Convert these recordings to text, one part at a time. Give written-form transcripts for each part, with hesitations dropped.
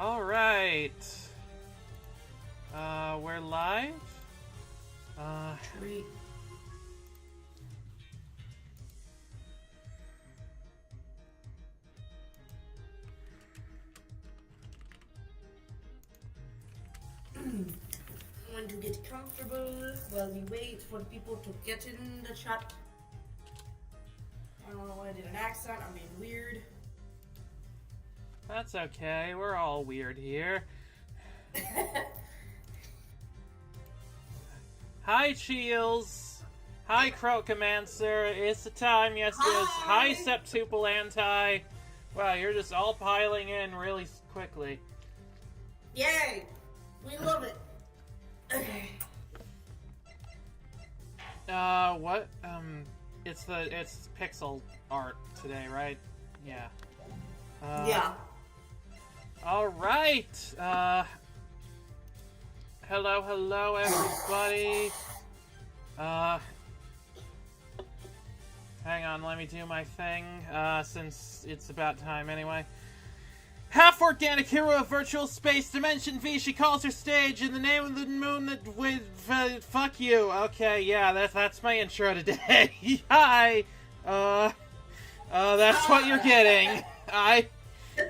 Alright. We're live? Sweet. Want to get comfortable while we wait for the people to get in the chat. I don't know why I did an accent, I'm being weird. That's okay, we're all weird here. Hi, Cheels. Hi, Crocomancer. It's the time, yes it is. Hi, Septuple Anti. Wow, you're just all piling in really quickly. Yay! We love it. Okay. What? It's pixel art today, right? Yeah. Yeah. Alright, hello everybody. Hang on, let me do my thing, since it's about time anyway. Half-organic hero of virtual space, Dimension V, she calls her stage in the name of the moon that fuck you. Okay, yeah, that's my intro today. Hi! That's what you're getting.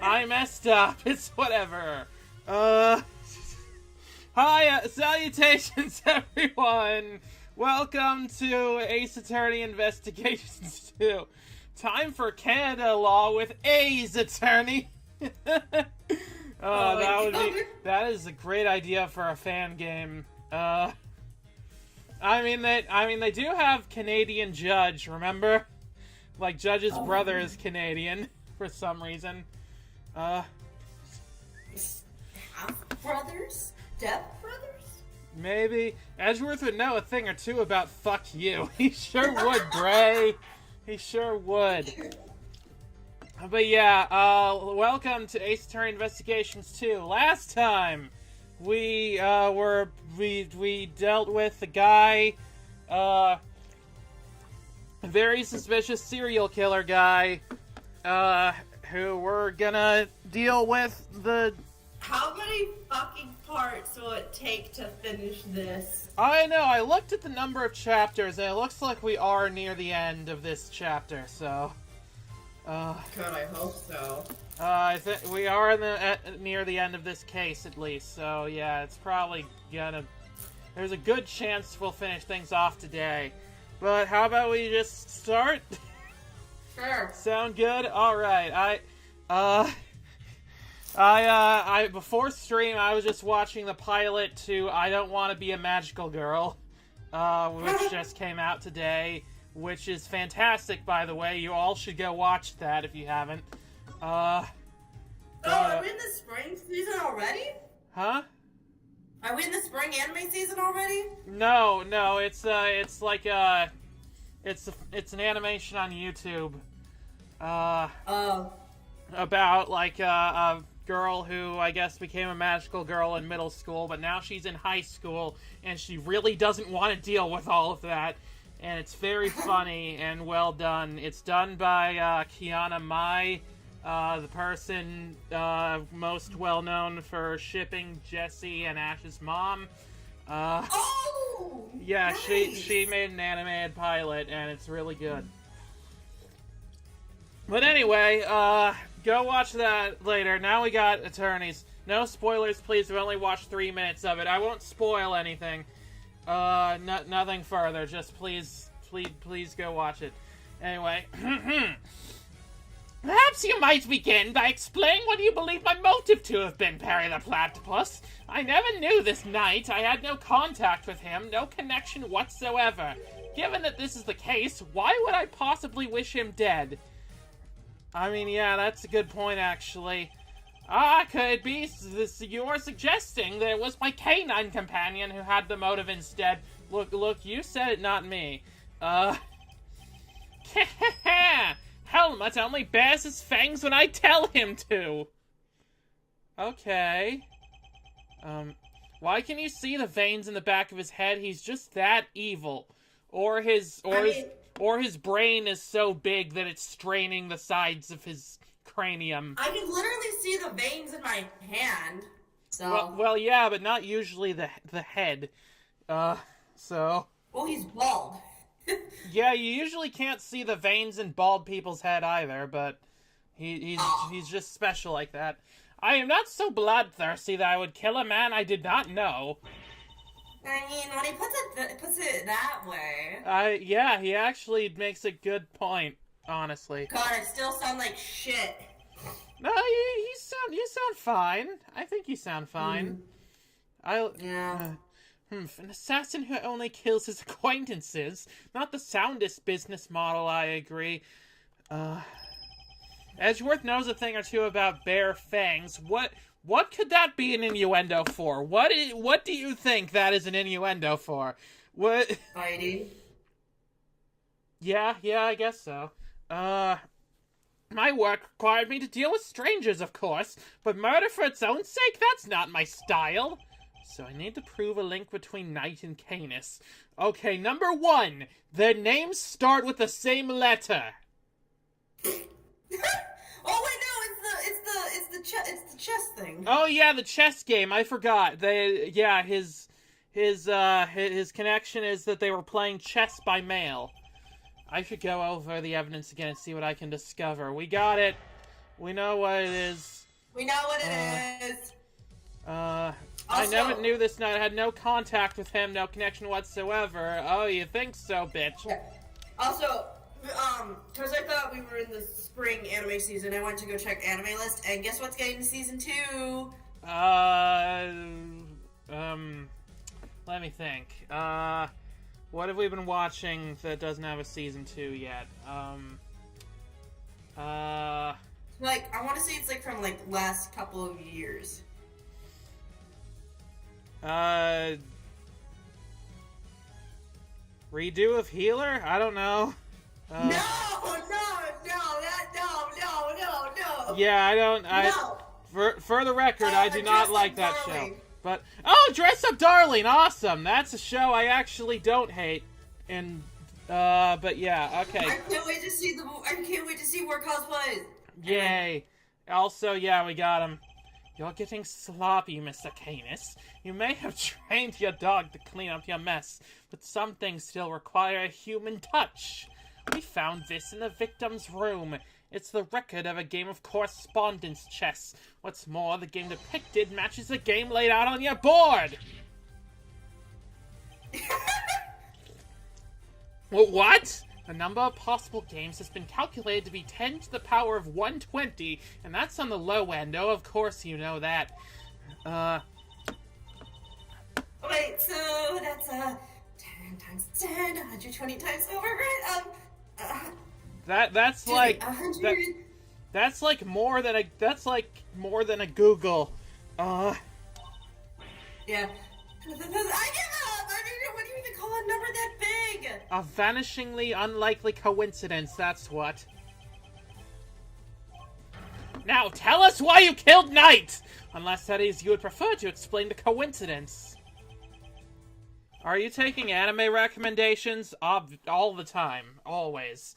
I messed up. It's whatever. Hi, salutations, everyone. Welcome to Ace Attorney Investigations 2. Time for Canada Law with Ace Attorney. That is a great idea for a fan game. I mean they do have Canadian Judge, remember? Like Judge's brother is Canadian for some reason. Half brothers? Step brothers? Maybe. Edgeworth would know a thing or two about fuck you. He sure would, Bray. He sure would. But yeah, welcome to Ace Attorney Investigations 2. Last time, we dealt with the guy, a very suspicious serial killer guy, who we're gonna deal with the... How many fucking parts will it take to finish this? I know, I looked at the number of chapters, and it looks like we are near the end of this chapter, so... God, I hope so. I think we are near the end of this case, at least, so yeah, it's probably gonna... There's a good chance we'll finish things off today. But how about we just start? Sure. Sound good? Alright, before stream, I was just watching the pilot to I Don't Want to Be a Magical Girl, which just came out today, which is fantastic, by the way. You all should go watch that if you haven't. Are we in the spring season already? Huh? Are we in the spring anime season already? No, it's like, it's an animation on YouTube, about, like, a girl who, I guess, became a magical girl in middle school, but now she's in high school, and she really doesn't want to deal with all of that, and it's very funny and well done. It's done by, Kiana Mai, the person, most well-known for shipping Jessie and Ash's mom. Yeah, nice. she made an animated pilot, and it's really good. But anyway, go watch that later. Now we got attorneys. No spoilers, please. We only watched 3 minutes of it. I won't spoil anything. Nothing further. Just please go watch it. Anyway. Perhaps you might begin by explaining what you believe my motive to have been, Perry the Platypus. I never knew this knight. I had no contact with him, no connection whatsoever. Given that this is the case, why would I possibly wish him dead? I mean, yeah, that's a good point, actually. Could it be this you're suggesting that it was my canine companion who had the motive instead? Look, you said it, not me. Helmut only bares his fangs when I tell him to. Okay. Why can you see the veins in the back of his head? He's just that evil. Or his brain is so big that it's straining the sides of his cranium. I can literally see the veins in my hand. So. Well, yeah, but not usually the head. So. Well, he's bald. Yeah, you usually can't see the veins in bald people's head either, but he's just special like that. I am not so bloodthirsty that I would kill a man I did not know. I mean, when he puts it that way. Yeah, he actually makes a good point, honestly. God, I still sound like shit. No, you sound fine. I think you sound fine. Yeah. An assassin who only kills his acquaintances. Not the soundest business model, I agree. Edgeworth knows a thing or two about bare fangs. What could that be an innuendo for? What do you think that is an innuendo for? What? Fighting. Yeah, I guess so. My work required me to deal with strangers, of course, but murder for its own sake, that's not my style. So I need to prove a link between Knight and Kanis. Okay, number 1. Their names start with the same letter. Oh wait, no, it's the chess thing. Oh yeah, the chess game. I forgot. His connection is that they were playing chess by mail. I should go over the evidence again and see what I can discover. We got it. We know what it is. We know what it is. I never knew this night. I had no contact with him, no connection whatsoever. Oh, you think so, bitch? Yeah. Also, because I thought we were in the spring anime season, I went to go check anime list, and guess what's getting to season 2? Let me think. What have we been watching that doesn't have a season 2 yet? Like, I want to say it's, like, from, like, last couple of years. Redo of Healer? I don't know. No! Yeah, I don't. For the record, I do not like that show. But Dress Up Darling, awesome. That's a show I actually don't hate. And but yeah, okay. I can't wait to see more cosplays. Yay! Also, yeah, we got him. You're getting sloppy, Mr. Kanis. You may have trained your dog to clean up your mess, but some things still require a human touch. We found this in the victim's room. It's the record of a game of correspondence chess. What's more, the game depicted matches the game laid out on your board. What? The number of possible games has been calculated to be 10 to the power of 120, and that's on the low end. Oh, of course you know that. Wait, so that's 10 times 10, 120 times over, right? That's like 100. That's like more than a Google. Yeah. I give up! I mean, what do you even call a number that big? A vanishingly unlikely coincidence, that's what. Now, tell us why you killed Knight! Unless, that is, you would prefer to explain the coincidence. Are you taking anime recommendations? All the time. Always.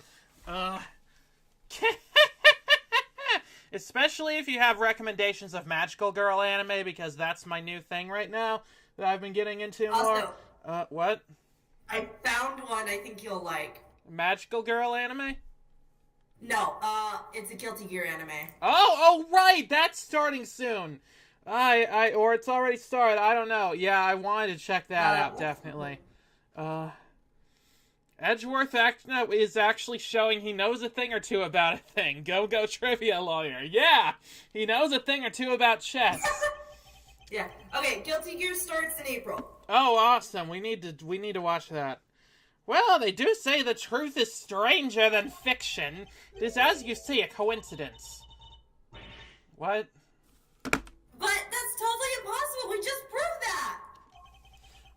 Especially if you have recommendations of magical girl anime, because that's my new thing right now that I've been getting into more. Also, what? I found one I think you'll like. Magical girl anime? No, it's a Guilty Gear anime. Oh, right! That's starting soon! Or it's already started, I don't know. Yeah, I wanted to check that out, definitely. Edgeworth is actually showing he knows a thing or two about a thing. Go trivia lawyer. Yeah! He knows a thing or two about chess. Yeah. Okay, Guilty Gear starts in April. Oh, awesome. We need to watch that. Well, they do say the truth is stranger than fiction. It is, as you see, a coincidence. What? But that's totally impossible. We just proved that.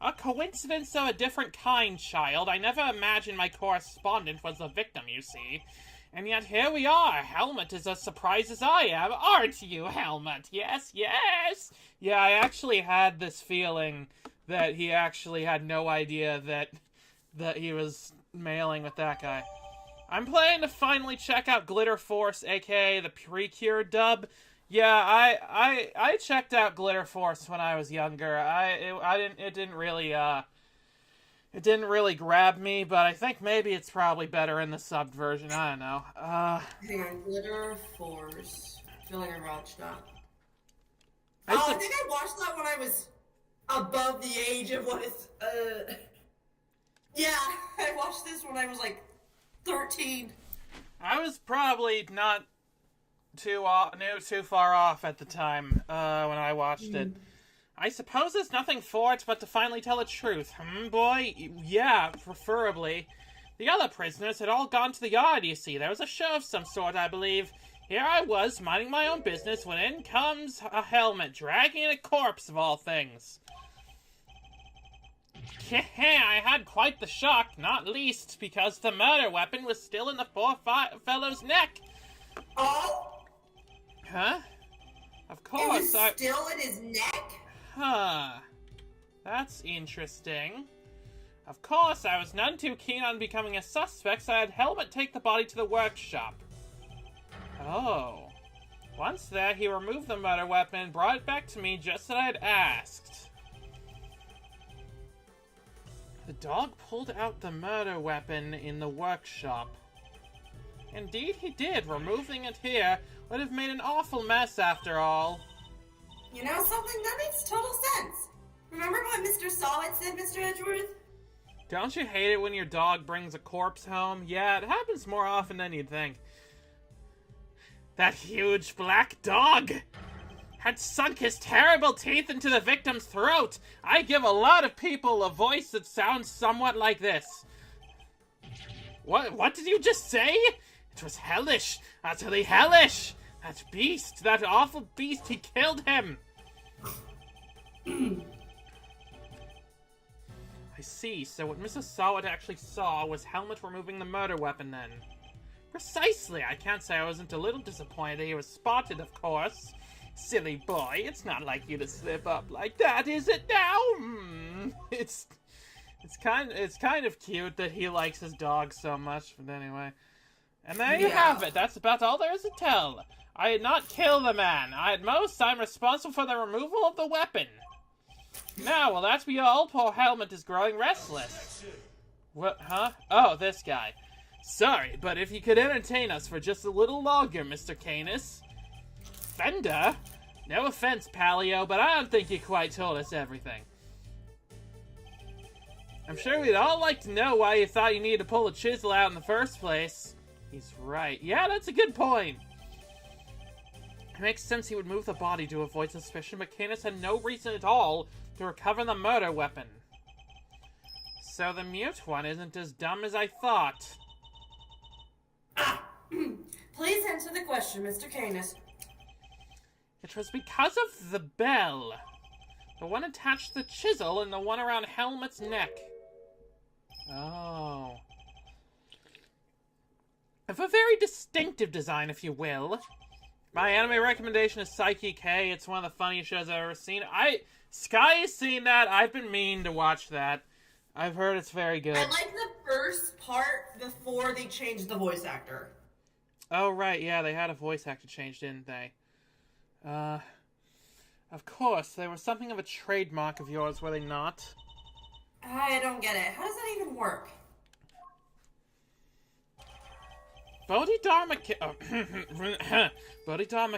A coincidence of a different kind, child. I never imagined my correspondent was the victim, you see. And yet here we are. Helmut is as surprised as I am. Aren't you, Helmut? Yes, yes! Yeah, I actually had this feeling that he actually had no idea that he was mailing with that guy. I'm planning to finally check out Glitter Force, aka the Precure dub. Yeah, I checked out Glitter Force when I was younger. It didn't really grab me, but I think maybe it's probably better in the subbed version. I don't know. Hang on, Glitter Force. I feel like I watched that. I think I watched that when I was above the age of what is, yeah, I watched this when I was like 13. I was probably not too far off at the time when I watched it. I suppose there's nothing for it but to finally tell the truth. Boy? Yeah, preferably. The other prisoners had all gone to the yard, you see. There was a show of some sort, I believe. Here I was, minding my own business, when in comes a helmet, dragging in a corpse of all things. I had quite the shock, not least because the murder weapon was still in the poor fellow's neck. Oh? Huh? Of course, it was still in his neck? Huh. That's interesting. Of course, I was none too keen on becoming a suspect, so I had Helmet take the body to the workshop. Oh. Once there, he removed the murder weapon and brought it back to me just as I had asked. The dog pulled out the murder weapon in the workshop. Indeed he did. Removing it here would have made an awful mess after all. You know something? That makes total sense. Remember what Mr. Solid said, Mr. Edgeworth? Don't you hate it when your dog brings a corpse home? Yeah, it happens more often than you'd think. That huge black dog had sunk his terrible teeth into the victim's throat. I give a lot of people a voice that sounds somewhat like this. What did you just say? It was hellish, utterly hellish. That beast, that awful beast, he killed him. I see, so what Mrs. Sawat actually saw was Helmet removing the murder weapon then. Precisely, I can't say I wasn't a little disappointed that he was spotted, of course. Silly boy, it's not like you to slip up like that, is it now? It's kind of cute that he likes his dog so much, but anyway. And there you have it, that's about all there is to tell. I did not kill the man. At most, I'm responsible for the removal of the weapon. Now, will that be all? Poor Helmet is growing restless. What, huh? Oh, this guy. Sorry, but if you could entertain us for just a little longer, Mr. Kanis. Fender? No offense, Paleo, but I don't think you quite told us everything. I'm sure we'd all like to know why you thought you needed to pull a chisel out in the first place. He's right. Yeah, that's a good point. It makes sense he would move the body to avoid suspicion, but Kanis had no reason at all to recover the murder weapon. So the mute one isn't as dumb as I thought. Please answer the question, Mr. Kanis. It was because of the bell. The one attached to the chisel and the one around Helmet's neck. Oh. Of a very distinctive design, if you will. My anime recommendation is Psyche K. It's one of the funniest shows I've ever seen. Sky has seen that. I've been meaning to watch that. I've heard it's very good. I like the first part before they changed the voice actor. Oh, right. Yeah, they had a voice actor change, didn't they? Of course. They were something of a trademark of yours, were they not? I don't get it. How does that even work? Bodhidharma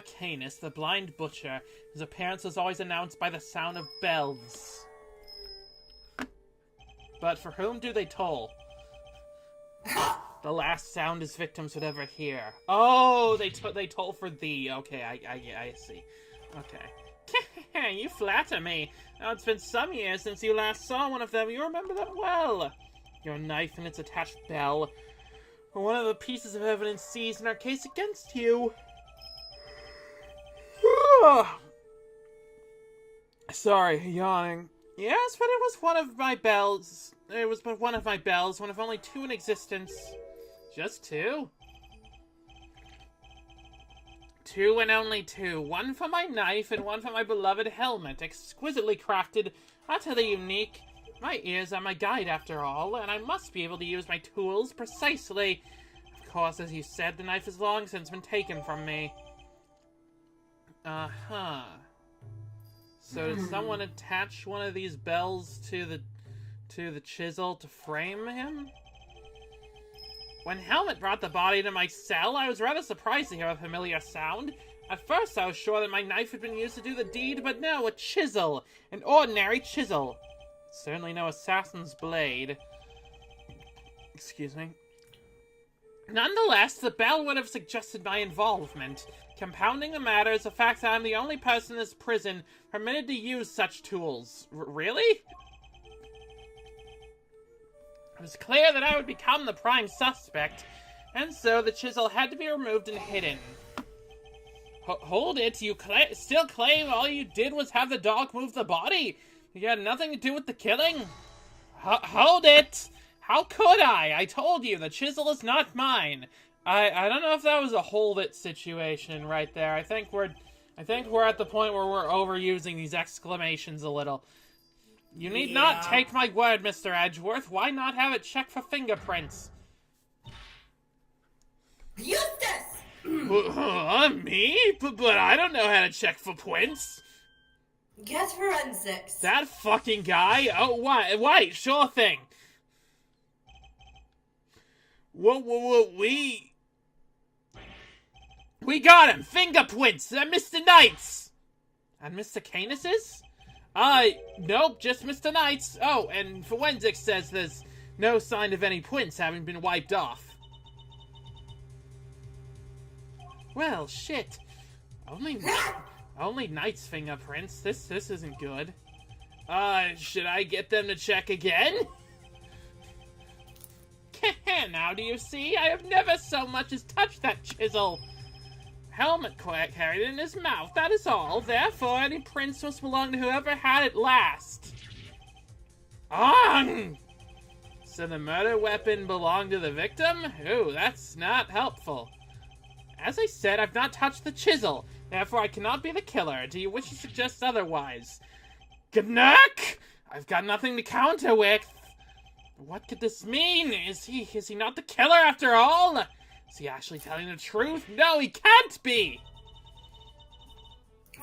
Canis, the blind butcher, his appearance was always announced by the sound of bells. But for whom do they toll? The last sound his victims would ever hear. Oh, they toll for thee. Okay, I see. Okay. You flatter me. Now, it's been some years since you last saw one of them. You remember them well. Your knife and its attached bell were one of the pieces of evidence seized in our case against you. Sorry, yawning. Yes, but it was one of my bells. It was but one of my bells, one of only two in existence. Just two? Two and only two. One for my knife and one for my beloved helmet. Exquisitely crafted, utterly unique. My ears are my guide after all, and I must be able to use my tools precisely. Of course, as you said, the knife has long since been taken from me. Uh-huh. So did someone attach one of these bells to the chisel to frame him? When Helmet brought the body to my cell, I was rather surprised to hear a familiar sound. At first, I was sure that my knife had been used to do the deed, but no, a chisel. An ordinary chisel. Certainly no assassin's blade. Excuse me. Nonetheless, the bell would have suggested my involvement. Compounding the matter is the fact that I'm the only person in this prison permitted to use such tools. Really? It was clear that I would become the prime suspect, and so the chisel had to be removed and hidden. Hold it, you still claim all you did was have the dog move the body? You had nothing to do with the killing? Hold it! How could I? I told you, the chisel is not mine. I don't know if that was a hold it situation right there. I think we're at the point where we're overusing these exclamations a little. You need not take my word, Mr. Edgeworth. Why not have it checked for fingerprints? Eustace! Me? But I don't know how to check for prints. Get forensics. That fucking guy? Oh, what? Wait, sure thing. We got him! Fingerprints! They're Mr. Knight's! And Mr. Canis's? Nope, just Mr. Knight's. Oh, and forensics says there's no sign of any prints having been wiped off. Well, shit. Only Knight's fingerprints. This isn't good. Should I get them to check again? Now do you see? I have never so much as touched that chisel. Helmet carried it in his mouth, that is all. Therefore, any prints must belong to whoever had it last. So the murder weapon belonged to the victim? Ooh, that's not helpful. As I said, I've not touched the chisel. Therefore, I cannot be the killer. Do you wish to suggest otherwise? Gnack! I've got nothing to counter with. What could this mean? Is he not the killer after all? Is he actually telling the truth? No, he can't be!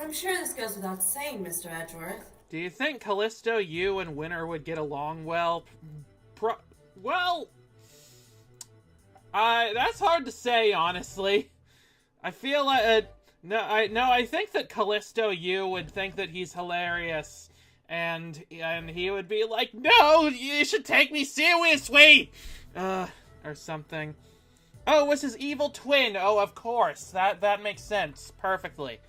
I'm sure this goes without saying, Mr. Edgeworth. Do you think Callisto, you, and Winter would get along well? That's hard to say, honestly. I feel like, I think that Callisto, you, would think that he's hilarious. And he would be like, no, you should take me seriously! Or something. Oh, it was his evil twin. Oh, of course. That makes sense. Perfectly.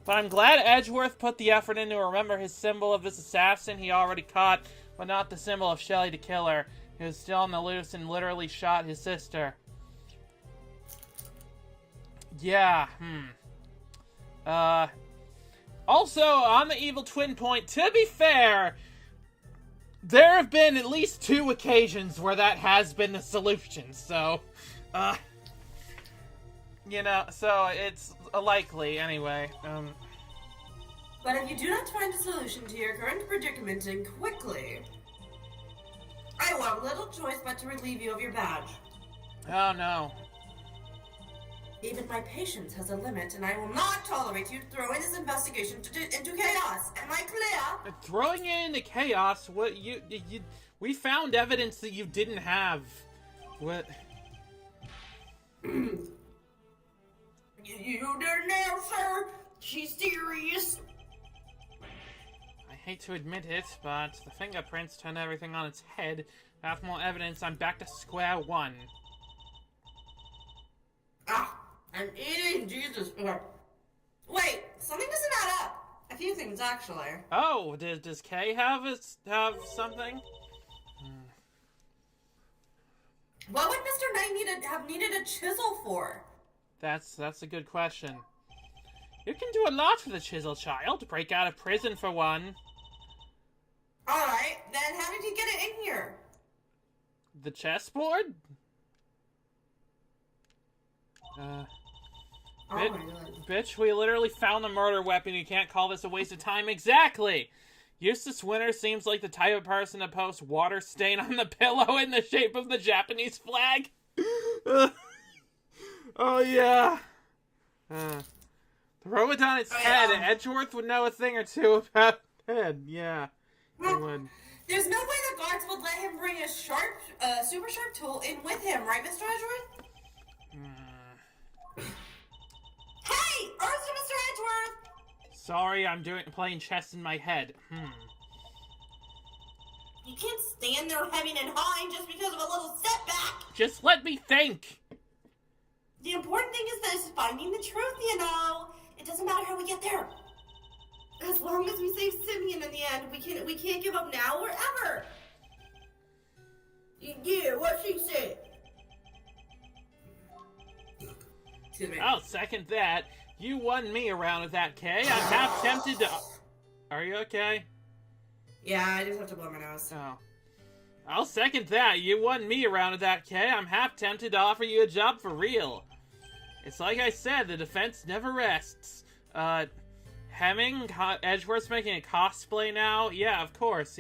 But I'm glad Edgeworth put the effort in to remember his symbol of this assassin he already caught, but not the symbol of Shelley the Killer, who is still on the loose and literally shot his sister. Yeah, Also, on the evil twin point, to be fair, there have been at least 2 occasions where that has been the solution, so, so it's likely, anyway. But if you do not find a solution to your current predicament and quickly, I will have little choice but to relieve you of your badge. Oh, no. Even my patience has a limit, and I will not tolerate you throwing this investigation into chaos. Am I clear? Throwing it into chaos? What, we found evidence that you didn't have. What? You didn't know, sir? She's serious. I hate to admit it, but the fingerprints turned everything on its head. Without more evidence, I'm back to square one. I'm eating Jesus. Wait, something doesn't add up. A few things, actually. Oh, does Kay have something? What would Mr. Knight have needed a chisel for? That's a good question. You can do a lot for the chisel, child. Break out of prison, for one. Alright, then how did he get it in here? The chessboard? Bitch, we literally found the murder weapon. You can't call this a waste of time. Exactly! Eustace Winter seems like the type of person to post water stain on the pillow in the shape of the Japanese flag. Oh, yeah. Throw it on its head. Edgeworth would know a thing or two about head. Yeah, he would. There's no way the guards would let him bring a super sharp tool in with him, right, Mr. Edgeworth? Hey! Earth to Mr. Edgeworth! Sorry, I'm playing chess in my head. You can't stand there hemming and hawing just because of a little setback! Just let me think! The important thing is finding the truth, you know. It doesn't matter how we get there. As long as we save Simeon in the end, we can't give up now or ever. Yeah, what she said. Excuse me. I'll second that. You won me around with that, Kay. I'm half tempted to... Are you okay? Yeah, I just have to blow my nose. Oh. I'll second that. You won me around with that, Kay. I'm half tempted to offer you a job for real. It's like I said, the defense never rests. Hemming, Edgeworth's making a cosplay now. Yeah, of course.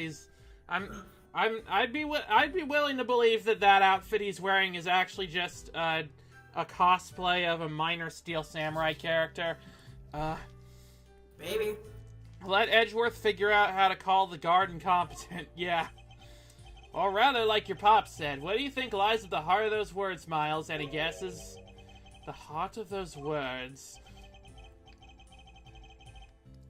I'd be willing to believe that outfit he's wearing is actually just a cosplay of a minor Steel Samurai character. Maybe. Let Edgeworth figure out how to call the guard incompetent. Yeah. Or rather, like your pop said, what do you think lies at the heart of those words, Miles? Any guesses? The heart of those words.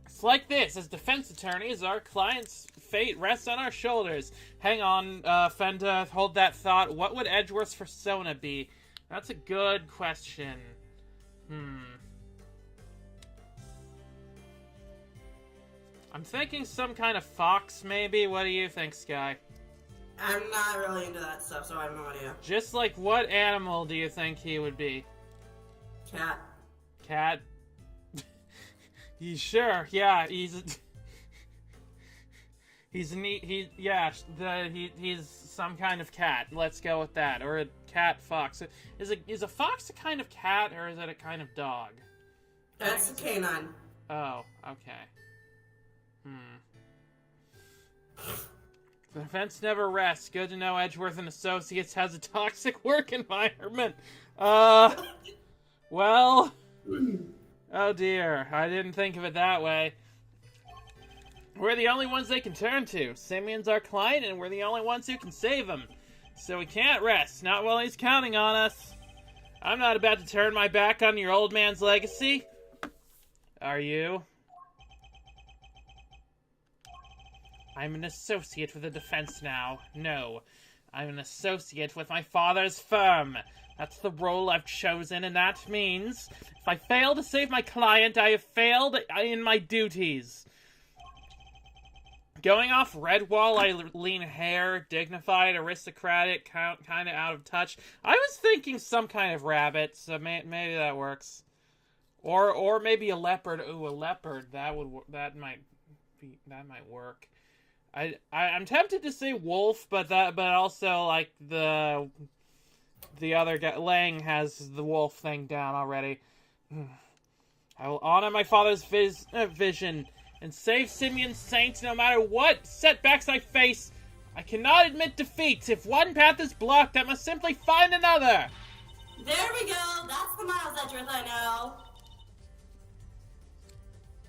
It's like this. As defense attorneys, our client's fate rests on our shoulders. Hang on, Fenda, hold that thought. What would Edgeworth's persona be? That's a good question. I'm thinking some kind of fox, maybe? What do you think, Sky? I'm not really into that stuff, so I have no idea. Just like what animal do you think he would be? Cat. Cat? Sure, yeah, he's some kind of cat. Let's go with that. Or a cat fox. Is a fox a kind of cat, or is it a kind of dog? That's a canine. Oh, okay. The defense never rests. Good to know Edgeworth and Associates has a toxic work environment. Well... Oh dear, I didn't think of it that way. We're the only ones they can turn to. Simeon's our client, and we're the only ones who can save him. So we can't rest, not while he's counting on us. I'm not about to turn my back on your old man's legacy. Are you? I'm an associate with the defense now. No, I'm an associate with my father's firm. That's the role I've chosen, and that means if I fail to save my client, I have failed in my duties. Going off Redwall, I lean hair, dignified, aristocratic, kind of out of touch. I was thinking some kind of rabbit, so maybe that works. Or maybe a leopard. Ooh, a leopard. That might work. I'm tempted to say wolf, but also like the other guy, Lang, has the wolf thing down already. I will honor my father's vision and save Simeon Saint no matter what setbacks I face. I cannot admit defeat. If one path is blocked, I must simply find another. There we go. That's the Miles Edgeworth I know.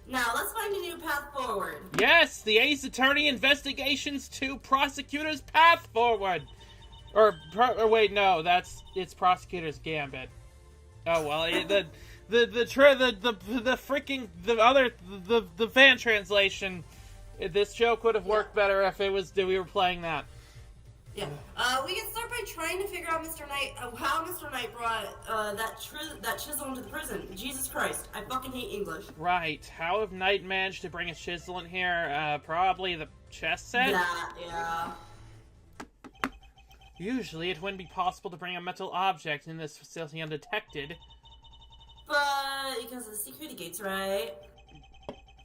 Now, let's find a new path forward. Yes, the Ace Attorney Investigations to Prosecutor's Path Forward. Or wait, no, it's Prosecutor's Gambit. Oh well, the fan translation. This joke would have worked better if we were playing that. Yeah. We can start by trying to figure out Mr. Knight, how Mr. Knight brought that chisel into the prison. Jesus Christ, I fucking hate English. Right. How have Knight managed to bring a chisel in here? Probably the chess set? Yeah. Usually it wouldn't be possible to bring a metal object in this facility undetected. But because of the security gates, right?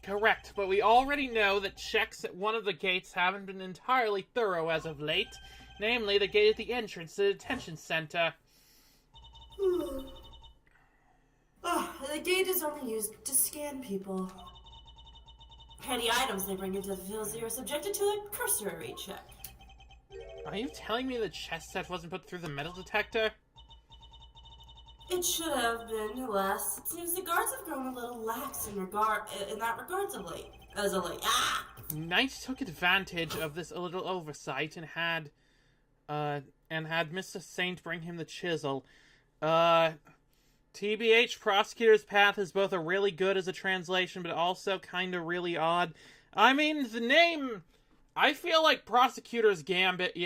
Correct, but we already know that checks at one of the gates haven't been entirely thorough as of late. Namely, the gate at the entrance to the detention center. The gate is only used to scan people. Any items they bring into the facility are subjected to a cursory check. Are you telling me the chess set wasn't put through the metal detector? It should have been less. It seems the guards have grown a little lax in that regards of late. As of late. Ah! Knight took advantage of this a little oversight and had Mr. Saint bring him the chisel. TBH, Prosecutor's Path is both a really good as a translation, but also kind of really odd. I mean, the name... I feel like Prosecutor's Gambit,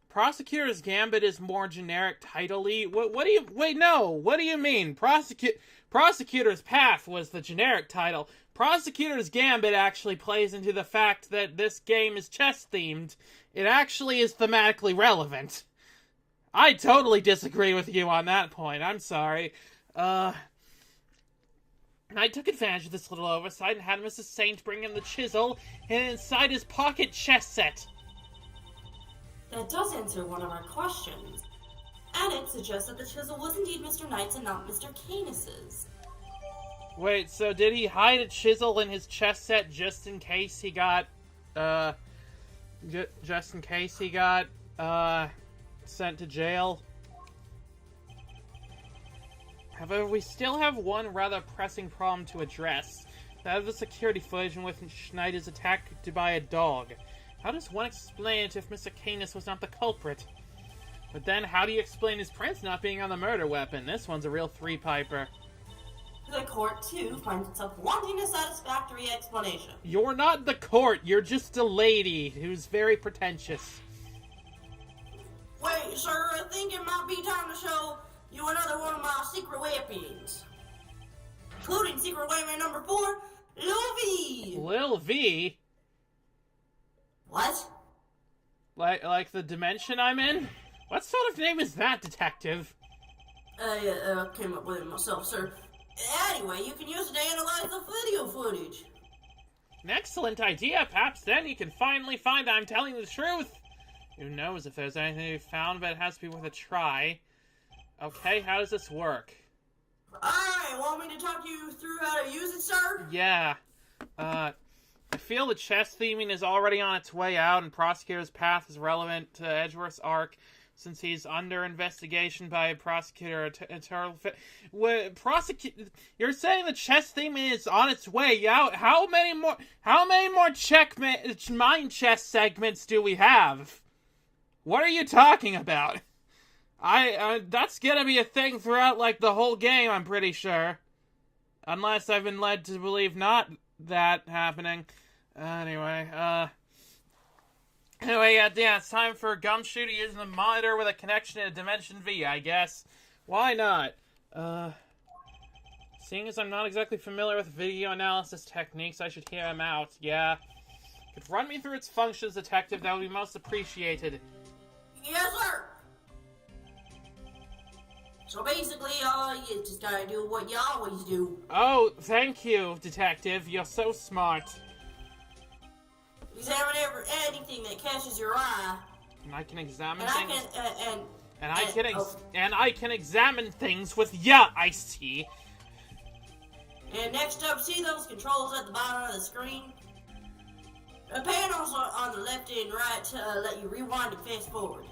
Prosecutor's Gambit is more generic title-y. What do you... Wait, no! What do you mean? Prosecutor's Path was the generic title. Prosecutor's Gambit actually plays into the fact that this game is chess-themed. It actually is thematically relevant. I totally disagree with you on that point. I'm sorry. I took advantage of this little oversight and had Mrs. Saint bring him the chisel and inside his pocket chess set. That does answer one of our questions. And it suggests that the chisel was indeed Mr. Knight's and not Mr. Canis's. Wait, so did he hide a chisel in his chess set just in case he got, sent to jail? However, we still have one rather pressing problem to address. That of the security footage in which Knight is attacked by a dog. How does one explain it if Mr. Canis was not the culprit? But then, how do you explain his prints not being on the murder weapon? This one's a real three-piper. The court, too, finds itself wanting a satisfactory explanation. You're not the court, you're just a lady who's very pretentious. Wait, sir, I think it might be time to show you another one of my secret weapons. Including secret weapon number 4, Lil V. Lil V? What? Like the dimension I'm in? What sort of name is that, detective? I came up with it myself, sir. Anyway, you can use it to analyze the video footage. An excellent idea. Perhaps then you can finally find I'm telling the truth. Who knows if there's anything to be found, but it has to be worth a try. Okay, how does this work? Alright, want me to talk you through how to use it, sir? Yeah. I feel the chess theming is already on its way out, and Prosecutor's Path is relevant to Edgeworth's arc, since he's under investigation by a prosecutor. You're saying the chess theme is on its way out? How many more mind chess segments do we have? What are you talking about? That's gonna be a thing throughout, like, the whole game, I'm pretty sure. Unless I've been led to believe not that happening. Anyway, yeah, it's time for Gumshoe to use the monitor with a connection to Dimension V, I guess. Why not? Seeing as I'm not exactly familiar with video analysis techniques, I should hear him out, yeah. Could run me through its functions, detective, that would be most appreciated. Yes, sir! So basically, you just gotta do what you always do. Oh, thank you, detective. You're so smart. Examine anything that catches your eye. And I can examine and things. I can examine things with ya, iced tea. And next up, see those controls at the bottom of the screen? The panels are on the left and right to let you rewind and fast forward.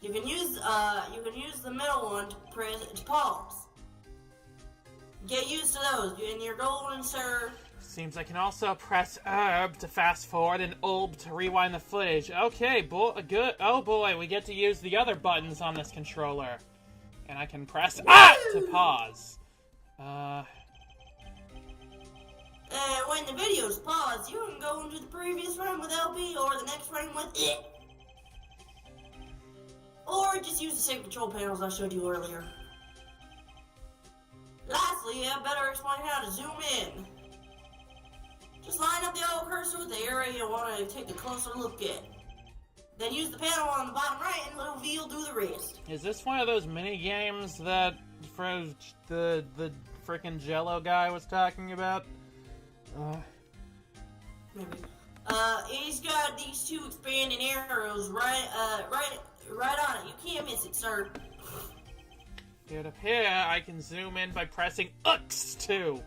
You can use the middle one to pause. Get used to those, and you're golden, sir. Seems I can also press ERB to fast forward and ULB to rewind the footage. Okay, good. Oh boy, we get to use the other buttons on this controller. And I can press to pause. When the video's paused, you can go into the previous frame with LB or the next frame with it. Or just use the same control panels I showed you earlier. Lastly, I better explain how to zoom in. Just line up the old cursor with the area you want to take a closer look at. Then use the panel on the bottom right and little V will do the rest. Is this one of those mini games that the frickin' Jello guy was talking about? Maybe. He's got these two expanding arrows right on it. You can't miss it, sir. It appears I can zoom in by pressing X too.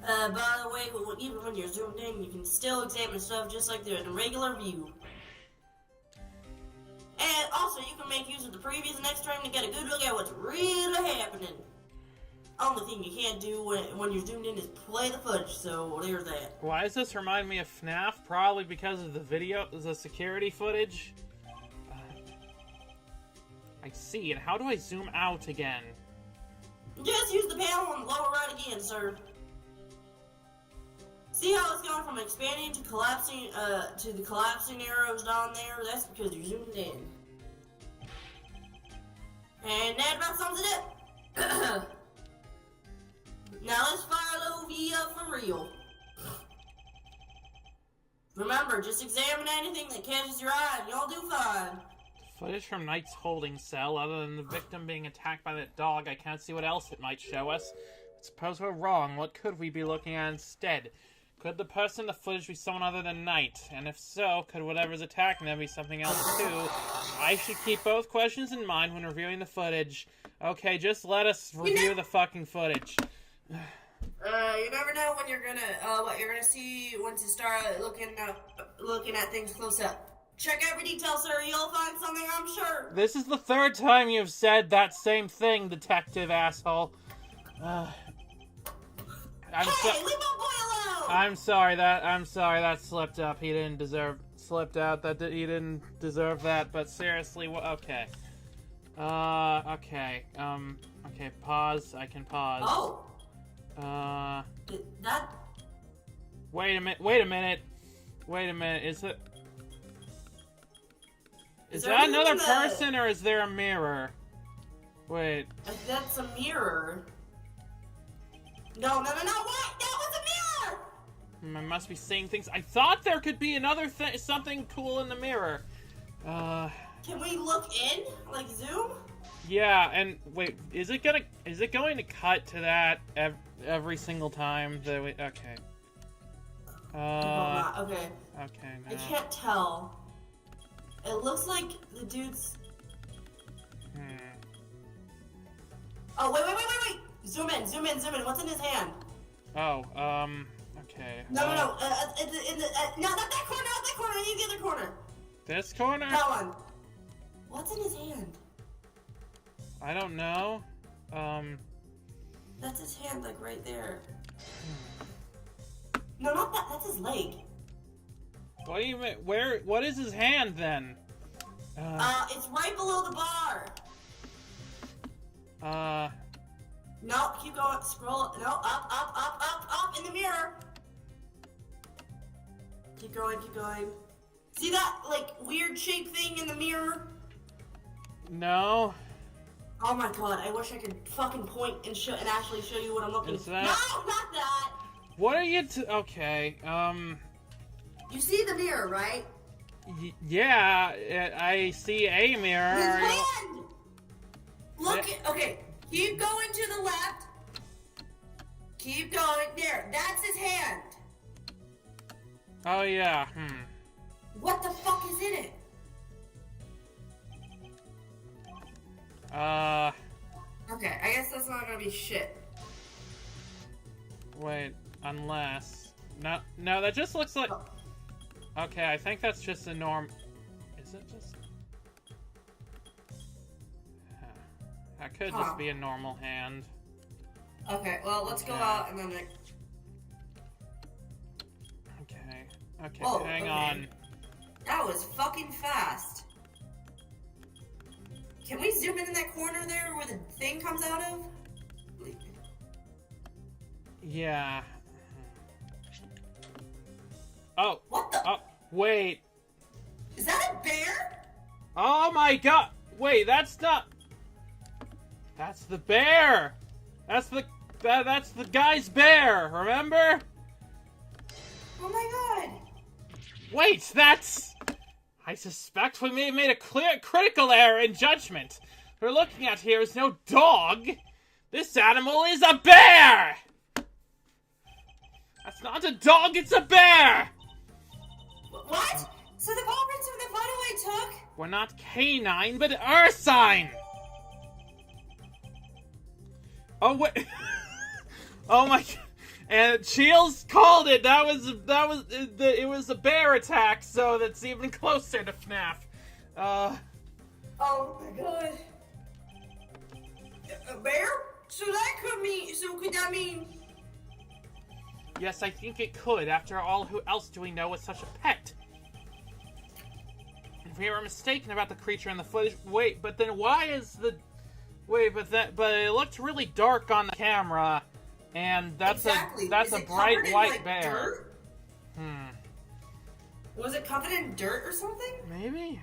By the way, even when you're zoomed in, you can still examine stuff just like they're in a regular view. And make use of the previous and next frame to get a good look at what's really happening. Only thing you can't do when you're zoomed in is play the footage, so there's that. Why does this remind me of FNAF? Probably because of the security footage. I see, and how do I zoom out again? Just use the panel on the lower right again, sir. See how it's going from expanding to collapsing, to the collapsing arrows down there? That's because you're zoomed in. And that about sums it up. Now let's fire a little V up for real. Remember, just examine anything that catches your eye and you'll do fine. Footage from Knight's holding cell. Other than the victim being attacked by that dog, I can't see what else it might show us. Suppose we're wrong. What could we be looking at instead? Could the person in the footage be someone other than Knight? And if so, could whatever's attacking them be something else too? I should keep both questions in mind when reviewing the footage. Okay, just let us review the fucking footage. You never know when you're gonna, what you're gonna see once you start looking at things close up. Check every detail, sir. You'll find something, I'm sure. This is the third time you've said that same thing, detective asshole. Hey, leave my boy alone! I'm sorry that slipped up. He didn't deserve he didn't deserve that, but seriously, okay. Okay, pause. I can pause. Oh. That... Wait a minute. Is that another person, or is there a mirror? Wait. That's a mirror. No, what? That was a mirror! I must be seeing things. I thought there could be another something cool in the mirror. Can we look in? Like, zoom? Yeah, and wait, is it going to cut to that every single time that we... Okay. Okay. Okay, no. I can't tell. It looks like the dude's... Oh, wait! Zoom in. What's in his hand? Oh, okay. No. No, not that corner. I need the other corner. This corner? That one. What's in his hand? I don't know. That's his hand, like, right there. No, not that. That's his leg. What do you mean? What is his hand, then? It's right below the bar. No, keep going. Scroll. No, up in the mirror. Keep going. See that, like, weird shape thing in the mirror? No. Oh my god, I wish I could fucking point and actually show you what I'm looking for. No, not that! What are you okay, You see the mirror, right? Yeah, I see a mirror. His hand! Okay, keep going to the left. Keep going, there, that's his hand. Oh yeah, What the fuck is in it? Okay, I guess that's not gonna be shit. Wait, unless... No, that just looks like... Okay, I think that's just a norm... Is it just... That could just be a normal hand. Okay, well, let's go out and then... Okay, hang on. That was fucking fast. Can we zoom in that corner there where the thing comes out of? Yeah. Oh. What the? Oh, wait. Is that a bear? Oh my god. Wait, that's not... That's the bear. That's the guy's bear, remember? Oh my god. Wait, that's... I suspect we may have made a critical error in judgment. What we're looking at here is no dog. This animal is a bear! That's not a dog, it's a bear! What? So the culprits of the photo I took? We're not canine, but ursine! Oh, wait. Oh my god. And Shields called it. It was a bear attack, so that's even closer to FNAF. Oh my god. A bear? So that could mean, could that mean? Yes, I think it could. After all, who else do we know with such a pet? If we were mistaken about the creature in the footage, wait, but then why is the... Wait, but it looked really dark on the camera, and that's exactly. a bright in, white like, bear. Dirt? Was it covered in dirt or something? Maybe.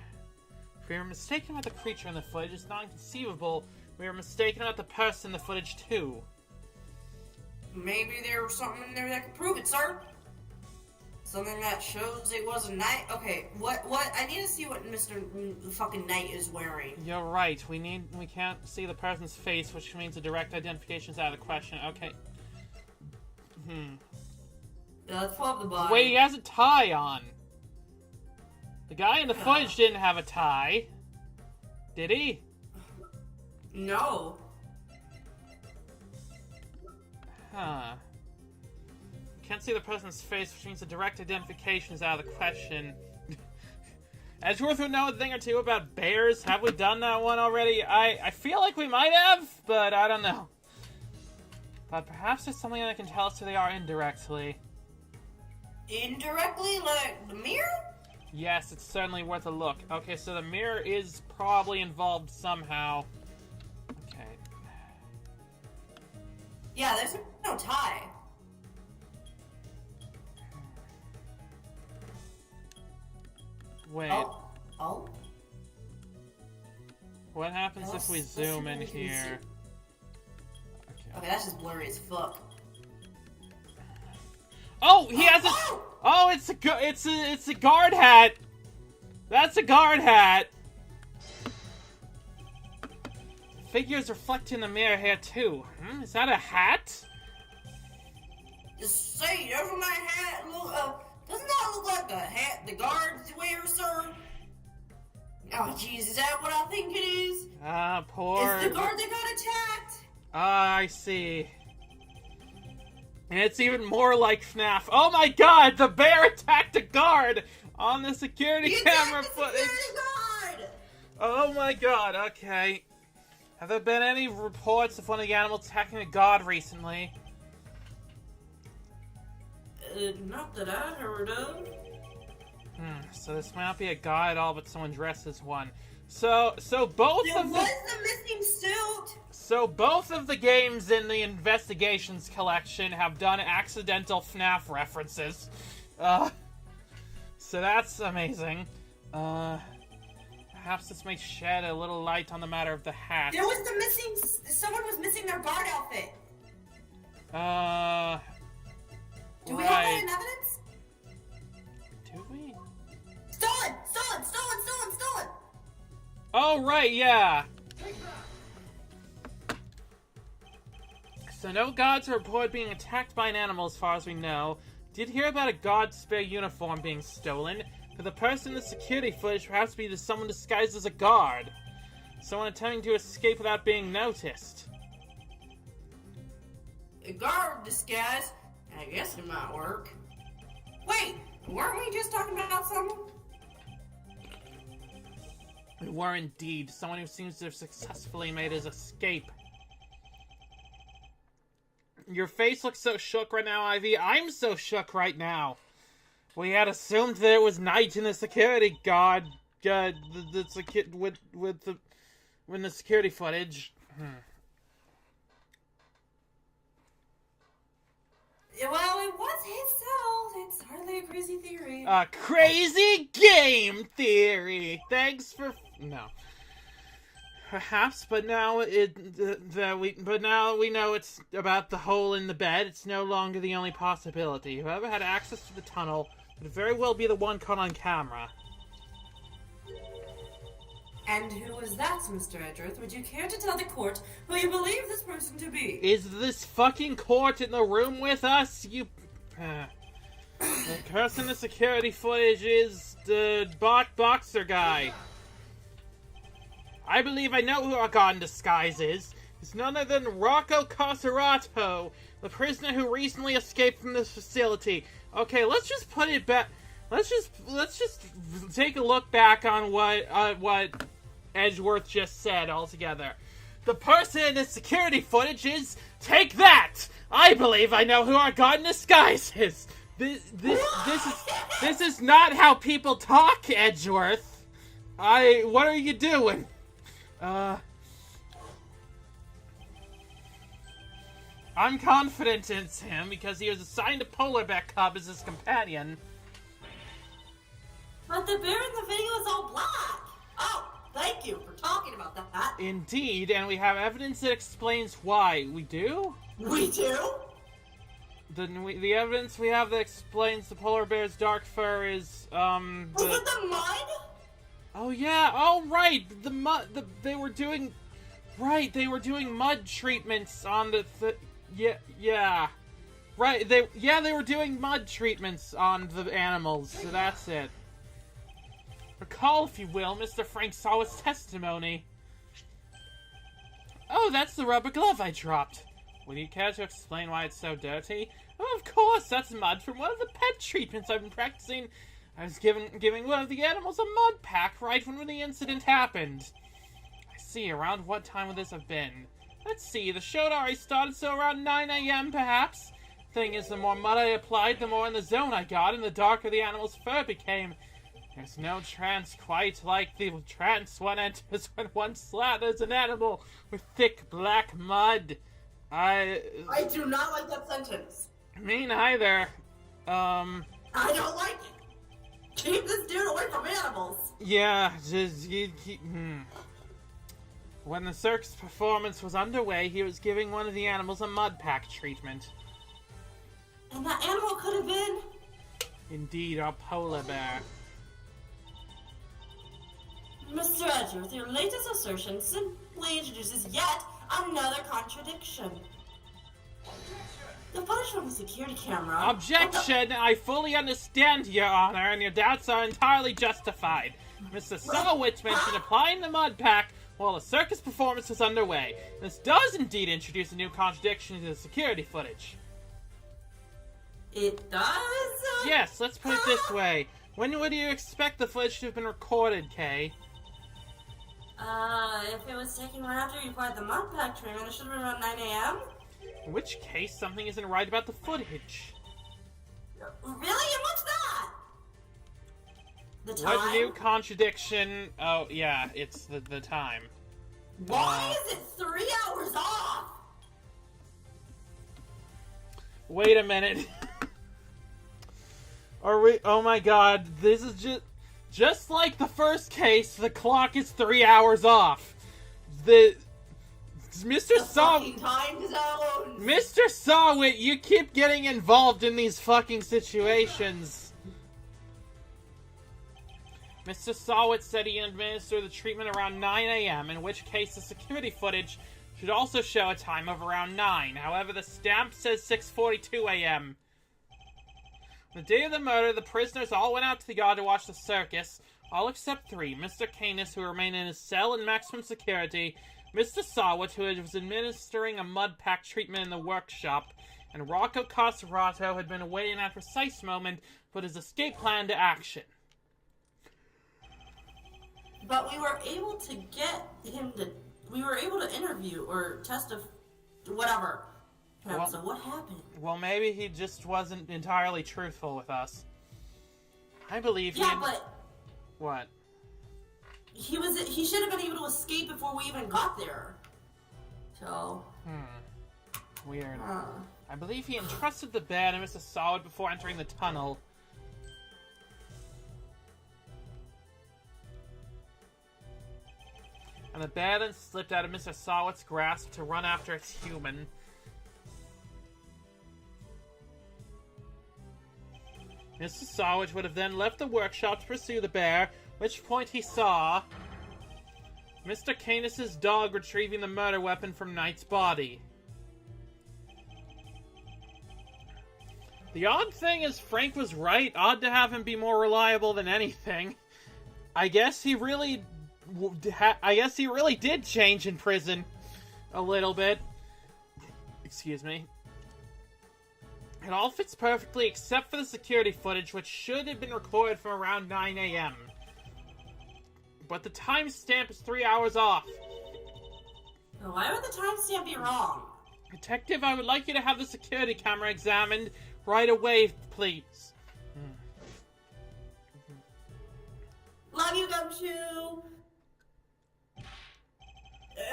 If we were mistaken about the creature in the footage, it's not inconceivable we were mistaken about the person in the footage too. Maybe there was something in there that could prove it, sir. Something that shows it was a knight. Okay, what? I need to see what Mr. fucking Knight is wearing. You're right. We can't see the person's face, which means a direct identification is out of the question. Okay. Yeah, let's pull up the body. Wait, he has a tie on. The guy in the footage didn't have a tie. Did he? No. Huh. Can't see the person's face, which means a direct identification is out of the question. Edgeworth would know a thing or two about bears. Have we done that one already? I feel like we might have, but I don't know. But perhaps there's something that can tell us who they are indirectly. Indirectly? Like the mirror? Yes, it's certainly worth a look. Okay, so the mirror is probably involved somehow. Okay. Yeah, there's no tie. Wait. Oh? What happens if we zoom in here? Okay, that's just blurry as fuck. Oh, he has a... Oh, it's a guard hat. That's a guard hat. Figures reflect in the mirror here too. Is that a hat? Just say, doesn't that hat look? Doesn't that look like the hat the guards wear, sir? Oh, jeez, is that what I think it is? Ah, poor... It's the guard that got attacked. Ah, I see. And it's even more like FNAF. Oh my god, the bear attacked a guard on the security camera footage. Oh my god, okay. Have there been any reports of one of the animals attacking a guard recently? Not that I heard of. So this might not be a guy at all, but someone dressed as one. So both There of was the missing suit. So both of the games in the Investigations collection have done accidental FNAF references. So that's amazing. Perhaps this may shed a little light on the matter of the hat. There was the missing... Someone was missing their guard outfit. Do we have that in evidence? Do we? Stolen! Oh, right, yeah. So no gods are reported being attacked by an animal as far as we know. Did hear about a god spare uniform being stolen, but the person in the security footage perhaps be someone disguised as a guard. Someone attempting to escape without being noticed. A guard disguise? I guess it might work. Wait, weren't we just talking about someone? We were indeed. Someone who seems to have successfully made his escape. Your face looks so shook right now, Ivy. I'm so shook right now. We had assumed that it was night in the security guard, when the security footage. Well, it was his fault. It's hardly a crazy theory. A crazy game theory. Thanks for no. Perhaps, but now now we know it's about the hole in the bed. It's no longer the only possibility. Whoever had access to the tunnel could very well be the one caught on camera. And who was that, Mr. Edgeworth? Would you care to tell the court who you believe this person to be? Is this fucking court in the room with us? The person in the security footage is the boxer guy. I believe I know who our god in disguise is. It's none other than Rocco Carcerato, the prisoner who recently escaped from this facility. Okay, let's just put it back. Let's just take a look back on what Edgeworth just said altogether. The person in the security footage is... Take that! I believe I know who our god in disguise is. This is not how people talk, Edgeworth. What are you doing? I'm confident in him because he was assigned a polar bear cub as his companion. But the bear in the video is all black. Oh, thank you for talking about that. Indeed, and we have evidence that explains why. We do? We do? The evidence we have that explains the polar bear's dark fur is, Was it the mud? Oh, yeah. Oh, right. The mud... They were doing... Right, they were doing mud treatments on the... Yeah. Right, they were doing mud treatments on the animals, so that's it. Recall, if you will, Mr. Frank Sawat's testimony. Oh, that's the rubber glove I dropped. Would you care to explain why it's so dirty? Oh, of course, that's mud from one of the pet treatments I've been practicing. I was giving one of the animals a mud pack right when the incident happened. I see, around what time would this have been? Let's see, the show already started, so around 9 a.m. perhaps? Thing is, the more mud I applied, the more in the zone I got, and the darker the animal's fur became. There's no trance quite like the trance one enters when one slathers an animal with thick black mud. I do not like that sentence. Me neither. I don't like it. Keep this dude away from animals. Yeah, When the circus performance was underway, he was giving one of the animals a mud pack treatment. And that animal could have been... Indeed, our polar bear. Mr. Edgeworth, your latest assertion simply introduces yet another contradiction. The footage from the security camera... Objection! I fully understand, Your Honor, and your doubts are entirely justified. Mr. Sawit mentioned applying the mud pack while the circus performance was underway. This does indeed introduce a new contradiction to the security footage. It does? Yes, let's put it this way. When would you expect the footage to have been recorded, Kay? If it was taken right after you applied the mud pack treatment, it should have been around 9 a.m.? In which case, something isn't right about the footage. Really? And what's that? The time? What new contradiction? Oh, yeah, it's the time. Why is it 3 hours off? Wait a minute. Are we? Oh my god, this is just like the first case, the clock is 3 hours off. Mr. Sawit, you keep getting involved in these fucking situations. Mr. Sawit said he administered the treatment around 9 a.m., in which case the security footage should also show a time of around 9. However, the stamp says 6:42 a.m. The day of the murder, the prisoners all went out to the yard to watch the circus, all except 3. Mr. Kanis, who remained in his cell in maximum security, Mr. Sawit, who was administering a mud pack treatment in the workshop, and Rocco Carcerato had been awaiting that precise moment to put his escape plan to action. But we were able to get him to... We were able to interview or testify... Whatever. Well, so what happened? Well, maybe he just wasn't entirely truthful with us. I believe he... Yeah, but... What? He should have been able to escape before we even got there. So... Weird. I believe he entrusted the bear to Mr. Sawit before entering the tunnel. And the bear then slipped out of Mr. Sawit's grasp to run after its human. Mr. Sawit would have then left the workshop to pursue the bear, at which point he saw Mr. Canis' dog retrieving the murder weapon from Knight's body. The odd thing is Frank was right. Odd to have him be more reliable than anything. I guess he really did change in prison a little bit. Excuse me. It all fits perfectly except for the security footage, which should have been recorded from around 9 a.m. but the timestamp is 3 hours off. Why would the timestamp be wrong? Detective, I would like you to have the security camera examined right away, please. Love you, Gumshoe.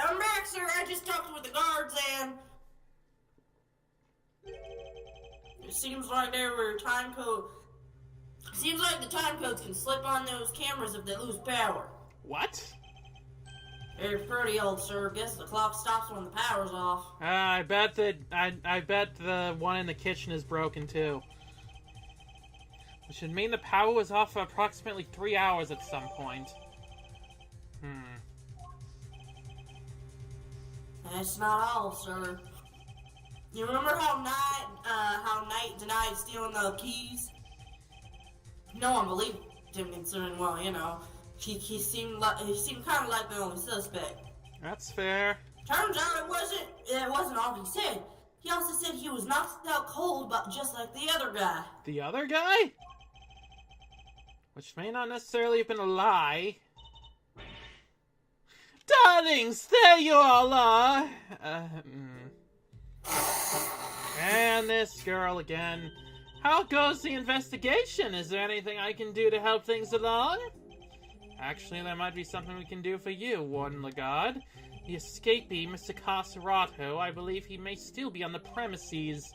I'm back, sir. I just talked with the guards, and it seems like there were time code. Seems like the time codes can slip on those cameras if they lose power. What? They're pretty old, sir. Guess the clock stops when the power's off. I bet the one in the kitchen is broken too. Which should mean the power was off for approximately 3 hours at some point. That's not all, sir. You remember how Knight denied stealing the keys? No one believed him, considering, well, you know, he seemed kind of like the only suspect. That's fair. Turns out it wasn't all he said. He also said he was knocked out cold, but just like the other guy. The other guy? Which may not necessarily have been a lie. Darlings, there you all are! And this girl again. How goes the investigation? Is there anything I can do to help things along? Actually, there might be something we can do for you, Warden Lagarde. The escapee, Mr. Carcerato, I believe he may still be on the premises.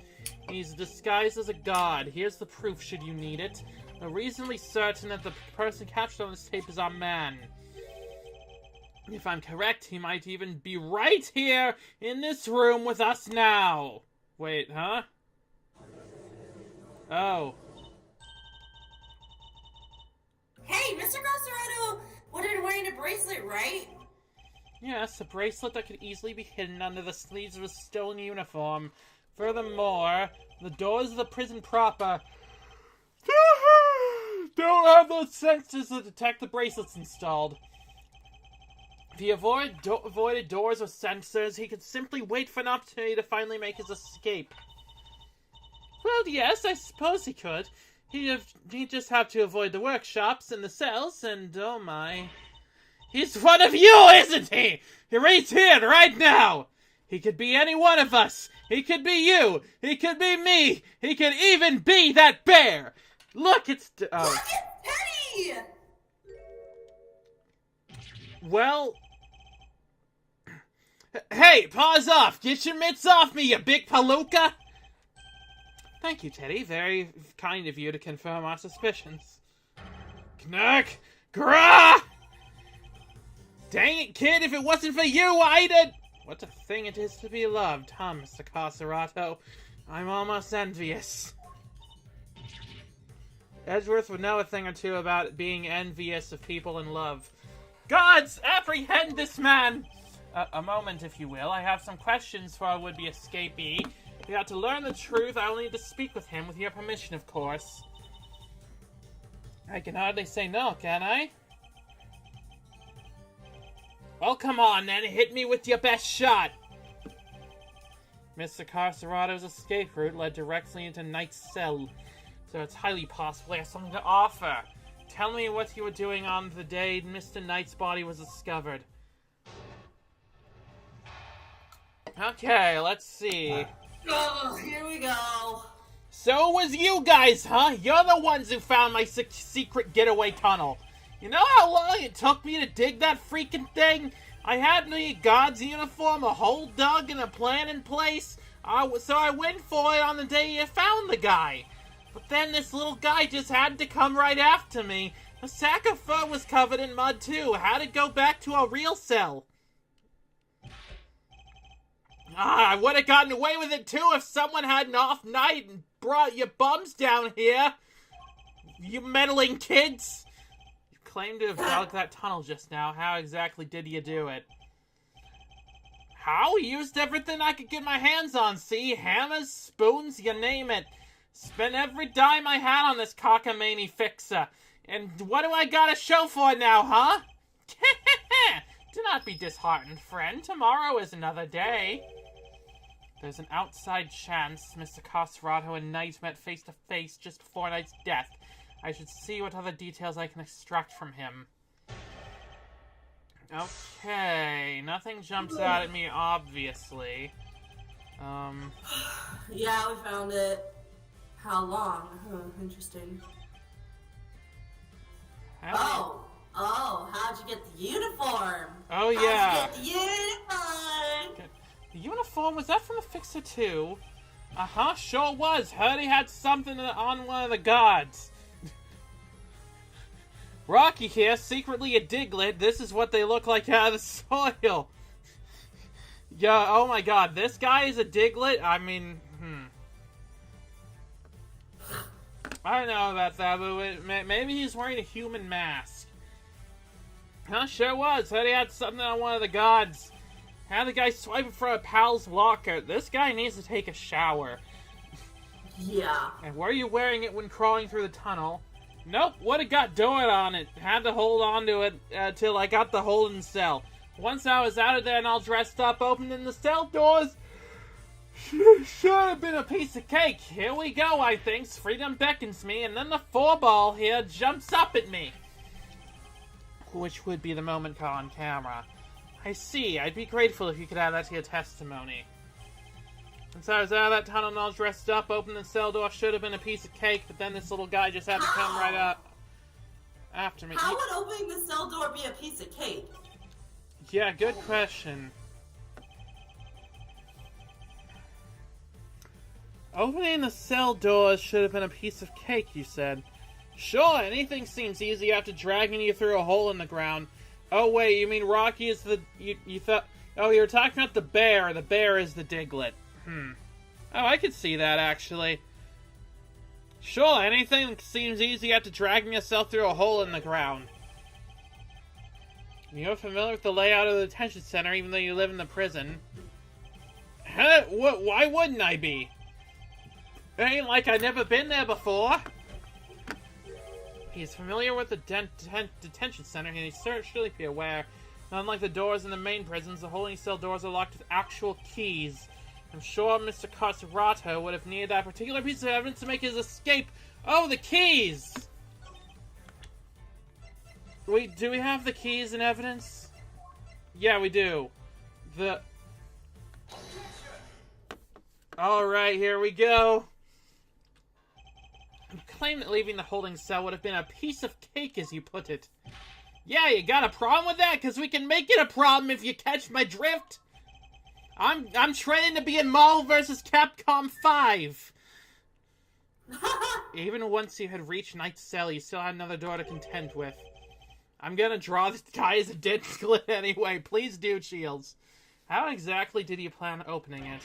He's disguised as a god. Here's the proof, should you need it. We're reasonably certain that the person captured on this tape is our man. If I'm correct, he might even be right here in this room with us now. Wait, huh? Oh. Hey, Mr. Carcerato wanted wearing a bracelet, right? Yes, a bracelet that could easily be hidden under the sleeves of a stolen uniform. Furthermore, the doors of the prison proper don't have those sensors to detect the bracelets installed. If he avoided doors or sensors, he could simply wait for an opportunity to finally make his escape. Well, yes, I suppose he could. He'd just have to avoid the workshops and the cells, and oh my... He's one of you, isn't he? Right here, right now! He could be any one of us! He could be you! He could be me! He could even be that bear! Look, it's... Look, it's Teddy! Well... Hey, paws off! Get your mitts off me, you big palooka! Thank you, Teddy. Very kind of you to confirm our suspicions. Knack! Grah! Dang it, kid, if it wasn't for you, I'd... What a thing it is to be loved, huh, Mr. Carcerato? I'm almost envious. Edgeworth would know a thing or two about being envious of people in love. Gods, apprehend this man! A moment, if you will. I have some questions for our would-be escapee. If you have to learn the truth, I will need to speak with him, with your permission, of course. I can hardly say no, can I? Well, come on, then. Hit me with your best shot. Mr. Carcerato's escape route led directly into Knight's cell, so it's highly possible he has something to offer. Tell me what you were doing on the day Mr. Knight's body was discovered. Okay, let's see. Oh, here we go. So it was you guys, huh? You're the ones who found my secret getaway tunnel. You know how long it took me to dig that freaking thing? I had me God's uniform, a hole dug, and a plan in place. So I went for it on the day you found the guy. But then this little guy just had to come right after me. The sack of fur was covered in mud too. How'd it go back to a real cell? I would have gotten away with it too if someone had an off night and brought your bums down here. You meddling kids. You claim to have dug that tunnel just now. How exactly did you do it? How? Used everything I could get my hands on, see? Hammers, spoons, you name it. Spent every dime I had on this cockamamie fixer. And what do I got to show for it now, huh? Do not be disheartened, friend. Tomorrow is another day. There's an outside chance Mr. Carcerato and Knight met face to face just before Knight's death. I should see what other details I can extract from him. Okay, nothing jumps out at me, obviously. Yeah, we found it. How long? Oh, interesting. Oh, how'd you get the uniform? Oh, yeah. How'd you get the uniform? The uniform, was that from the Fixer 2? Uh-huh, sure was. Heard he had something on one of the gods. Rocky here, secretly a Diglett. This is what they look like out of the soil. Yeah, oh my god, this guy is a Diglett? I mean, I don't know about that, but maybe he's wearing a human mask. Huh, sure was. Heard he had something on one of the gods. Had the guy swiping for a pal's locker. This guy needs to take a shower. Yeah. And were you wearing it when crawling through the tunnel? Nope, would've got dirt on it. Had to hold on to it till I got the holding cell. Once I was out of there and all dressed up, opening the cell doors, should have been a piece of cake. Here we go, I think. Freedom beckons me, and then the 4-ball here jumps up at me. Which would be the moment caught on camera. I see. I'd be grateful if you could add that to your testimony. Once I was out of that tunnel and all dressed up, opening the cell door, should have been a piece of cake, but then this little guy just had to come right up after me. How would opening the cell door be a piece of cake? Yeah, good question. Opening the cell doors should have been a piece of cake, you said. Sure, anything seems easy after dragging you through a hole in the ground. Oh wait, you mean Rocky is the... You thought... Oh, you were talking about the bear. The bear is the Diglett. Oh, I could see that, actually. Sure, anything seems easy after dragging yourself through a hole in the ground. You're familiar with the layout of the detention center, even though you live in the prison. Huh? Why wouldn't I be? It ain't like I've never been there before. He's familiar with the detention center, and he's certainly be aware. Unlike the doors in the main prisons, the holding cell doors are locked with actual keys. I'm sure Mr. Carcerato would have needed that particular piece of evidence to make his escape. Oh, the keys! Wait, do we have the keys in evidence? Yeah, we do. Alright, here we go. You claim that leaving the holding cell would have been a piece of cake, as you put it. Yeah, you got a problem with that? Because we can make it a problem if you catch my drift. I'm training to be in Marvel vs. Capcom 5. Even once you had reached Knight's cell, you still had another door to contend with. I'm gonna draw this guy as a dead split anyway. Please do, Shields. How exactly did you plan on opening it?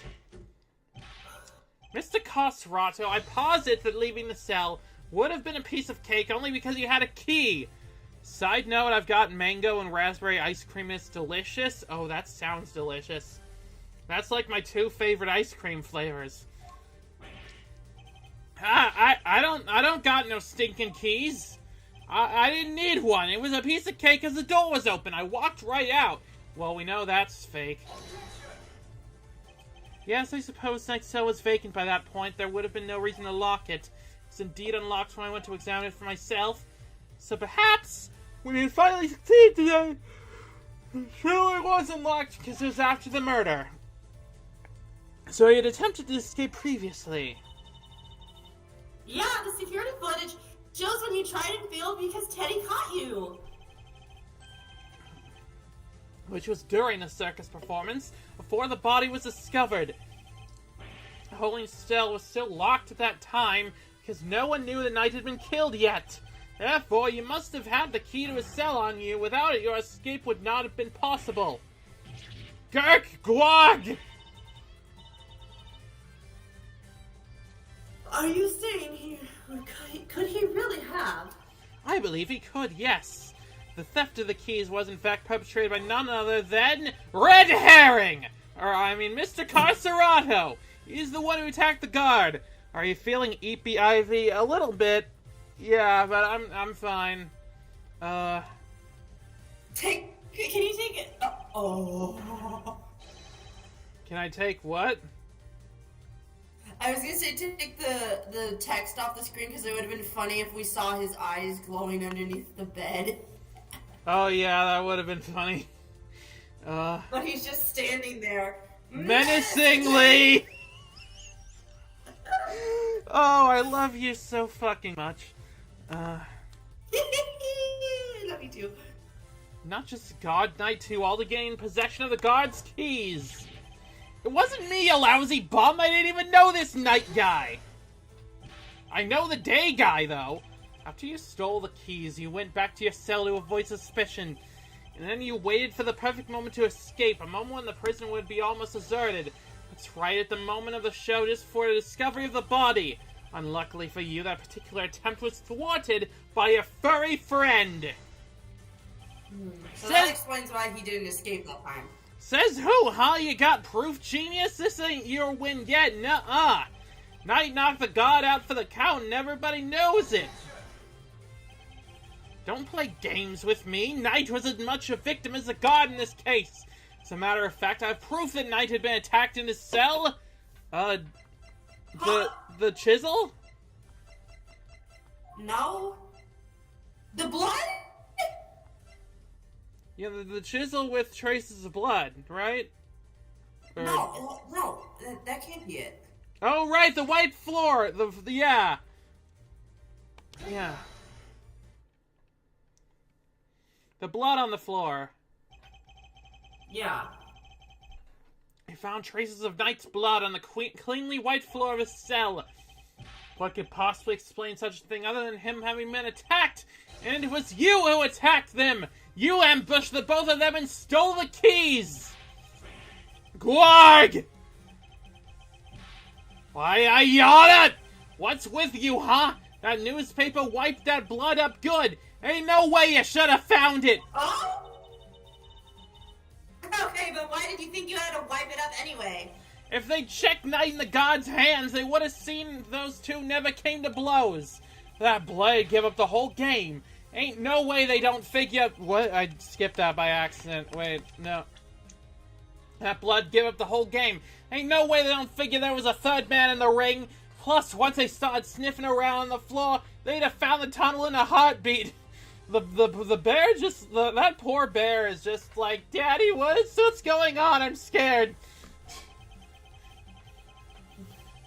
Mr. Carcerato, I posit that leaving the cell would have been a piece of cake only because you had a key. Side note, I've got mango and raspberry ice cream. It's delicious. Oh, that sounds delicious. That's like my 2 favorite ice cream flavors. I don't got no stinking keys. I didn't need one. It was a piece of cake because the door was open. I walked right out. Well, we know that's fake. Yes, I suppose Knight's cell was vacant by that point. There would have been no reason to lock it. It was indeed unlocked when I went to examine it for myself. So perhaps, when you finally succeed today, it surely wasn't locked because it was after the murder. So you had attempted to escape previously. Yeah, the security footage shows when you tried and failed because Teddy caught you. Which was during the circus performance, before the body was discovered. The holding cell was still locked at that time, because no one knew the Knight had been killed yet. Therefore, you must have had the key to his cell on you. Without it, your escape would not have been possible. Girk Gwag! Are you saying he... Could he really have? I believe he could, yes. The theft of the keys was in fact perpetrated by none other than Red Herring! Mr. Carcerato! He's the one who attacked the guard. Are you feeling eepy-ivy? A little bit. Yeah, but I'm fine. Can you take it? Oh. Can I take what? I was gonna say take the text off the screen because it would have been funny if we saw his eyes glowing underneath the bed. Oh yeah, that would have been funny. But he's just standing there. Menacingly! Oh, I love you so fucking much. I love you too. Not just God Knight 2, all to gain possession of the Guard's keys. It wasn't me, you lousy bum. I didn't even know this Knight guy. I know the Day guy, though. After you stole the keys, you went back to your cell to avoid suspicion. And then you waited for the perfect moment to escape, a moment when the prison would be almost deserted. That's right at the moment of the show, just for the discovery of the body. Unluckily for you, that particular attempt was thwarted by your furry friend. So that explains why he didn't escape that time. Says who, huh? You got proof, genius? This ain't your win yet, nuh-uh. Knight knocked the god out for the count and everybody knows it. Don't play games with me. Knight was as much a victim as the god in this case. As a matter of fact, I have proof that Knight had been attacked in his cell. The chisel? No. The blood? Yeah, the chisel with traces of blood, right? Or... No, that can't be it. Oh, right, the white floor. Yeah. Yeah. The blood on the floor. Yeah. I found traces of Knight's blood on the cleanly white floor of his cell. What could possibly explain such a thing other than him having been attacked? And it was you who attacked them! You ambushed the both of them and stole the keys! Gwarg! Why, I yawn it! What's with you, huh? That newspaper wiped that blood up good! Ain't no way you should have found it! Oh? Okay, but why did you think you had to wipe it up anyway? If they checked Knight in the god's hands, they would have seen those two never came to blows. That blood give up the whole game. Ain't no way they don't figure... What? I skipped that by accident. Wait, no. That blood give up the whole game. Ain't no way they don't figure there was a third man in the ring. Plus, once they started sniffing around on the floor, they'd have found the tunnel in a heartbeat. The bear just... that poor bear is just like, Daddy, what's going on? I'm scared.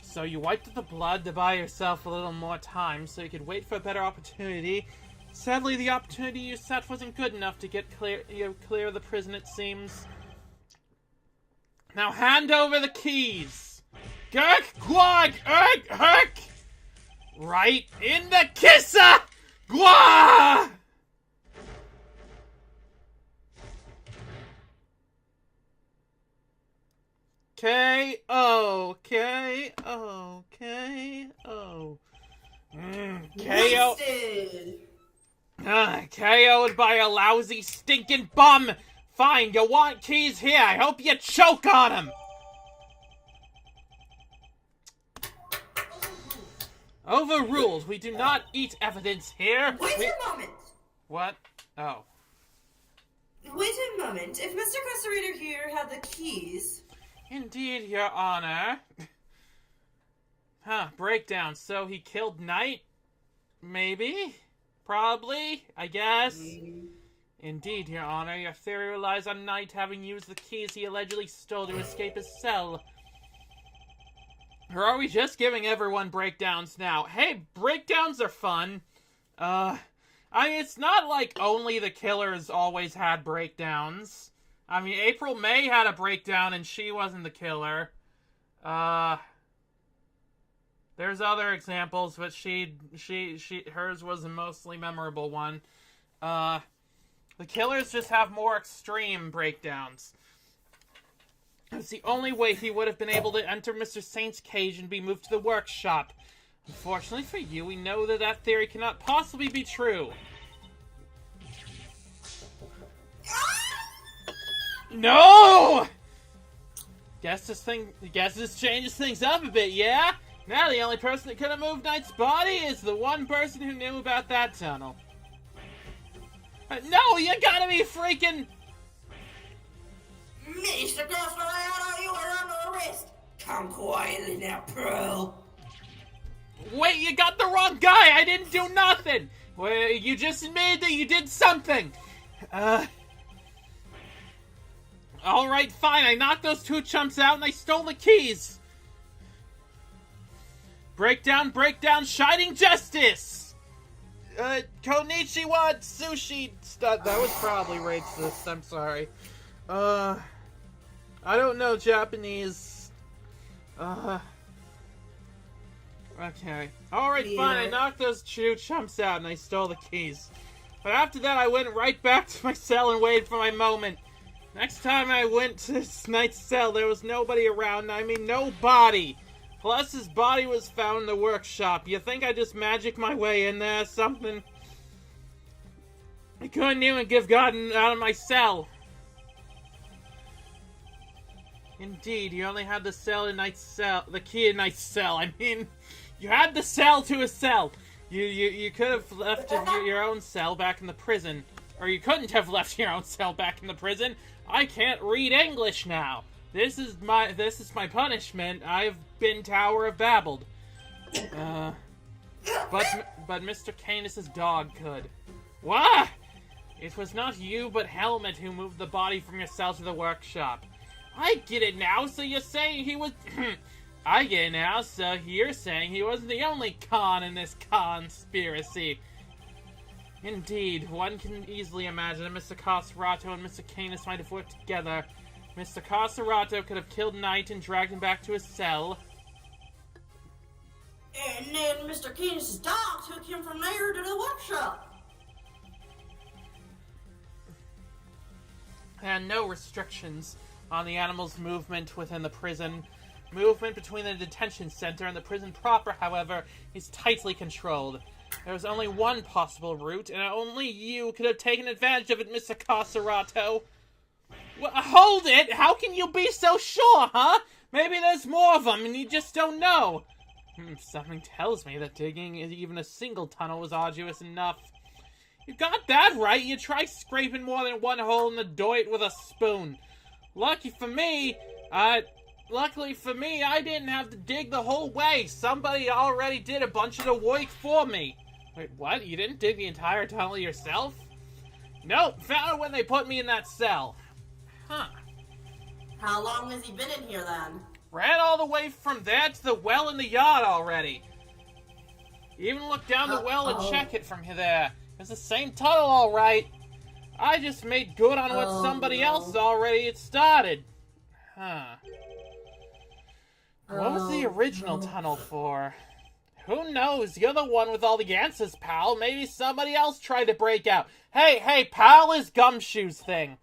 So you wiped the blood to buy yourself a little more time so you could wait for a better opportunity. Sadly, the opportunity you set wasn't good enough to get clear of the prison, it seems. Now hand over the keys. Gurk, guag, herk! Right in the kisser! Gwa! K.O. K.O. K.O. K.O. KO'd by a lousy, stinking bum! Fine, you want keys here. I hope you choke on him! Overruled. We do not eat evidence here. Wait a moment! What? Oh. Wait a moment. If Mr. Carcerato here had the keys... Indeed, Your Honor. Breakdown. So he killed Knight? Maybe? Probably? I guess? Indeed, Your Honor. Your theory relies on Knight having used the keys he allegedly stole to escape his cell. Or are we just giving everyone breakdowns now? Hey, breakdowns are fun. I mean, it's not like only the killers always had breakdowns. I mean, April May had a breakdown and she wasn't the killer. There's other examples, but hers was the mostly memorable one. The killers just have more extreme breakdowns. It's the only way he would have been able to enter Mr. Saint's cage and be moved to the workshop. Unfortunately for you, we know that that theory cannot possibly be true. No! Guess this changes things up a bit, yeah? Now the only person that could have moved Knight's body is the one person who knew about that tunnel. No, you gotta be freaking... Mr. Carcerato, you are under arrest! Come quietly now, Pro. Wait, you got the wrong guy! I didn't do nothing! Well, you just admitted that you did something! Alright, fine, I knocked those two chumps out and I stole the keys! Breakdown, shining justice! Konnichiwa, sushi stuff. That was probably racist, I'm sorry. I don't know Japanese. Okay. Alright, fine, I knocked those two chumps out and I stole the keys. But after that, I went right back to my cell and waited for my moment. Next time I went to this night's cell, there was nobody around. I mean, no body. Plus, his body was found in the workshop. You think I just magicked my way in there or something? I couldn't even give God out of my cell. Indeed, you only had the key to Knight's cell. I mean, you had the cell to a cell. You could have left your own cell back in the prison. Or you couldn't have left your own cell back in the prison. I can't read English now. This is my punishment. I've been Tower of Babbled. But Mr. Canis' dog could. What? It was not you, but Helmet who moved the body from your cell to the workshop. I get it now, so you're saying he was... I get it now, so you're saying he wasn't the only con in this conspiracy. Indeed, one can easily imagine that Mr. Carcerato and Mr. Kanis might have worked together. Mr. Carcerato could have killed Knight and dragged him back to his cell. And then Mr. Canis' dog took him from there to the workshop. And no restrictions on the animal's movement within the prison. Movement between the detention center and the prison proper, however, is tightly controlled. There was only one possible route, and only you could have taken advantage of it, Mr. Carcerato. Well, hold it! How can you be so sure, huh? Maybe there's more of them, and you just don't know. Something tells me that digging even a single tunnel was arduous enough. You got that right. You try scraping more than one hole in the dirt with a spoon. Luckily for me, I didn't have to dig the whole way. Somebody already did a bunch of the work for me. Wait, what? You didn't dig the entire tunnel yourself? Nope, found it when they put me in that cell. Huh. How long has he been in here, then? Ran all the way from there to the well in the yard already. Even looked down the well and check it from there. It's the same tunnel, all right. I just made good on what somebody else already had started. Huh. What was the original tunnel for? Who knows? You're the one with all the answers, pal. Maybe somebody else tried to break out. Hey, pal is Gumshoe's thing.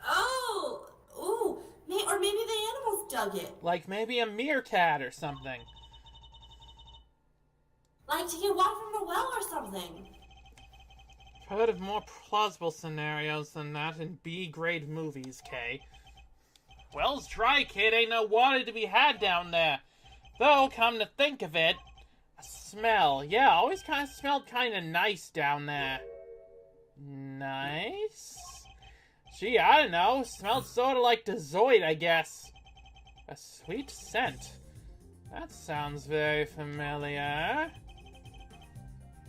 Oh! Ooh! Or maybe the animals dug it. Like maybe a meerkat or something. Like to get water from the well or something. I've heard of more plausible scenarios than that in B-grade movies, Kay. Well's dry, kid. Ain't no water to be had down there. Though, come to think of it, a smell. Yeah, always kind of smelled kind of nice down there. Nice? Gee, I don't know. Smelled sort of like dessert, I guess. A sweet scent. That sounds very familiar.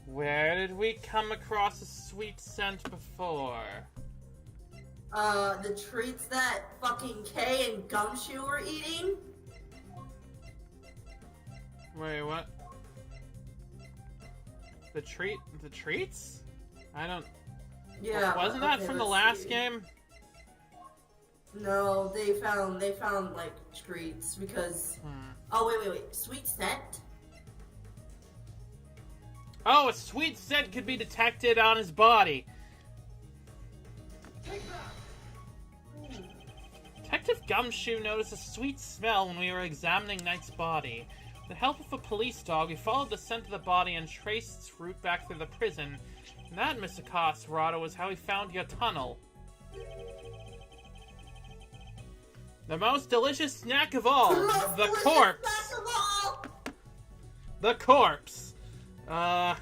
Where did we come across a sweet scent before? The treats that fucking Kay and Gumshoe were eating? Wait, what? The treats? I don't... Yeah. Wasn't that from the last game? No, they found like treats because... Oh, wait. Sweet scent? Oh, a sweet scent could be detected on his body. Detective Gumshoe noticed a sweet smell when we were examining Knight's body. With the help of a police dog, we followed the scent of the body and traced its route back through the prison. And that, Mr. Carcerato, was how we found your tunnel. The most delicious snack of all, the corpse. The corpse. I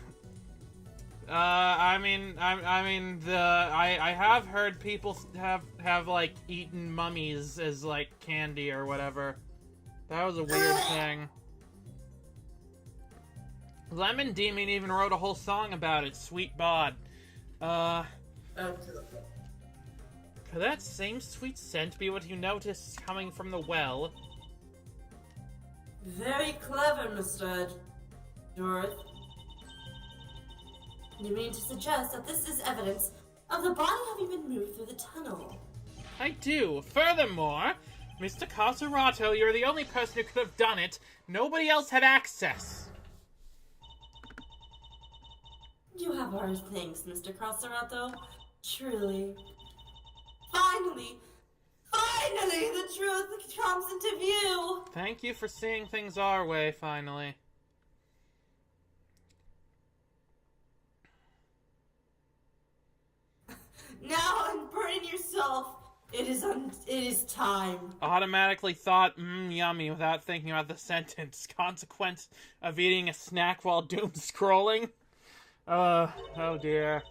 have heard people have like eaten mummies as like candy or whatever. That was a weird thing. Lemon Demon even wrote a whole song about it, Sweet Bod. Could that same sweet scent be what you noticed coming from the well? Very clever, Mr. Dorth. You mean to suggest that this is evidence of the body having been moved through the tunnel? I do. Furthermore, Mr. Carcerato, you're the only person who could have done it. Nobody else had access. You have our thanks, Mr. Carcerato. Truly. Finally, the truth comes into view! Thank you for seeing things our way, finally. Now unburden yourself. It is time. Automatically thought, yummy, without thinking about the sentence. Consequence of eating a snack while doom scrolling. Oh dear.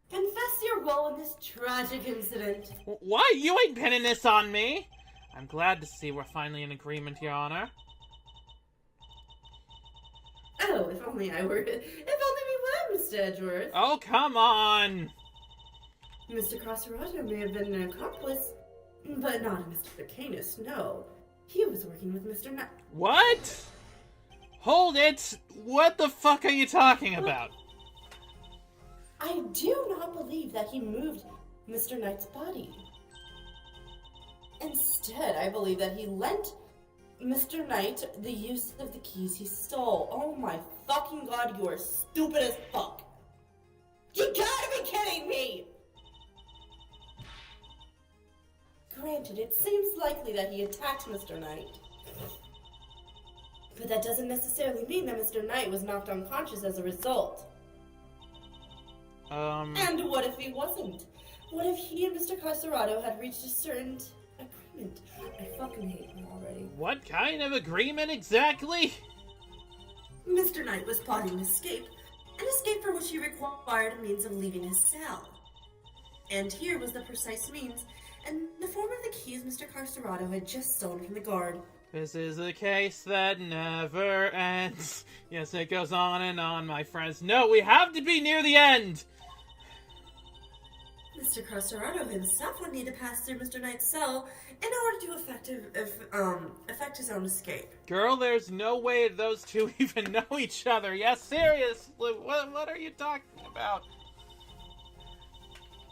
Confess your role in this tragic incident. What? You ain't pinning this on me! I'm glad to see we're finally in agreement, Your Honor. Oh, if only we were, Mr. Edgeworth. Oh, come on! Mr. Carcerato may have been an accomplice, but not Mr. Kanis, no. He was working with Mr. Knight. What? Hold it! What the fuck are you talking about? I do not believe that he moved Mr. Knight's body. Instead, I believe that he lent Mr. Knight the use of the keys he stole. Oh my fucking god, you are stupid as fuck. You gotta be kidding me! Granted, it seems likely that he attacked Mr. Knight. But that doesn't necessarily mean that Mr. Knight was knocked unconscious as a result. And what if he wasn't? What if he and Mr. Carcerato had reached a certain agreement? I fucking hate him already. What kind of agreement exactly? Mr. Knight was plotting an escape for which he required a means of leaving his cell. And here was the precise means, and the form of the keys Mr. Carcerato had just stolen from the guard. This is a case that never ends. Yes, it goes on and on, my friends. No, we have to be near the end! Mr. Carcerato himself would need to pass through Mr. Knight's cell in order to effect his own escape. Girl, there's no way those two even know each other. Yes, seriously, what are you talking about?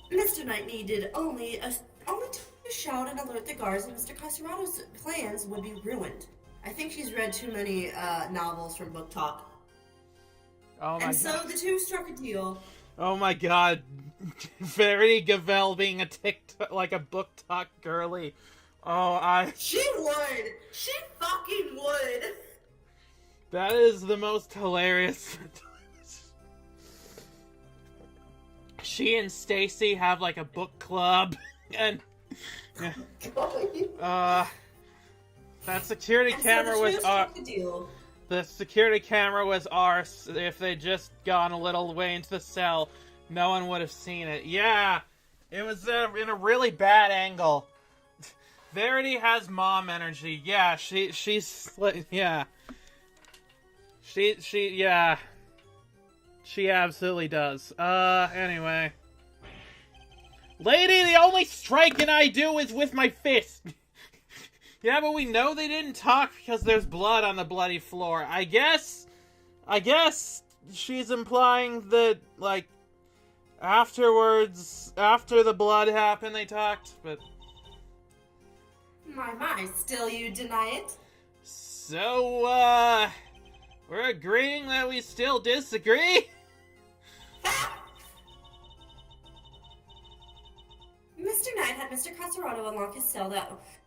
Mr. Knight needed only to shout and alert the guards that Mr. Carcerato's plans would be ruined. I think she's read too many novels from Book Talk. Oh my god. And so the two struck a deal. Oh my god. Very Gavèlle being a Book Talk girly. She would! She fucking would! That is the most hilarious. She and Stacy have like a book club, and that security camera was the security camera was ours. If they'd just gone a little way into the cell, no one would have seen it. Yeah, it was in a really bad angle. Verity has mom energy. Yeah, she's yeah. She absolutely does. Anyway. Lady, the only striking I do is with my fist. Yeah, but we know they didn't talk because there's blood on the bloody floor. I guess she's implying that, like, afterwards, after the blood happened, they talked, but... My, still you deny it? So, we're agreeing that we still disagree? Mr. Knight had Mr. Carcerato unlock his cell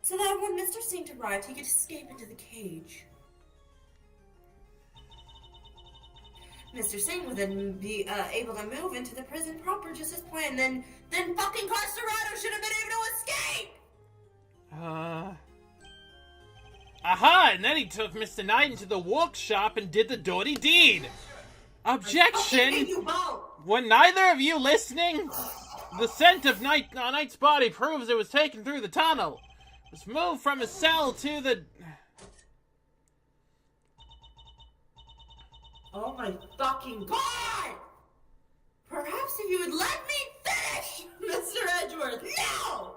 so that when Mr. Singh arrived, he could escape into the cage. Mr. Singh would then be able to move into the prison proper just as planned. Then fucking Carcerato should have been able to escape! Aha! And then he took Mr. Knight into the workshop and did the dirty deed! Objection! When neither of you listening? The scent of Knight's body proves it was taken through the tunnel. It was moved from his cell to the... Oh my fucking god! Perhaps if you would let me finish, Mr. Edgeworth. No!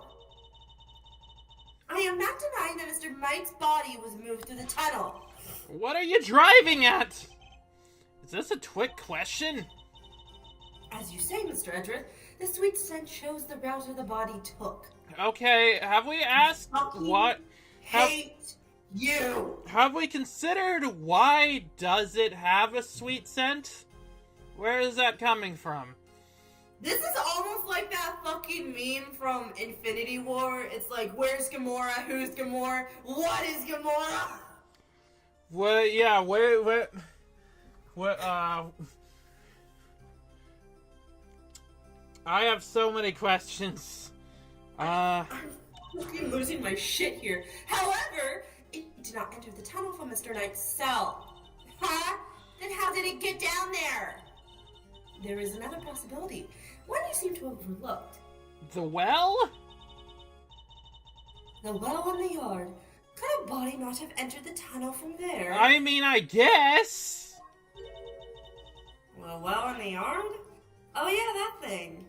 I am not denying that Mr. Knight's body was moved through the tunnel. What are you driving at? Is this a twit question? As you say, Mr. Edgeworth, the sweet scent shows the route the body took. Okay, have we asked what? Hate you! Have we considered why does it have a sweet scent? Where is that coming from? This is almost like that fucking meme from Infinity War. It's like, where's Gamora? Who's Gamora? What is Gamora? What? Yeah, where, I have so many questions. I'm fucking losing my shit here. However, it did not enter the tunnel from Mr. Knight's cell. Huh? Then how did it get down there? There is another possibility. One you seem to have overlooked. The well? The well in the yard. Could a body not have entered the tunnel from there? I mean, I guess. The well in the yard? Oh yeah, that thing.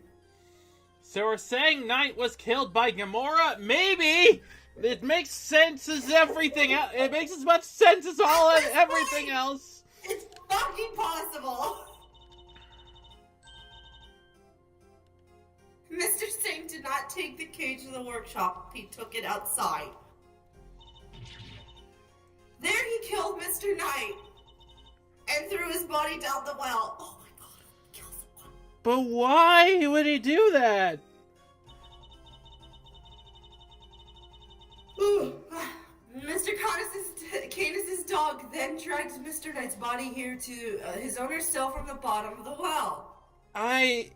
So we're saying Knight was killed by Gamora? Maybe! It makes sense as everything else. It makes as much sense as everything else. It's fucking possible. Mr. Singh did not take the cage to the workshop. He took it outside. There he killed Mr. Knight and threw his body down the well. Oh my god, kill someone. But why would he do that? Ooh. Mr. Canis's dog then dragged Mr. Knight's body here to his owner's cell from the bottom of the well. I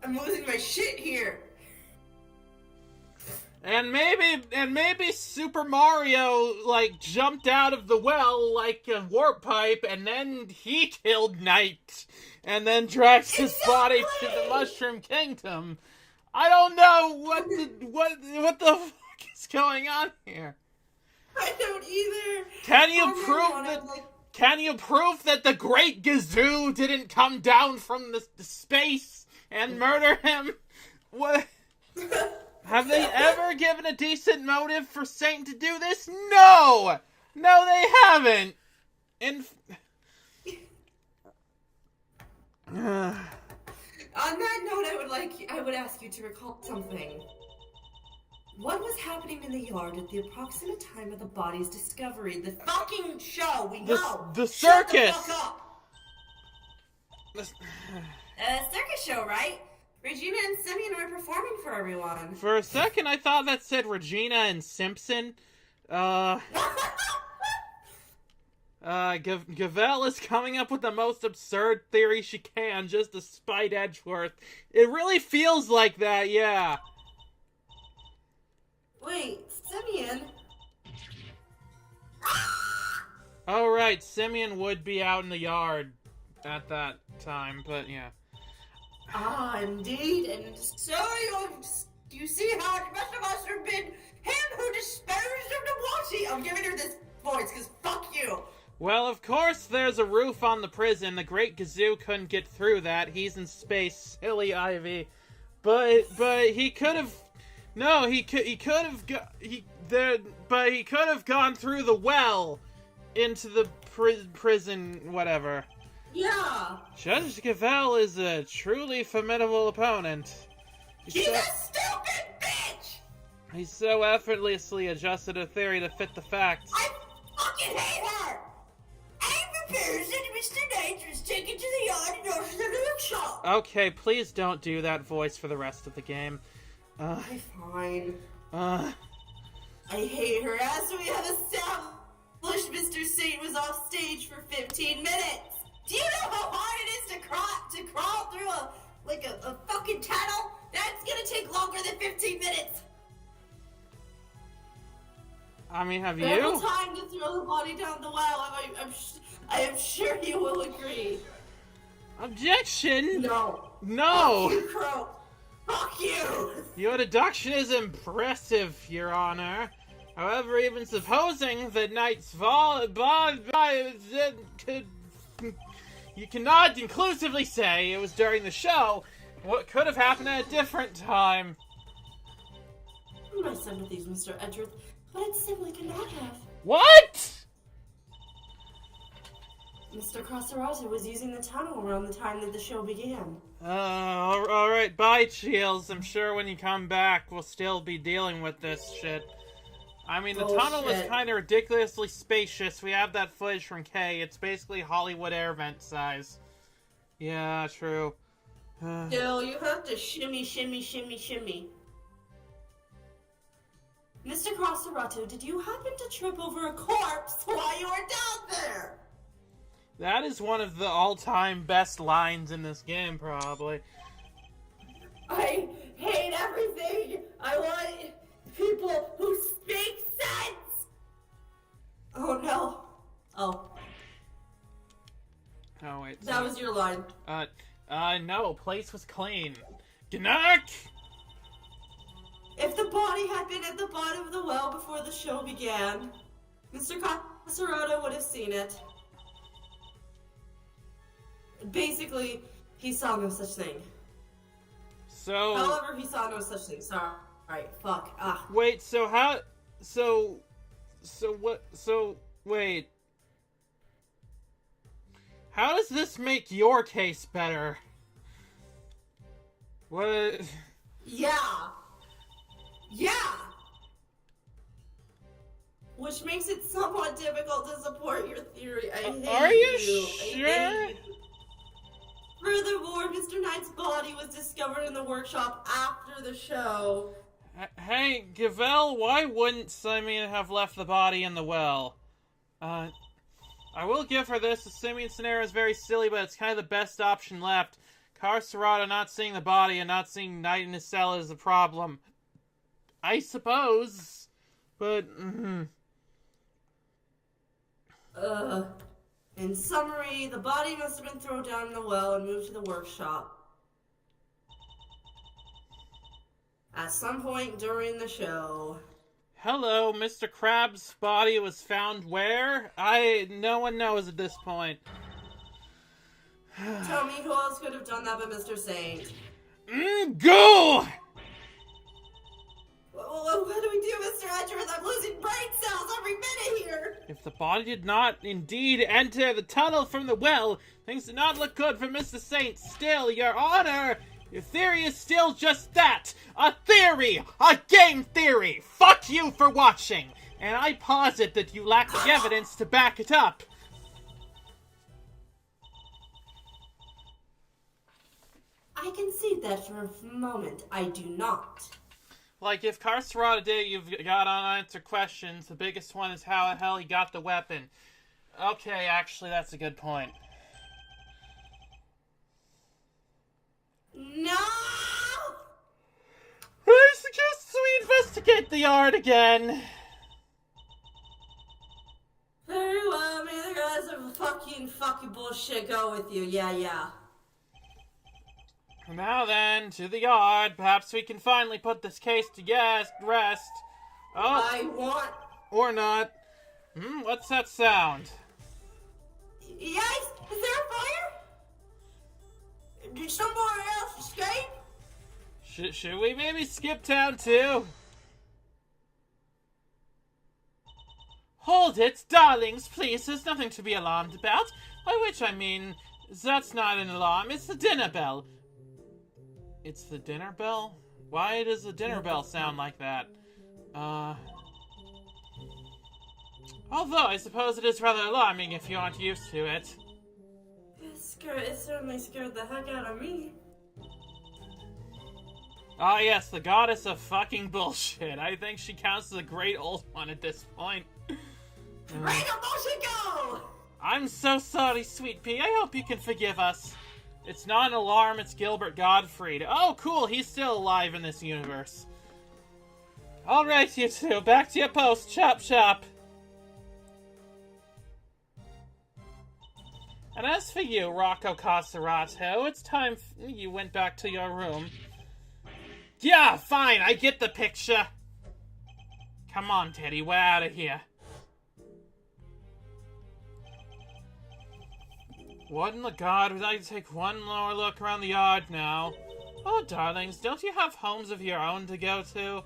am losing my shit here. And maybe Super Mario, like, jumped out of the well like a warp pipe, and then he killed Knight, and then dragged his body to the Mushroom Kingdom. I don't know what the fuck is going on here. I don't either. Can you prove that the Great Gazoo didn't come down from the space and murder him? What? Have they ever given a decent motive for Saint to do this? No! No, they haven't! On that note, I would ask you to recall something. What was happening in the yard at the approximate time of the body's discovery? The fucking show, we know! The Shut circus! the fuck up! Circus show, right? Regina and Simeon were performing for everyone. For a second, I thought that said Regina and Simpson. Gavèlle is coming up with the most absurd theory she can just to spite Edgeworth. It really feels like that, yeah. Wait, Simeon? Oh, right, Simeon would be out in the yard at that time, but yeah. Ah, indeed, and so you see how it must have been him who disposed of the Washi. I'm giving her this voice, because fuck you. Well, of course there's a roof on the prison. The Great Gazoo couldn't get through that. He's in space, silly Ivy. But he could have... No, he could have gone through the well into the prison, whatever. Yeah. Judge Gavèlle is a truly formidable opponent. He's a stupid bitch! He so effortlessly adjusted a theory to fit the facts. I fucking hate her! I'm prepared that Mr. Knight was taken to the yard in order to the workshop. Okay, please don't do that voice for the rest of the game. Fine. I hate her. As we have established, Mr. Saint was off stage for 15 minutes. Do you know how hard it is to crawl through a fucking tunnel? That's gonna take longer than 15 minutes. I mean, have Ample you? time to throw the body down the well. I am sure you will agree. Objection! No. No! Fuck you, Crow. Fuck you! Your deduction is impressive, Your Honor. However, even supposing that Knight's you cannot conclusively say it was during the show. What could have happened at a different time? My sympathies, Mr. Edgeworth, but it simply could not have. What? Mr. Carcerato was using the tunnel around the time that the show began. Alright, bye, Shields. I'm sure when you come back, we'll still be dealing with this shit. I mean, the tunnel was kind of ridiculously spacious. We have that footage from K. It's basically Hollywood air vent size. Yeah, true. Still, you have to shimmy, shimmy, shimmy, shimmy. Mr. Carcerato, did you happen to trip over a corpse while you were down there? That is one of the all-time best lines in this game, probably. I hate everything. I want people who speak sense. Oh no. Oh. Oh wait. That was your line. No. Place was clean. Gnak! If the body had been at the bottom of the well before the show began, Mr. Carcerato would have seen it. Basically, he saw no such thing. So... However, he saw no such thing. Sorry. Alright, fuck. Wait, so how... Wait. How does this make your case better? What... Yeah! Which makes it somewhat difficult to support your theory. I hate Are you sure? sure? I hate you. Furthermore, Mr. Knight's body was discovered in the workshop after the show. Hey, Gavèlle, why wouldn't Simeon have left the body in the well? I will give her this. The Simeon scenario is very silly, but it's kind of the best option left. Carcerato not seeing the body and not seeing Knight in his cell is a problem. I suppose. But, In summary, the body must have been thrown down in the well and moved to the workshop. At some point during the show. Hello, Mr. Crab's body was found where? No one knows at this point. Tell me who else could have done that but Mr. Saint? Go! What do we do, Mr. Edgeworth? I'm losing brain cells every minute here! If the body did not indeed enter the tunnel from the well, things did not look good for Mr. Saint. Still, Your Honor, your theory is still just that. A theory! A game theory! Fuck you for watching! And I posit that you lack the evidence to back it up. I concede that for a moment. I do not. Like, if Carcerato did, you've got unanswered questions. The biggest one is how the hell he got the weapon. Okay, actually, that's a good point. No! I suggest we investigate the yard again. Very well, may the guys of fucking bullshit go with you. Yeah. Now then, to the yard. Perhaps we can finally put this case to rest. Oh. I want... Or not. What's that sound? Yes? Is there a fire? Did someone else escape? Should we maybe skip town too? Hold it, darlings, please. There's nothing to be alarmed about. By which I mean, that's not an alarm. It's the dinner bell. It's the dinner bell? Why does the dinner bell sound like that? Although, I suppose it is rather alarming if you aren't used to it. It certainly scared the heck out of me. Ah yes, the goddess of fucking bullshit. I think she counts as a great old one at this point. Right, bullshit go! I'm so sorry, Sweet Pea. I hope you can forgive us. It's not an alarm, it's Gilbert Gottfried. Oh, cool, he's still alive in this universe. Alright, you two, back to your post. Chop, chop. And as for you, Rocco Carcerato, it's time you went back to your room. Yeah, fine, I get the picture. Come on, Teddy, we're out of here. What in the God? Would like to take one more look around the yard now? Oh, darlings, don't you have homes of your own to go to?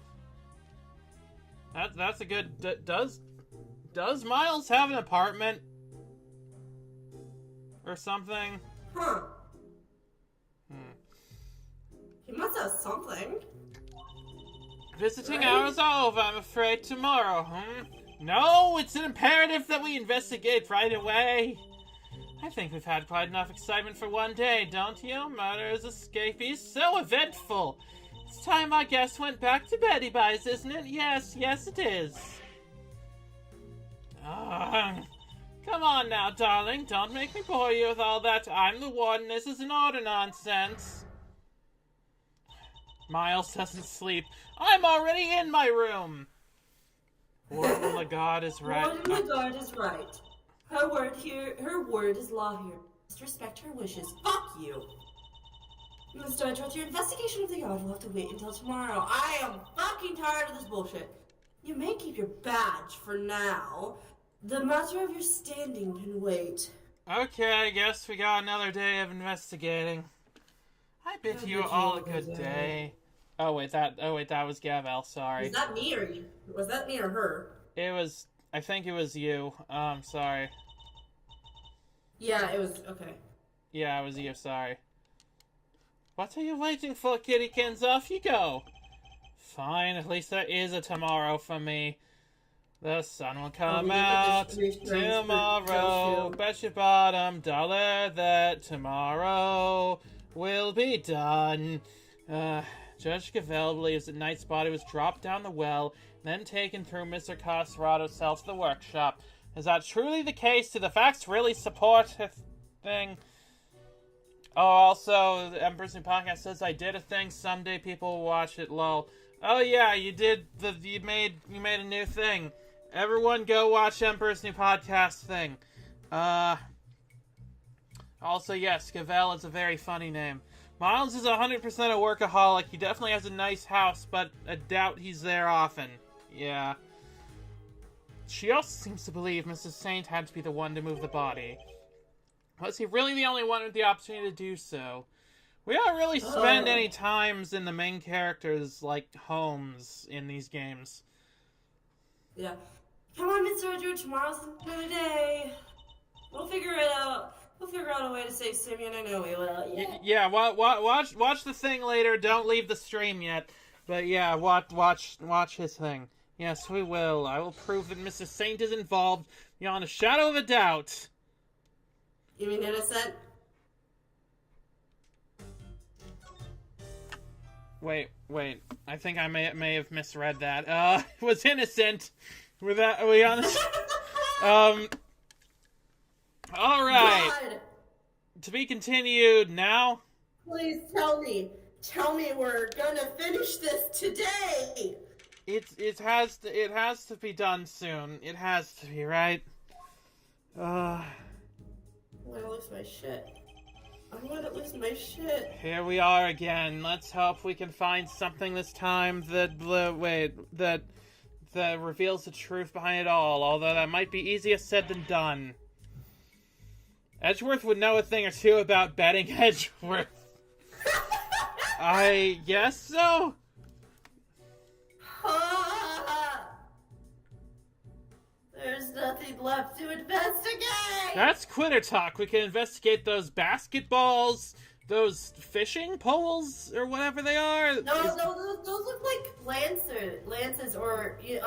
That's a good... Does Miles have an apartment? Or something? Huh. He must have something. Visiting hours are over, I'm afraid, tomorrow, No, it's an imperative that we investigate right away. I think we've had quite enough excitement for one day, don't you? Murderers, escapees, so eventful. It's time our guest went back to Betty Buys, isn't it? Yes, it is. Come on now, darling. Don't make me bore you with all that I'm the warden, this is an order nonsense. Miles doesn't sleep. I'm already in my room. Warden Lagarde is right. Warden Lagarde is right. Her word is law here. Must respect her wishes. Fuck you. Mr. Edgeworth, your investigation of the yard will have to wait until tomorrow. I am fucking tired of this bullshit. You may keep your badge for now. The matter of your standing can wait. Okay, I guess we got another day of investigating. I bid you all a good day. Oh wait, that was Gavèlle, sorry. Was that me or her? It was, I think it was you. Sorry. Yeah, it was, okay. Yeah, it was you, sorry. What are you waiting for, kittykins? Off you go. Fine, at least there is a tomorrow for me. The sun will come out tomorrow. Bet your bottom dollar that tomorrow will be done. Judge Gavèlle believes that Knight's body was dropped down the well, then taken through Mr. Carcerato's cell to the workshop. Is that truly the case? Do the facts really support a thing? Oh, also, the Emperor's New Podcast says I did a thing. Someday people will watch it. Lol. Oh yeah, you did. You made a new thing. Everyone, go watch Emperor's New Podcast thing. Also, yes, Gavèlle is a very funny name. Miles is 100% a workaholic. He definitely has a nice house, but I doubt he's there often. Yeah. She also seems to believe Mrs. Saint had to be the one to move the body. Was he really the only one with the opportunity to do so? We don't really spend any times in the main characters' homes in these games. Yeah. Come on, Mr. Edgeworth, tomorrow's another day. We'll figure it out. We'll figure out a way to save Simeon. I know we will. Yeah. Watch the thing later. Don't leave the stream yet. But yeah, watch his thing. Yes, we will. I will prove that Mr. Saint is involved beyond a shadow of a doubt. You mean innocent? Wait. I think I may have misread that. Was innocent. Are we honest? Alright. God. To be continued now. Please tell me we're gonna finish this today. It has to be done soon. It has to be, right? I'm gonna lose my shit. Here we are again. Let's hope we can find something this time that reveals the truth behind it all, although that might be easier said than done. Edgeworth would know a thing or two about betting Edgeworth. I guess so? There's nothing left to investigate! That's quitter talk. We can investigate those basketballs, those fishing poles, or whatever they are. No, those look like lances, or it's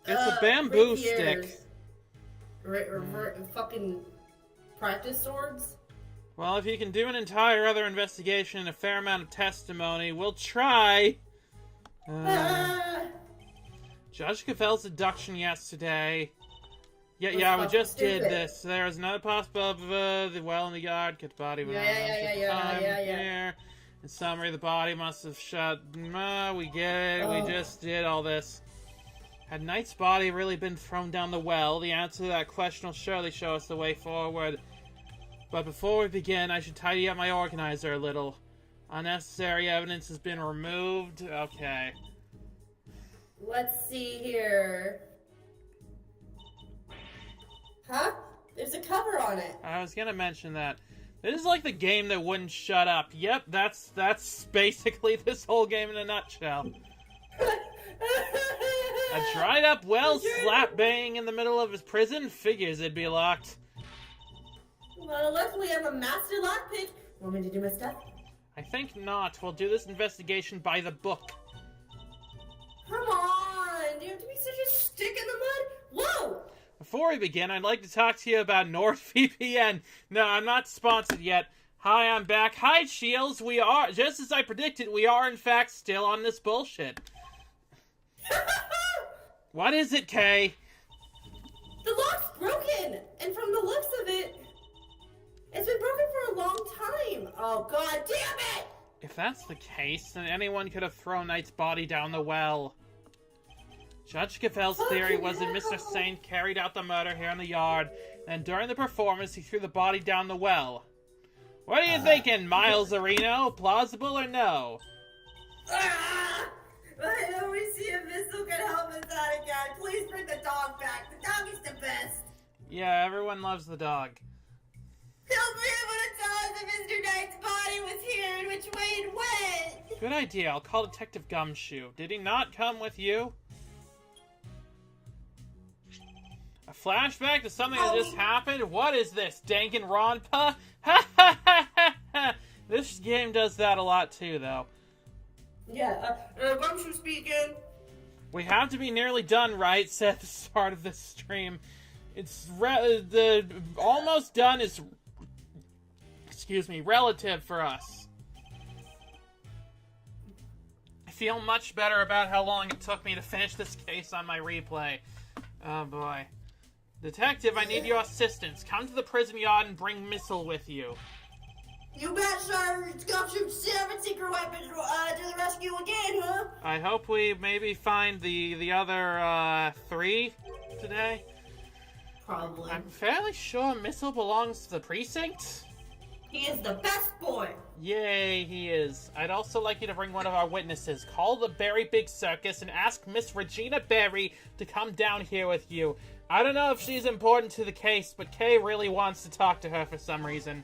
a bamboo stick. Fucking practice swords? Well, if you can do an entire other investigation and a fair amount of testimony, we'll try. Judge Gavèlle's abduction yesterday. Yeah, we just did this. There was another possibility, the well in the yard, get the body when Yeah. In summary, the body must have shut. We get it. We just did all this. Had Knight's body really been thrown down the well? The answer to that question will surely show us the way forward. But before we begin, I should tidy up my organizer a little. Unnecessary evidence has been removed. Okay. Let's see here. Huh? There's a cover on it. I was gonna mention that. This is like the game that wouldn't shut up. Yep, that's basically this whole game in a nutshell. A dried up well slap bang in the middle of his prison? Figures it'd be locked. Well, luckily I'm a master lockpick. Want me to do my stuff? I think not. We'll do this investigation by the book. Come on! You have to be such a stick in the mud? Whoa! Before we begin, I'd like to talk to you about NordVPN. No, I'm not sponsored yet. Hi, I'm back. Hi, Shields. We are, just as I predicted, we are in fact still on this bullshit. What is it, Kay? The lock's broken! And from the looks of it, it's been broken for a long time. Oh, god damn it! If that's the case, then anyone could have thrown Knight's body down the well. Judge Gavèle's theory was that Mr. Saint carried out the murder here in the yard, and during the performance he threw the body down the well. What are you thinking, Miles Areno? Plausible or no? I always see a missile can help us out again. Please bring the dog back. The dog is the best. Yeah, everyone loves the dog. He'll be able to tell us if Mr. Knight's body was here and which way it went. Good idea. I'll call Detective Gumshoe. Did he not come with you? A flashback to something that just happened? What is this, Danganronpa? Ha ha ha ha ha! This game does that a lot too, though. Yeah, Gumshoe speaking. We have to be nearly done, right? Said at the start of this stream. It's the almost done is, excuse me, relative for us. I feel much better about how long it took me to finish this case on my replay. Oh boy. Detective, I need your assistance. Come to the prison yard and bring Missile with you. You bet, sir. Gumshoe 7 secret weapons to the rescue again, huh? I hope we maybe find the other 3 today. Probably. I'm fairly sure Missile belongs to the precinct. He is the best boy. Yay, he is. I'd also like you to bring one of our witnesses. Call the Berry Big Circus and ask Miss Regina Berry to come down here with you. I don't know if she's important to the case, but Kay really wants to talk to her for some reason.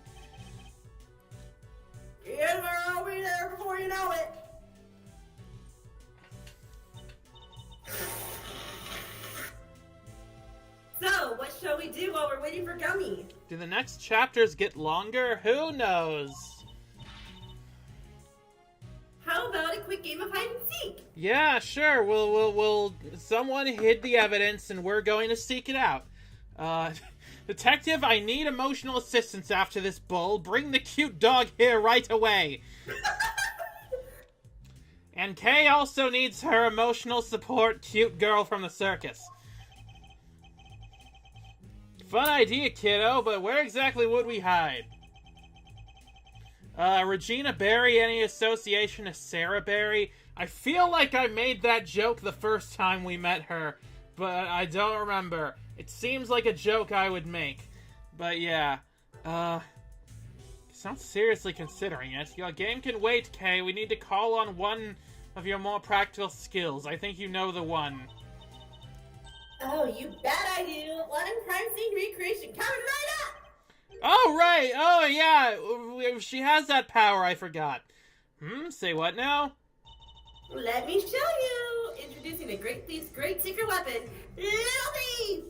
Yes, sir. I'll be there before you know it. So, what shall we do while we're waiting for Gummy? Do the next chapters get longer? Who knows? How about a quick game of hide and seek? Yeah, sure. We'll someone hid the evidence and we're going to seek it out. Detective, I need emotional assistance after this bull. Bring the cute dog here right away. And Kay also needs her emotional support cute girl from the circus. Fun idea, kiddo, but where exactly would we hide? Regina Berry, any association to Sarah Berry? I feel like I made that joke the first time we met her, but I don't remember. It seems like a joke I would make. But yeah, it's not seriously considering it. Your game can wait, Kay. We need to call on one of your more practical skills. I think you know the one. Oh, you bet I do. Latin crime scene recreation coming right up. Oh, right. Oh, yeah. She has that power, I forgot. Say what now? Let me show you. Introducing a great thief's great secret weapon, Little Thief.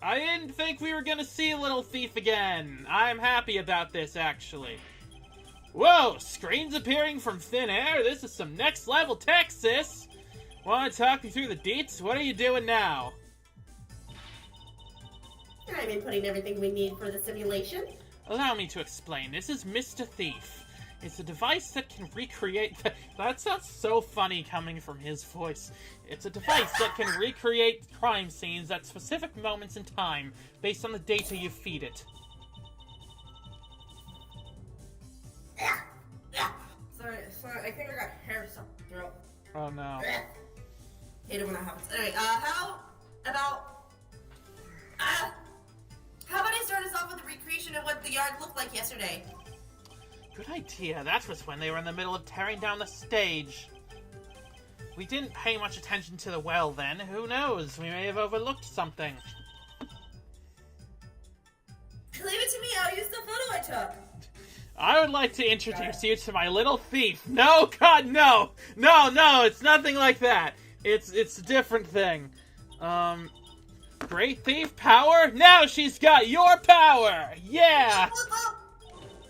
I didn't think we were gonna see Little Thief again. I'm happy about this, actually. Whoa, screens appearing from thin air? This is some next level tech, sis. Wanna talk me through the deets? What are you doing now? I've been putting everything we need for the simulation. Allow me to explain. This is Mr. Thief. It's a device that can recreate... That sounds so funny coming from his voice. It's a device that can recreate crime scenes at specific moments in time based on the data you feed it. Sorry, I think I got hair stuck in my throat. Oh no. Hate it when that happens. Anyway, how about I start us off with a recreation of what the yard looked like yesterday? Good idea. That was when they were in the middle of tearing down the stage. We didn't pay much attention to the well then. Who knows? We may have overlooked something. Leave it to me. I'll use the photo I took. I would like to introduce you to my little thief. No, God, no! No, it's nothing like that. It's a different thing. Great thief power? Now she's got your power! Yeah!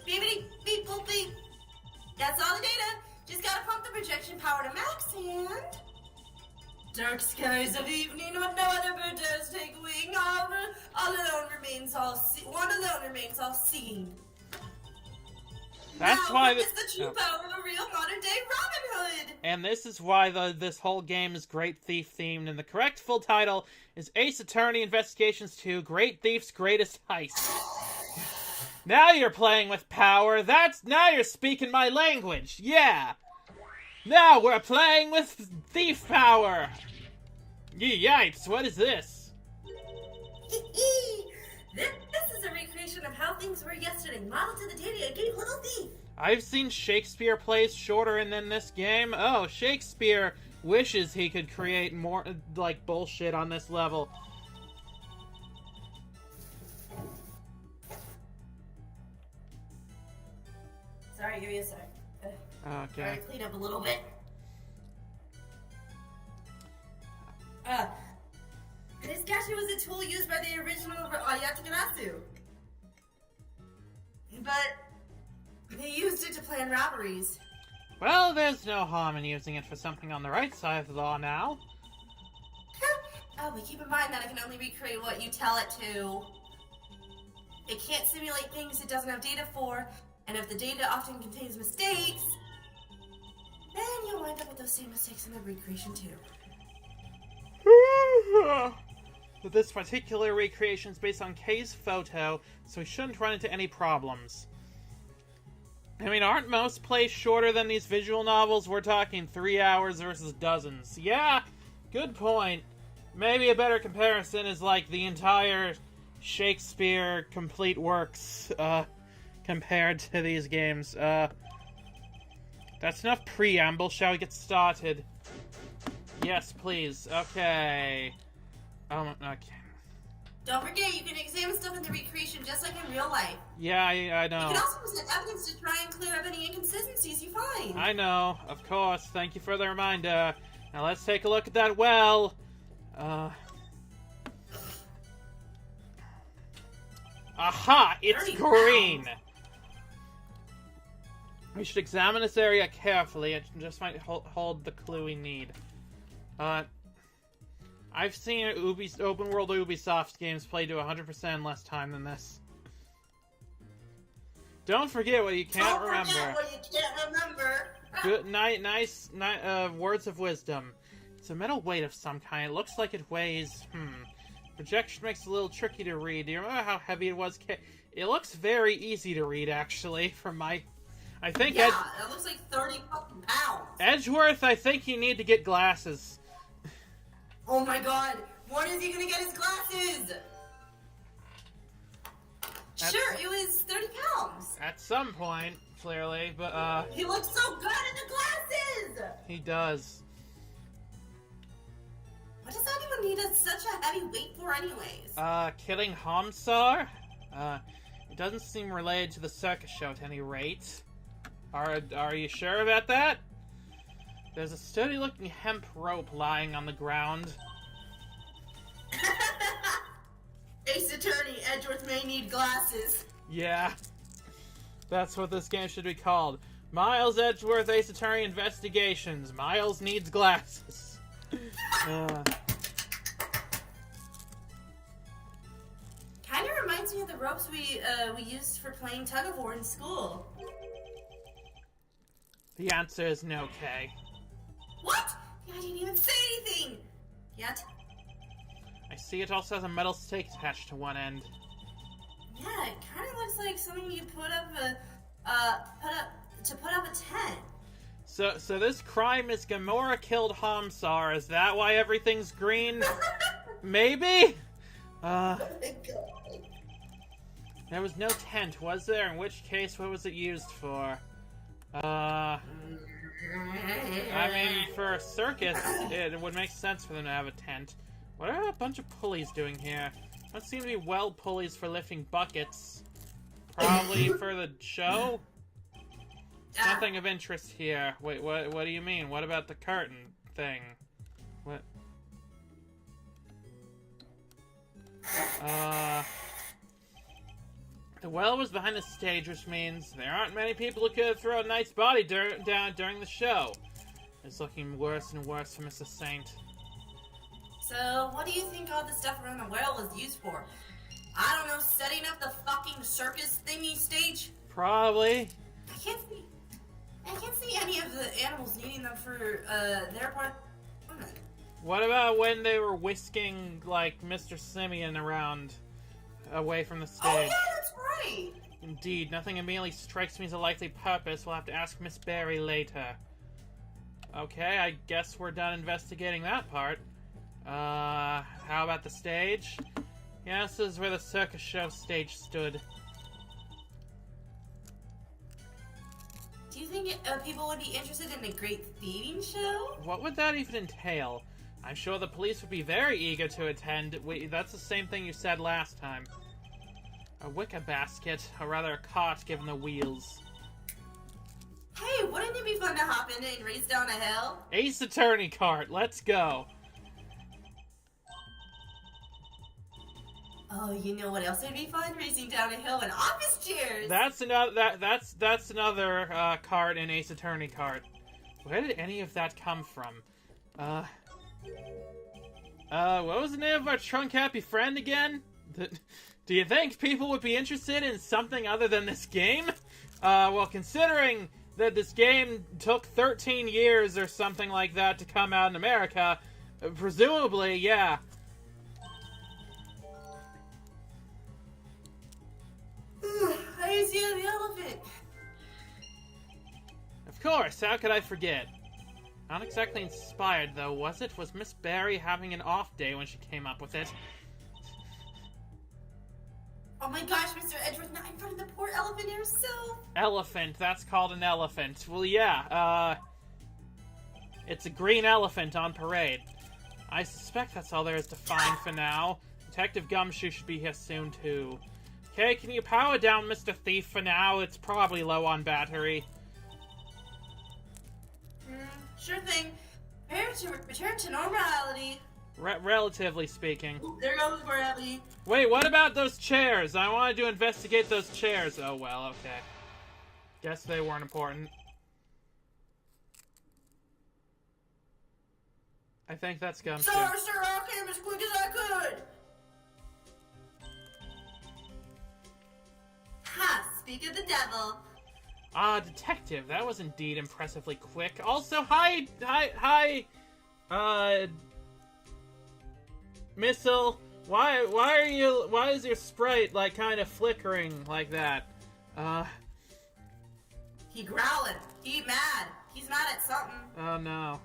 Beepity, beep, boop, beep. That's all the data. Just gotta pump the projection power to max and... Dark skies of evening, when no other bird dares take wing, one alone remains all-seeing. That's now, why it's the true power of a real modern-day Robin Hood! And this is why this whole game is Great Thief themed, and the correct full title is Ace Attorney Investigations 2: Great Thief's Greatest Heist. Now you're playing with power. Now you're speaking my language. Yeah. Now we're playing with thief power. Yikes! What is this? This is a recreation of how things were yesterday, modeled to the data I gave Little Thief. I've seen Shakespeare plays shorter than this game. Oh, Shakespeare wishes he could create more, like, bullshit on this level. Sorry, give me a sec. Okay. Try to clean up a little bit. This gadget was a tool used by the original Ayatagarasu. But they used it to plan robberies. Well, there's no harm in using it for something on the right side of the law now. But keep in mind that it can only recreate what you tell it to. It can't simulate things it doesn't have data for, and if the data often contains mistakes, then you'll wind up with those same mistakes in the recreation too. But this particular recreation is based on Kay's photo, so we shouldn't run into any problems. I mean, aren't most plays shorter than these visual novels? We're talking 3 hours versus dozens. Yeah, good point. Maybe a better comparison is like the entire Shakespeare complete works, compared to these games. That's enough preamble. Shall we get started? Yes, please. Okay. Okay. Don't forget, you can examine stuff in the recreation just like in real life. Yeah, I know. You can also present evidence to try and clear up any inconsistencies you find. I know, of course. Thank you for the reminder. Now let's take a look at that well. Aha! It's green! We should examine this area carefully. It just might hold the clue we need. I've seen open world Ubisoft games played to 100% in less time than this. Don't forget what you can't remember. Don't forget what you can't remember. Good nice words of wisdom. It's a metal weight of some kind. It looks like it weighs. Projection makes it a little tricky to read. Do you remember how heavy it was? It looks very easy to read, actually. From my, I think. Yeah, it looks like 30 fucking pounds. Edgeworth, I think you need to get glasses. Oh my god, when is he gonna get his glasses? Sure, it was 30 pounds. At some point, clearly, but he looks so good in the glasses! He does. What does anyone need such a heavy weight for anyways? Killing Hamsar? It doesn't seem related to the circus show at any rate. Are you sure about that? There's a sturdy-looking hemp rope lying on the ground. Ace Attorney, Edgeworth may need glasses. Yeah. That's what this game should be called. Miles Edgeworth Ace Attorney Investigations. Miles needs glasses. Kinda reminds me of the ropes we used for playing tug-of-war in school. The answer is no, Kay. What? I didn't even say anything! Yet. I see it also has a metal stake attached to one end. Yeah, it kind of looks like something you put up a tent. So this crime is Gamora killed Hamsar. Is that why everything's green? Maybe? Oh my god. There was no tent, was there? In which case, what was it used for? I mean, for a circus, it would make sense for them to have a tent. What are a bunch of pulleys doing here? Don't seem to be well pulleys for lifting buckets. Probably for the show? Nothing of interest here. Wait, what do you mean? What about the curtain thing? What? The well was behind the stage, which means there aren't many people who could throw a knight's body down during the show. It's looking worse and worse for Mr. Saint. So, what do you think all the stuff around the well was used for? I don't know, setting up the fucking circus thingy stage? Probably. I can't see any of the animals needing them for their part. What about when they were whisking, like, Mr. Simeon around away from the stage? Oh, yeah, that's right! Indeed, nothing immediately strikes me as a likely purpose. We'll have to ask Miss Barry later. Okay, I guess we're done investigating that part. How about the stage? Yeah, this is where the circus show stage stood. Do you think people would be interested in a great thieving show? What would that even entail? I'm sure the police would be very eager to attend. That's the same thing you said last time. A wicker basket, or rather a cart given the wheels. Hey, wouldn't it be fun to hop in it and race down a hill? Ace Attorney cart, let's go. Oh, you know what else would be fun? Racing down a hill in office chairs! That's another cart in Ace Attorney cart. Where did any of that come from? What was the name of our trunk happy friend again? Do you think people would be interested in something other than this game? Well, considering that this game took 13 years or something like that to come out in America, presumably, yeah. I see the elephant. Of course, how could I forget? Not exactly inspired, though, was it? Was Miss Barry having an off day when she came up with it? Oh my gosh, Mr. Edgeworth, not in front of the poor elephant herself. Elephant, that's called an elephant. Well, yeah, it's a green elephant on parade. I suspect that's all there is to find for now. Detective Gumshoe should be here soon, too. Okay, can you power down Mr. Thief for now? It's probably low on battery. Sure thing. Return to normality. Relatively speaking. Ooh, there goes gravity. Wait, what about those chairs? I wanted to investigate those chairs. Oh, well, okay. Guess they weren't important. I think that's Gumshoe. Sir, I came as quick as I could. Ha! Speak of the devil. Detective, that was indeed impressively quick. Also, hi, Missile, why is your sprite, like, kind of flickering like that? He growling. He mad. He's mad at something. Oh no.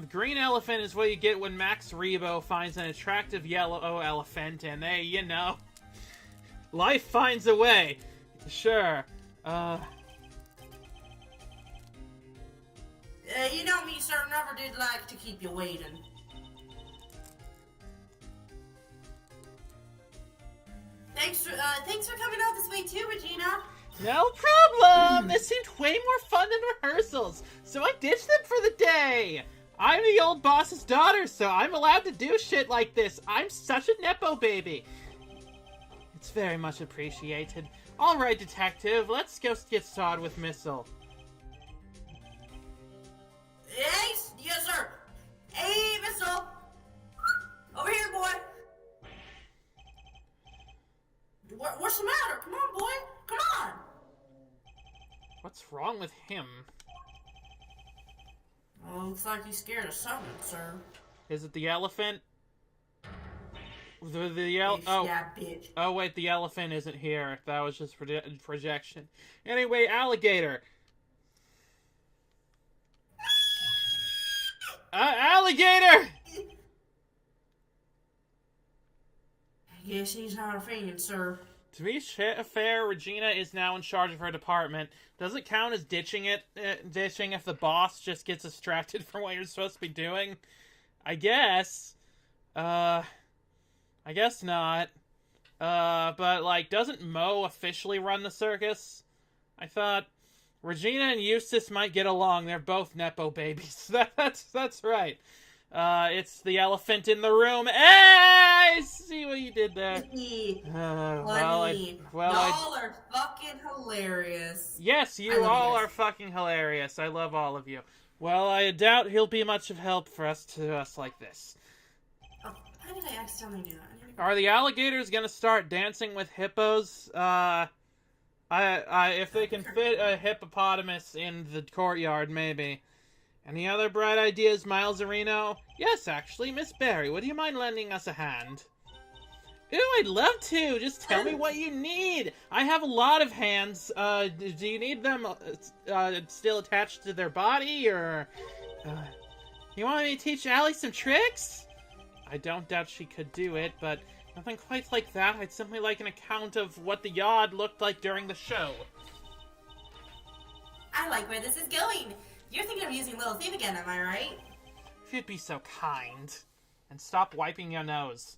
Green elephant is what you get when Max Rebo finds an attractive yellow elephant, and they, you know, life finds a way. Sure. You know me, sir, never did like to keep you waiting. Thanks for coming out this way too, Regina. No problem! This seemed way more fun than rehearsals, so I ditched them for the day! I'm the old boss's daughter, so I'm allowed to do shit like this. I'm such a nepo baby. It's very much appreciated. Alright, detective, let's go get started with Missile. Hey, yes, sir. Hey, Missile. Over here, boy. What's the matter? Come on, boy. Come on. What's wrong with him? Well, looks like he's scared of something, sir. Is it the elephant? Oh, yeah, bitch. Oh wait, the elephant isn't here. That was just projection. Anyway, alligator. Alligator! Yes, he's not a fan, sir. To be fair, Regina is now in charge of her department. Does it count as ditching if the boss just gets distracted from what you're supposed to be doing? I guess. I guess not. But, like, doesn't Mo officially run the circus? I thought Regina and Eustace might get along. They're both Nepo babies. That's right. It's the elephant in the room. Hey, I see what you did there. Y'all are fucking hilarious. Yes, you all are fucking hilarious. I love all of you. Well, I doubt he'll be much of help for us like this. Oh, how did I accidentally do that? Are the alligators gonna start dancing with hippos? If they can fit a hippopotamus in the courtyard, maybe. Any other bright ideas, Miles Areno? Yes, actually, Miss Barry, would you mind lending us a hand? Ooh, I'd love to! Just tell me what you need! I have a lot of hands. Do you need them still attached to their body, or... you want me to teach Allie some tricks? I don't doubt she could do it, but nothing quite like that. I'd simply like an account of what the yard looked like during the show. I like where this is going. You're thinking of using Little Thief again, am I right? If you'd be so kind. And stop wiping your nose.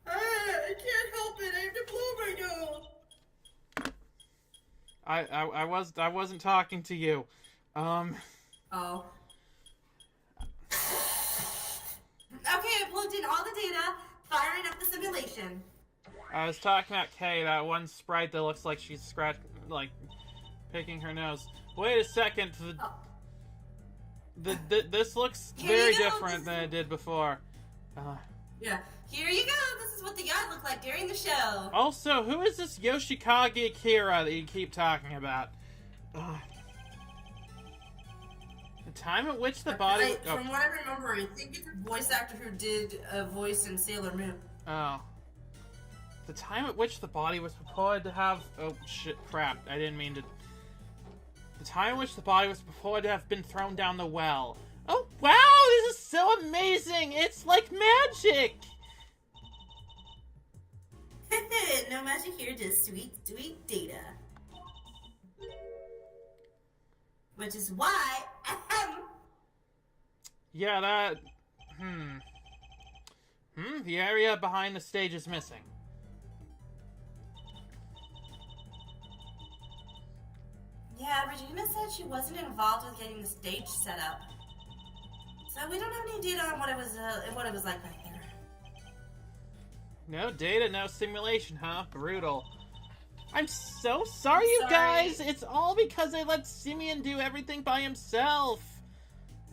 I can't help it. I have to blow my nose. I wasn't talking to you. Oh. Okay, I plugged in all the data, firing up the simulation. I was talking about Kay, that one sprite that looks like she's picking her nose. Wait a second. This looks very different than it did before. Yeah, here you go. This is what the yard looked like during the show. Also, who is this Yoshikage Akira that you keep talking about? The time at which the body... From what I remember, I think it's a voice actor who did a voice in Sailor Moon. Oh. The time at which the body was purported to have... Oh, shit, crap. I didn't mean to... The time at which the body was purported to have been thrown down the well. Oh, wow! This is so amazing! It's like magic! No magic here, just sweet, sweet data. Which is why... Yeah, that... The area behind the stage is missing. Yeah, Regina said she wasn't involved with getting the stage set up. So we don't have any data on what it was like back there. No data, no simulation, huh? Brutal. I'm so sorry, you guys! It's all because I let Simeon do everything by himself!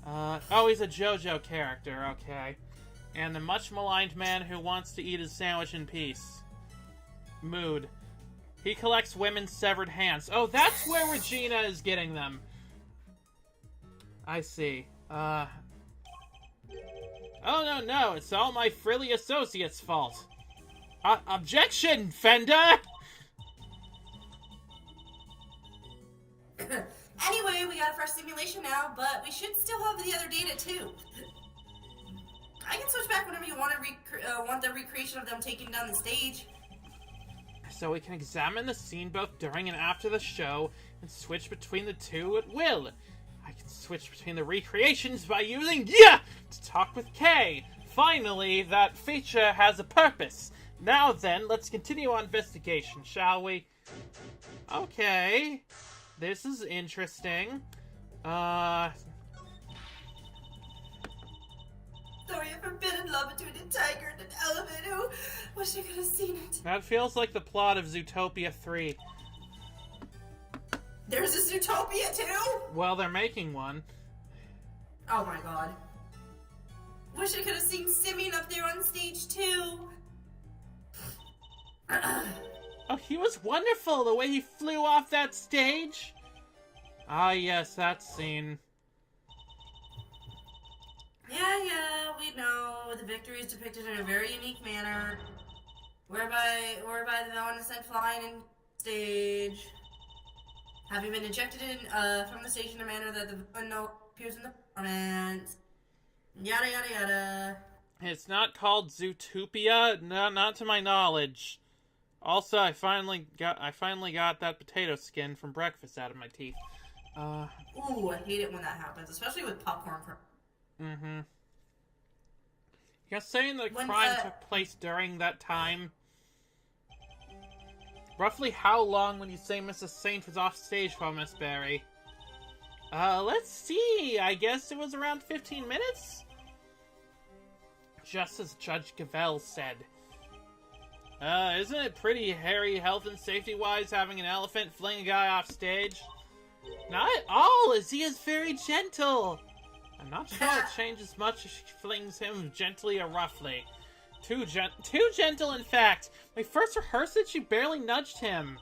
Oh, he's a JoJo character, okay. And the much maligned man who wants to eat his sandwich in peace. Mood. He collects women's severed hands. Oh, that's where Regina is getting them. I see. Oh, no, it's all my frilly associate's fault. Objection, Fender! Anyway, we got a fresh simulation now, but we should still have the other data, too. I can switch back whenever you want the recreation of them taking down the stage. So we can examine the scene both during and after the show, and switch between the two at will. I can switch between the recreations by using to talk with Kay. Finally, that feature has a purpose. Now then, let's continue our investigation, shall we? Okay. This is interesting. Story of forbidden love between a tiger and an elephant. Who wish I could have seen it. That feels like the plot of Zootopia 3. There's a Zootopia too? Well, they're making one. Oh my god. Wish I could have seen Simeon up there on stage too. Oh, he was wonderful, the way he flew off that stage. Ah, yes, that scene. Yeah, we know. The victory is depicted in a very unique manner. Whereby the villain is sent flying in stage. Having been ejected from the stage in a manner that the unknown appears in the performance. Yada yada yada. It's not called Zootopia, no, not to my knowledge. Also, I finally got that potato skin from breakfast out of my teeth. Ooh, I hate it when that happens, especially with popcorn. Mm-hmm. You're saying the crime took place during that time? Roughly how long when you say Mrs. Saint was off stage for, Miss Berry? Let's see. I guess it was around 15 minutes? Just as Judge Gavèlle said. Isn't it pretty hairy health and safety-wise having an elephant fling a guy off stage? Not at all, as he is very gentle. I'm not sure it changes much if she flings him gently or roughly. Too gentle, in fact. My first rehearsal, she barely nudged him.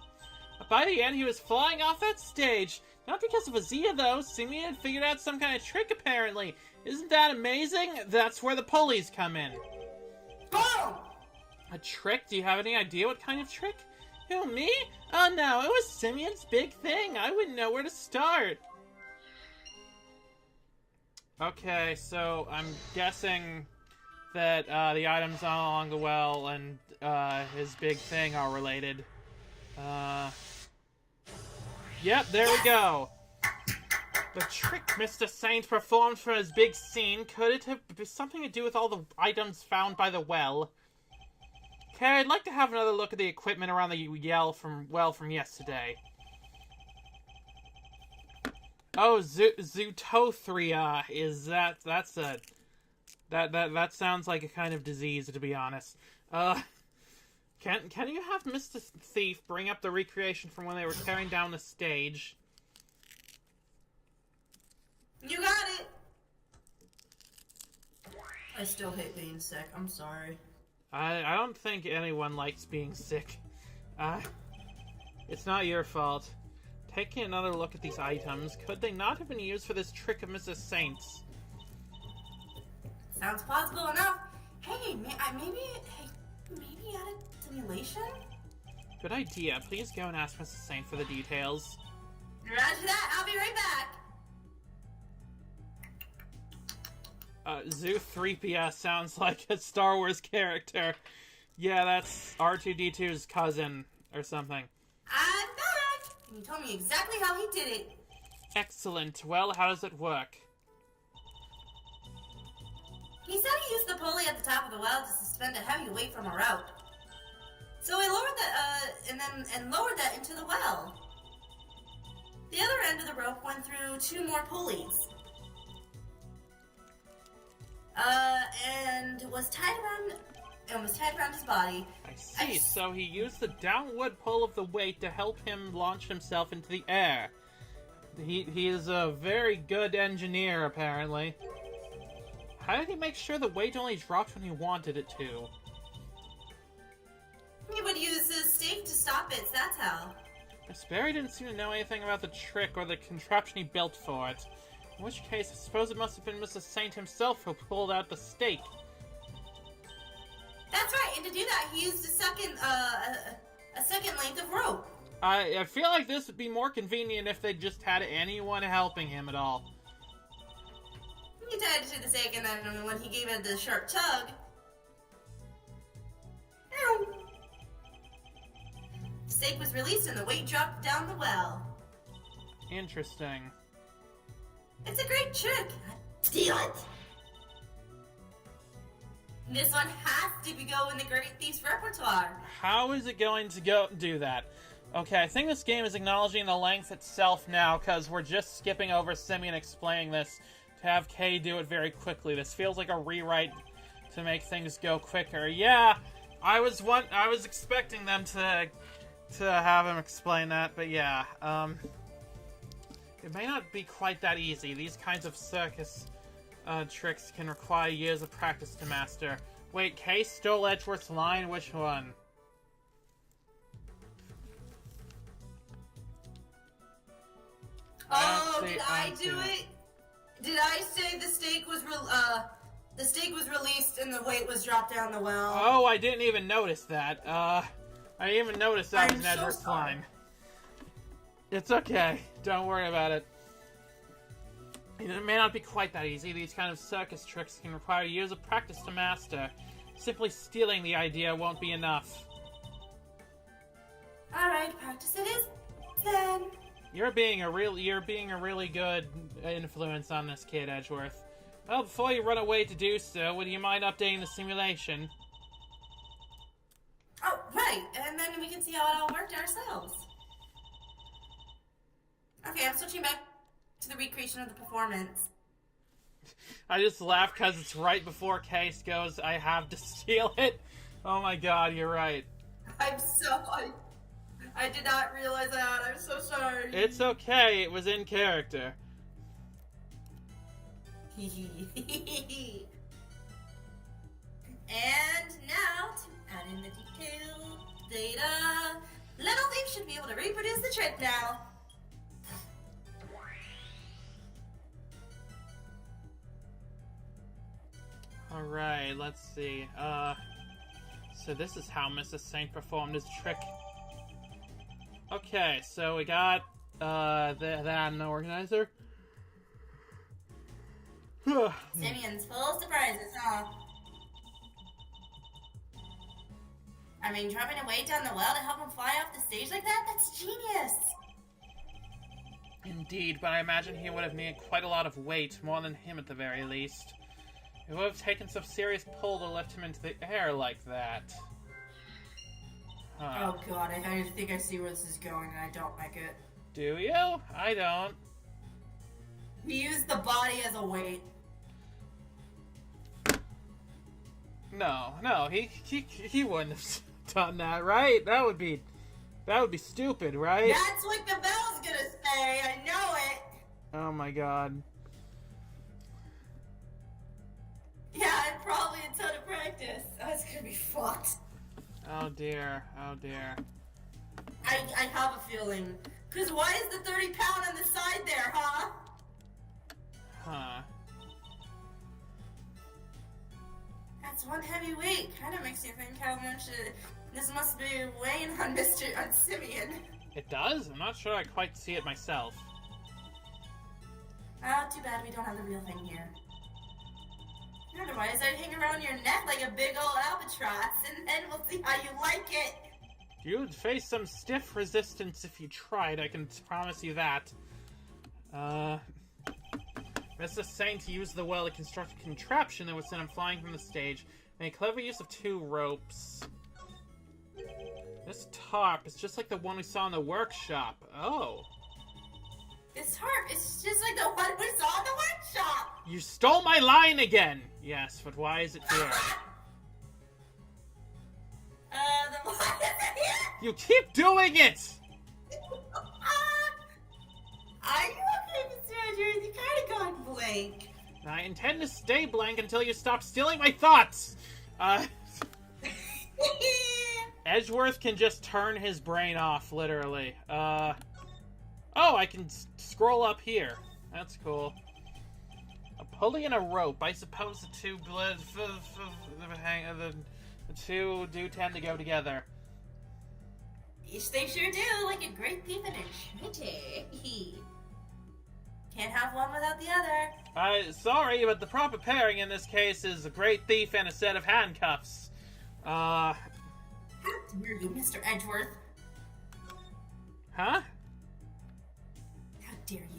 By the end, he was flying off that stage. Not because of Azia, though. Simeon had figured out some kind of trick, apparently. Isn't that amazing? That's where the pulleys come in. Boom! A trick? Do you have any idea what kind of trick? Who, me? Oh no, it was Simeon's big thing. I wouldn't know where to start. Okay, so I'm guessing that the items along the well and his big thing are related. Yep, there we go. The trick Mr. Saint performed for his big scene, could it have something to do with all the items found by the well? Okay, I'd like to have another look at the equipment around the well from yesterday. Oh, Zootothria is that sounds like a kind of disease, to be honest. Can you have Mr. Thief bring up the recreation from when they were tearing down the stage? You got it! I still hate being sick, I'm sorry. I don't think anyone likes being sick. It's not your fault. Taking another look at these items, could they not have been used for this trick of Mrs. Saint's? Sounds plausible enough. Hey, maybe add a simulation? Good idea. Please go and ask Mrs. Saint for the details. Roger that, I'll be right back. Zoo-3PS sounds like a Star Wars character. Yeah, that's R2-D2's cousin, or something. I'm back! And you told me exactly how he did it. Excellent. Well, how does it work? He said he used the pulley at the top of the well to suspend a heavy weight from a route. So he lowered that, and lowered that into the well. The other end of the rope went through 2 more pulleys. And was tied around his body. I see. So he used the downward pull of the weight to help him launch himself into the air. He is a very good engineer, apparently. How did he make sure the weight only dropped when he wanted it to? He would use his stake to stop it, that's how. Miss Berry didn't seem to know anything about the trick or the contraption he built for it. In which case, I suppose it must have been Mrs. Saint himself who pulled out the stake. That's right, and to do that, he used a second length of rope. I feel like this would be more convenient if they just had anyone helping him at all. He tied it to the stake, and then when he gave it the sharp tug... the stake was released and the weight dropped down the well. Interesting. It's a great trick. Steal it! This one has to go in the Great Thief's repertoire. How is it going to do that? Okay, I think this game is acknowledging the length itself now, because we're just skipping over Simeon explaining this to have Kay do it very quickly. This feels like a rewrite to make things go quicker. Yeah, I was expecting them to have him explain that, but yeah, it may not be quite that easy. These kinds of circus tricks can require years of practice to master. Wait, Kay stole Edgeworth's line? Which one? Oh, did I do it? Did I say the stake was released and the weight was dropped down the well? Oh, I didn't even notice that. I didn't even notice that was Edgeworth's line. It's okay. Don't worry about it. It may not be quite that easy. These kind of circus tricks can require years of practice to master. Simply stealing the idea won't be enough. Alright, practice it is then. You're being a really good influence on this kid, Edgeworth. Well, before you run away to do so, would you mind updating the simulation? Oh, right, and then we can see how it all worked ourselves. Okay, I'm switching back to the recreation of the performance. I just laugh because it's right before Case goes, I have to steal it. Oh my god, you're right. I did not realize that. I'm so sorry. It's okay, it was in character. And now, to add in the detailed data, Little Thief should be able to reproduce the trick now. Alright, let's see. So this is how Mrs. Saint performed his trick. Okay, so we got, that and the organizer. Simeon's full of surprises, huh? I mean, dropping a weight down the well to help him fly off the stage like that? That's genius! Indeed, but I imagine he would have needed quite a lot of weight, more than him at the very least. It would have taken some serious pull to lift him into the air like that. Huh. Oh god, I think I see where this is going and I don't like it. Do you? I don't. He used the body as a weight. No, he wouldn't have done that, right? That would be stupid, right? That's what Gavèlle's gonna say, I know it! Oh my god. Yeah, and probably a ton of practice. Oh, it's gonna be fucked. Oh dear, oh dear. I have a feeling. Cause why is the 30-pound on the side there, huh? Huh. That's one heavy weight. Kinda makes you think how much this must be weighing on Simeon. It does? I'm not sure I quite see it myself. Oh, too bad we don't have the real thing here. Otherwise, I'd hang around your neck like a big old albatross, and then we'll see how you like it. You'd face some stiff resistance if you tried, I can promise you that. Mr. Saint used the well-constructed contraption that would send him flying from the stage, and a clever use of 2 ropes. This tarp is just like the one we saw in the workshop. Oh. This tarp is just like the one we saw in the workshop! You stole my line again! Yes, but why is it here? The one is it here? You keep doing it! Are you okay, Mr. Edgeworth? You kinda gone blank. I intend to stay blank until you stop stealing my thoughts! Edgeworth can just turn his brain off, literally. Oh, I can scroll up here. That's cool. A pulley and a rope. I suppose the two do tend to go together. Yes, they sure do, like a great thief and a trinity. Can't have one without the other. Sorry, but the proper pairing in this case is a great thief and a set of handcuffs. How dare you, Mr. Edgeworth? Huh? How dare you?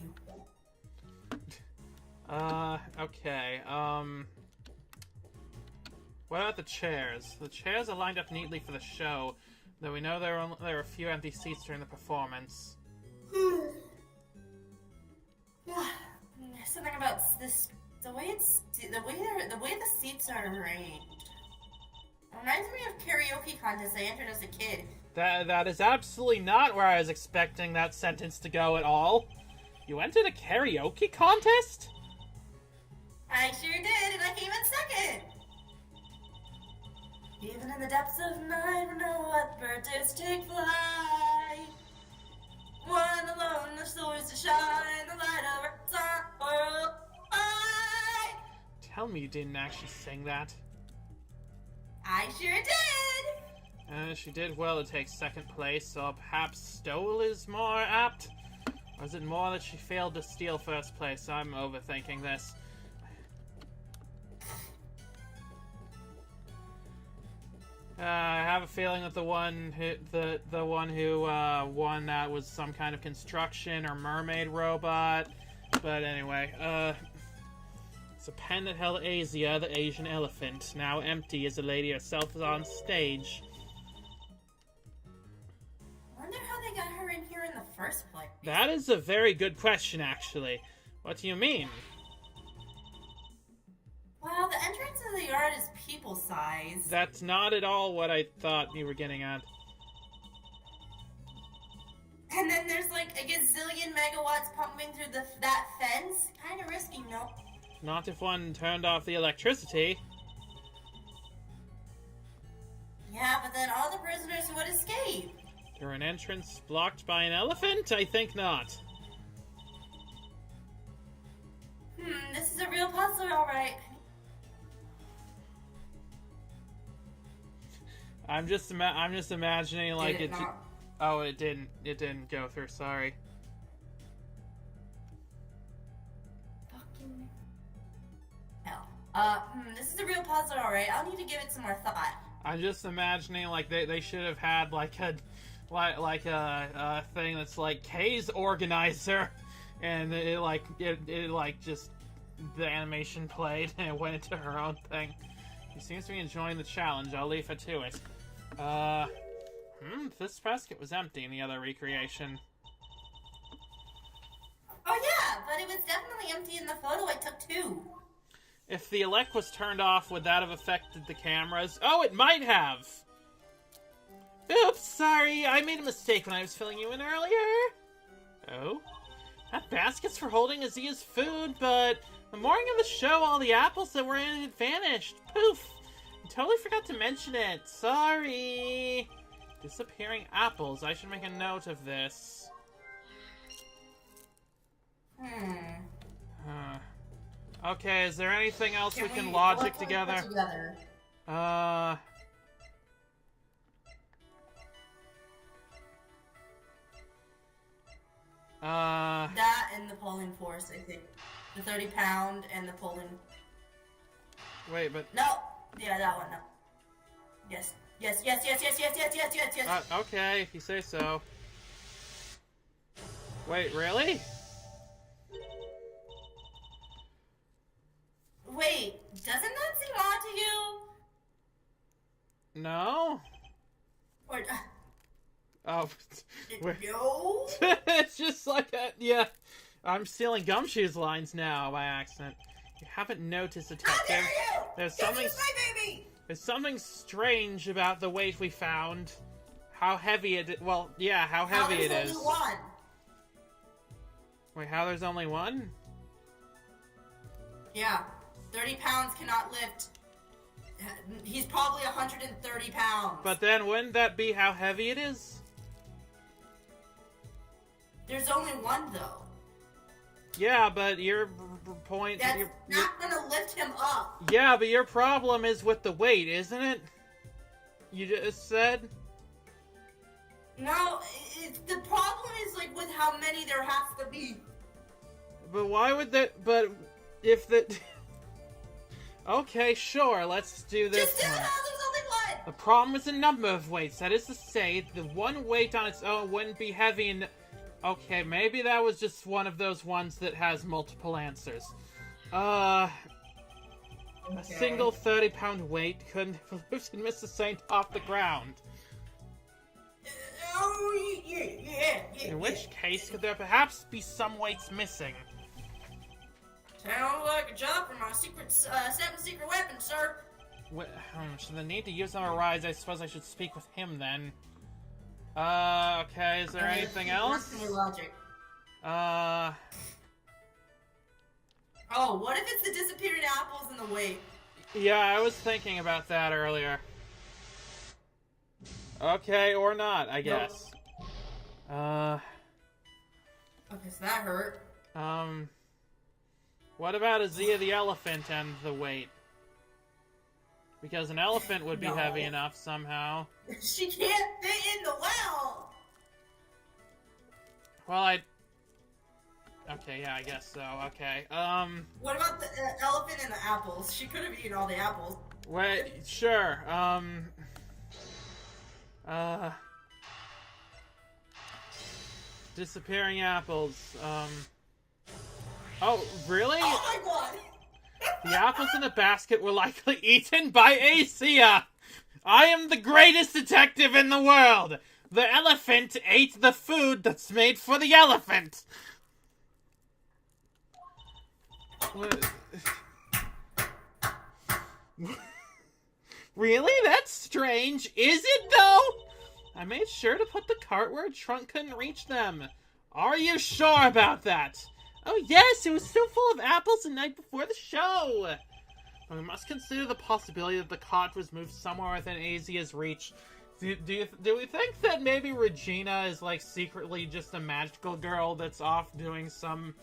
Okay, what about the chairs? The chairs are lined up neatly for the show, though we know there are a few empty seats during the performance. Something about this, the way the seats are arranged. Reminds me of karaoke contests I entered as a kid. That is absolutely not where I was expecting that sentence to go at all. You entered a karaoke contest? I sure did, and I came in second! Even in the depths of night, we know what birds take flight. One alone, the stars to shine, the light of our sun world. Tell me you didn't actually sing that. I sure did! She did well to take second place, so perhaps Stole is more apt. Or is it more that she failed to steal first place? I'm overthinking this. I have a feeling that the one who won that was some kind of construction or mermaid robot. But anyway, it's a pen that held Asia, the Asian elephant, now empty as the lady herself is on stage. I wonder how they got her in here in the first place. That is a very good question, actually. What do you mean? Well, the entrance of the yard is people size. That's not at all what I thought you were getting at. And then there's like a gazillion megawatts pumping through that fence. Kind of risky, no? Not if one turned off the electricity. Yeah, but then all the prisoners would escape. Through an entrance blocked by an elephant? I think not. This is a real puzzle, alright. I'm just imagining like Did it not? Oh, it didn't go through. Sorry. Fucking hell. This is a real puzzle, alright. I'll need to give it some more thought. I'm just imagining like they should have had like a thing that's like Kay's organizer, and it just the animation played and it went into her own thing. He seems to be enjoying the challenge. I'll leave her to it. This basket was empty in the other recreation. Oh yeah, but it was definitely empty in the photo I took too. If the elect was turned off, would that have affected the cameras? Oh, it might have! Oops, sorry, I made a mistake when I was filling you in earlier. Oh? That basket's for holding Azia's food, but the morning of the show, all the apples that were in it had vanished. Poof! I totally forgot to mention it. Sorry. Disappearing apples. I should make a note of this. Okay, is there anything else we can logic together? That and the polling force, I think. The 30-pound and the polling. Wait, but... No! Yeah, that one, no. Yes. Yes. Okay, if you say so. Wait, really? Wait, doesn't that seem odd to you? No? Or, Oh. no? It's just like a... Yeah. I'm stealing Gumshoe's lines now by accident. You haven't noticed, How detective. dare you! There's This something... is my baby! There's something strange about the weight we found. How heavy it... Well, yeah, how heavy it is. There's only one. Wait, how there's only one? Yeah. 30 pounds cannot lift. He's probably 130 pounds. But then wouldn't that be how heavy it is? There's only one, though. Yeah, but your point... That's not gonna lift him up. Yeah, but your problem is with the weight, isn't it? You just said? No, the problem is, like, with how many there has to be. But why would that... But if the... Okay, sure, let's do this Just do it one. how there's only one! The problem is the number of weights. That is to say, the one weight on its own wouldn't be heavy and... Okay, maybe that was just one of those ones that has multiple answers. A single 30-pound weight couldn't have lifted Mr. Saint off the ground. Oh, yeah. In which case, could there perhaps be some weights missing? Sounds like a job for my seven secret weapon, sir. So the need to use them arise, I suppose I should speak with him then. Okay, is there anything else? Logic. Uh... Oh, what if it's the disappearing apples in the weight? Yeah, I was thinking about that earlier. Okay, or not, I guess. Okay, so that hurt. What about Azia the elephant and the weight? Because an elephant would be heavy enough somehow. She can't fit in the well! Well, Okay, yeah, I guess so. Okay. What about the elephant and the apples? She could have eaten all the apples. Wait, sure. Disappearing apples. Oh, really? Oh my god! The apples in the basket were likely eaten by Acia! I am the greatest detective in the world! The elephant ate the food that's made for the elephant! What? Really? That's strange. Is it, though? I made sure to put the cart where a trunk couldn't reach them. Are you sure about that? Oh, yes, it was so full of apples the night before the show. But we must consider the possibility that the cart was moved somewhere within Asia's reach. Do we think that maybe Regina is, like, secretly just a magical girl that's off doing some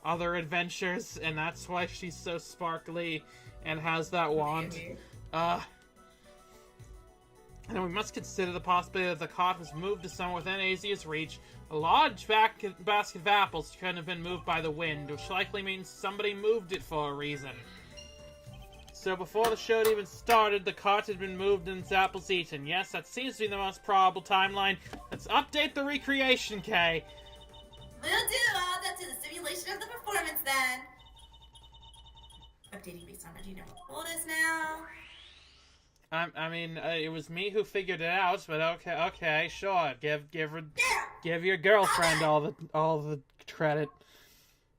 other adventures, and that's why she's so sparkly and has that wand? And we must consider the possibility that the cart was moved to somewhere within Asia's reach. A large basket of apples couldn't have been moved by the wind, which likely means somebody moved it for a reason. So before the show had even started, the cart had been moved and its apples eaten. Yes, that seems to be the most probable timeline. Let's update the recreation, Kay. We'll do all that to the simulation of the performance then. Updating based on Regina told us now. I mean, it was me who figured it out, but okay, sure. Give your girlfriend all the credit.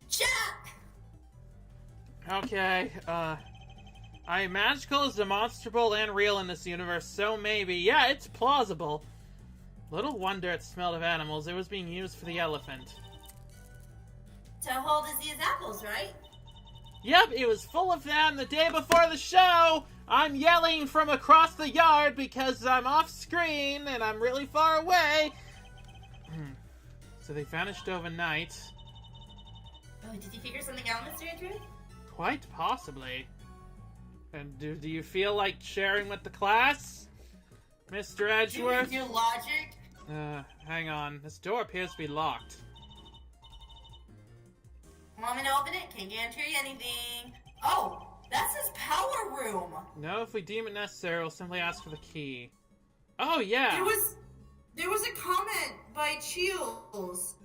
Chuck! Okay, magical is demonstrable and real in this universe, so maybe, yeah, it's plausible. Little wonder it smelled of animals. It was being used for the elephant. To hold Azia's apples, right? Yep, it was full of them the day before the show! I'm yelling from across the yard because I'm off screen and I'm really far away. So they vanished overnight. Oh, did you figure something out, Mr. Andrew? Quite possibly. And do you feel like sharing with the class, Mr. Edgeworth? Do you logic? Hang on. This door appears to be locked. Want me to open it? Can't guarantee anything. Oh! That's his power room! No, if we deem it necessary, we'll simply ask for the key. Oh, yeah! There was a comment by Chills.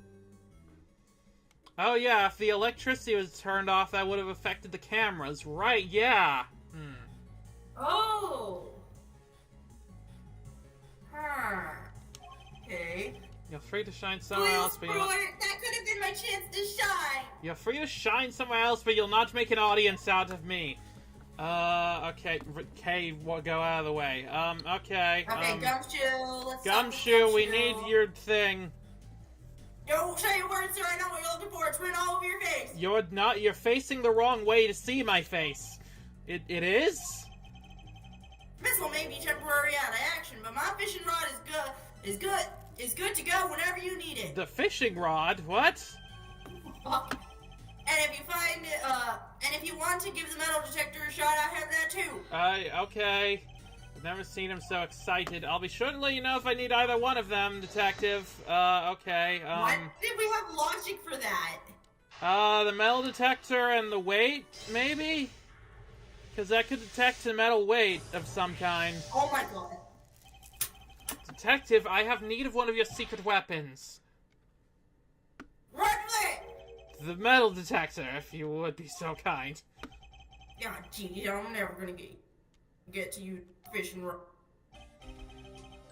Oh, yeah, if the electricity was turned off, that would have affected the cameras. Right, yeah! Oh! Okay. You're free to shine somewhere else, but that could have been my chance to shine! You're free to shine somewhere else, but you'll not make an audience out of me. Okay, Kay, go out of the way. Okay. Okay, Gumshoe, let's Gumshoe, we need your thing. Don't say a word, sir, I know what you're looking for, it's written all over your face! You're facing the wrong way to see my face. It is? Missile may be temporary out of action, but my fishing rod is good to go whenever you need it. The fishing rod? What? And if you find it, and if you want to give the metal detector a shot, I have that too. Okay. I've never seen him so excited. I'll be sure to let you know if I need either one of them, Detective. Okay, Why did we have logic for that? The metal detector and the weight, maybe? Because that could detect a metal weight of some kind. Oh my god. Detective, I have need of one of your secret weapons. Run for it! The metal detector, if you would be so kind. God, gee, I'm never gonna get to you fishing rod.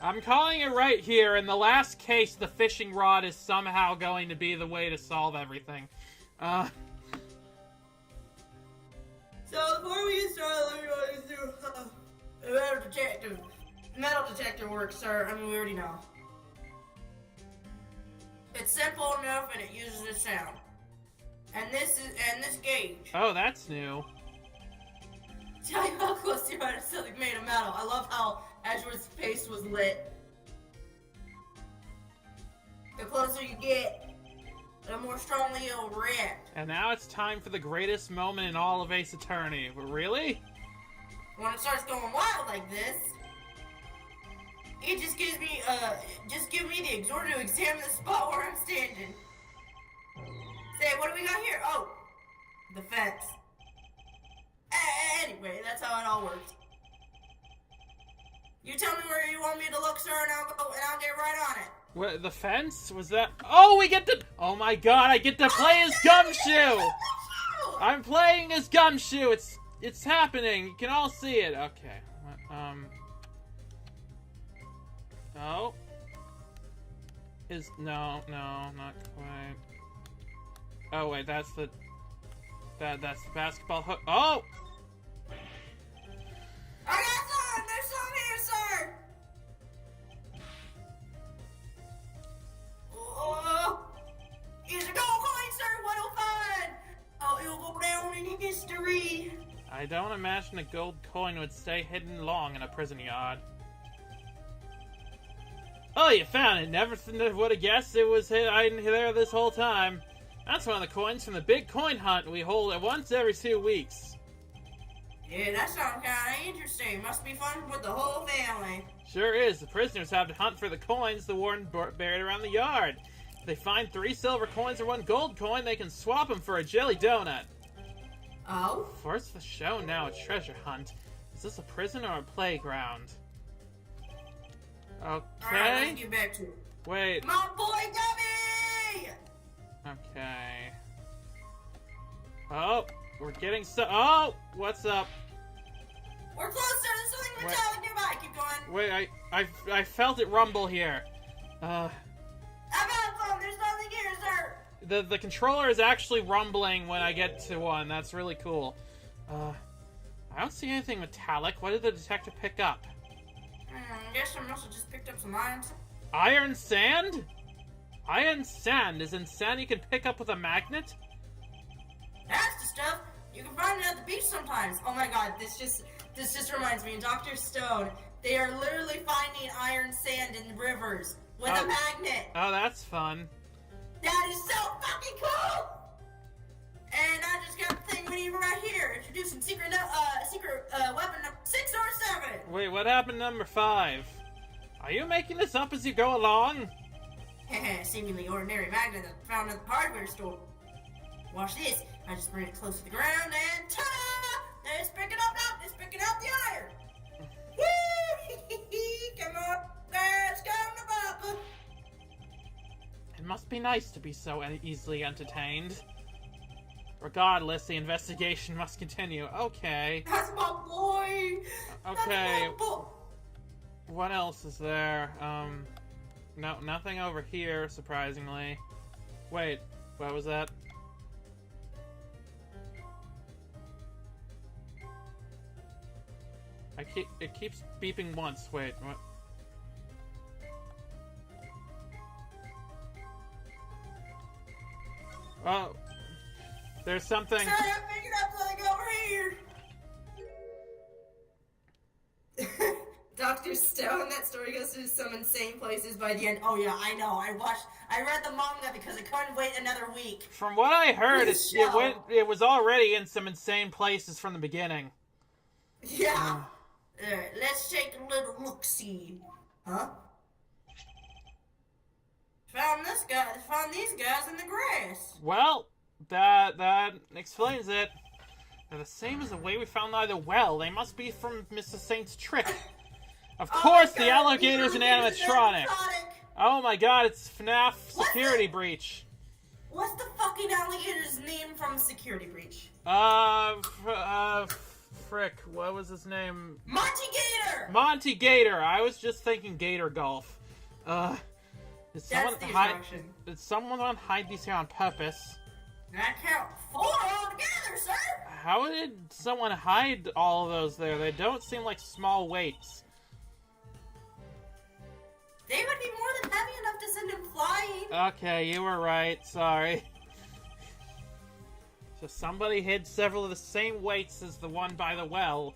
I'm calling it right here. In the last case, the fishing rod is somehow going to be the way to solve everything. So before we get started, let me run through metal detector works, sir. I mean, we already know. It's simple enough, and it uses a sound. And this gauge. Oh, that's new. Tell you how close you are to something made of metal. I love how Edgeworth's face was lit. The closer you get, the more strongly it'll react. And now it's time for the greatest moment in all of Ace Attorney. Really? When it starts going wild like this, it just gives me, give me the exhorter to examine the spot where I'm standing. Say, what what do we got here? Oh, the fence. Anyway, that's how it all works. You tell me where you want me to look, sir, and I'll get right on it. What, the fence? Was that? Oh, we get to. Oh my God! I get to play as Gumshoe. I'm playing as Gumshoe. It's happening. You can all see it. Okay. Oh. No, not quite. Oh wait, that's the basketball hook. Oh. I got some! There's some here, sir! Oh, here's a gold coin, sir! 105! Oh, it'll go down in history. I don't imagine a gold coin would stay hidden long in a prison yard. Oh, you found it. Never would have guessed it was hiding there this whole time. That's one of the coins from the big coin hunt we hold at once every 2 weeks. Yeah, that sounds kind of interesting. Must be fun with the whole family. Sure is. The prisoners have to hunt for the coins the warden buried around the yard. If they find 3 silver coins or 1 gold coin, they can swap them for a jelly donut. Oh? First the show, now a treasure hunt. Is this a prison or a playground? Okay. Alright, let's get back to it. Wait. My boy Gummy! Okay. Oh, we're getting oh, what's up? We're closer. There's something metallic nearby. Keep going. Wait, I felt it rumble here. I'm out from. There's nothing here, sir. The controller is actually rumbling when I get to one. That's really cool. I don't see anything metallic. What did the detective pick up? I guess I must have just picked up some iron. Iron sand? Iron sand? Is in sand you can pick up with a magnet? That's the stuff. You can find it at the beach sometimes. Oh my god, this just reminds me. In Dr. Stone, they are literally finding iron sand in rivers with a magnet. Oh, that's fun. That is so fucking cool! And I just got the thing we need right here. Introducing secret weapon number 6 or 7. Wait, what happened to number 5? Are you making this up as you go along? Seemingly ordinary magnet that I found at the hardware store. Watch this. I just bring it close to the ground and ta-da! It's picking up now. It's picking up the iron. Woo! Come on, guys, come to Papa. It must be nice to be so easily entertained. Regardless, the investigation must continue. Okay. That's my boy. Okay. That's my boy. What else is there? No, nothing over here, surprisingly. Wait, what was that? It keeps beeping once. Wait, what? Oh, there's something. Sorry, I'm picking up something over here. Dr. Stone, that story goes to some insane places by the end. Oh yeah, I know. I read the manga because I couldn't wait another week. From what I heard, it was already in some insane places from the beginning. Yeah. Alright, let's take a little look-see. Huh? Found these guys in the grass. Well, that explains it. They're the same as the way we found the well. They must be from Mr. Saint's trick. Of course, the alligator's an animatronic. Oh my god, it's FNAF Security Breach. What's the fucking alligator's name from Security Breach? Frick, what was his name? Monty Gator! Monty Gator! I was just thinking Gator Golf. Did someone hide these here on purpose? I count 4 altogether, sir! How did someone hide all of those there? They don't seem like small weights. They would be more than heavy enough to send him flying. Okay, you were right. Sorry. So somebody hid several of the same weights as the one by the well.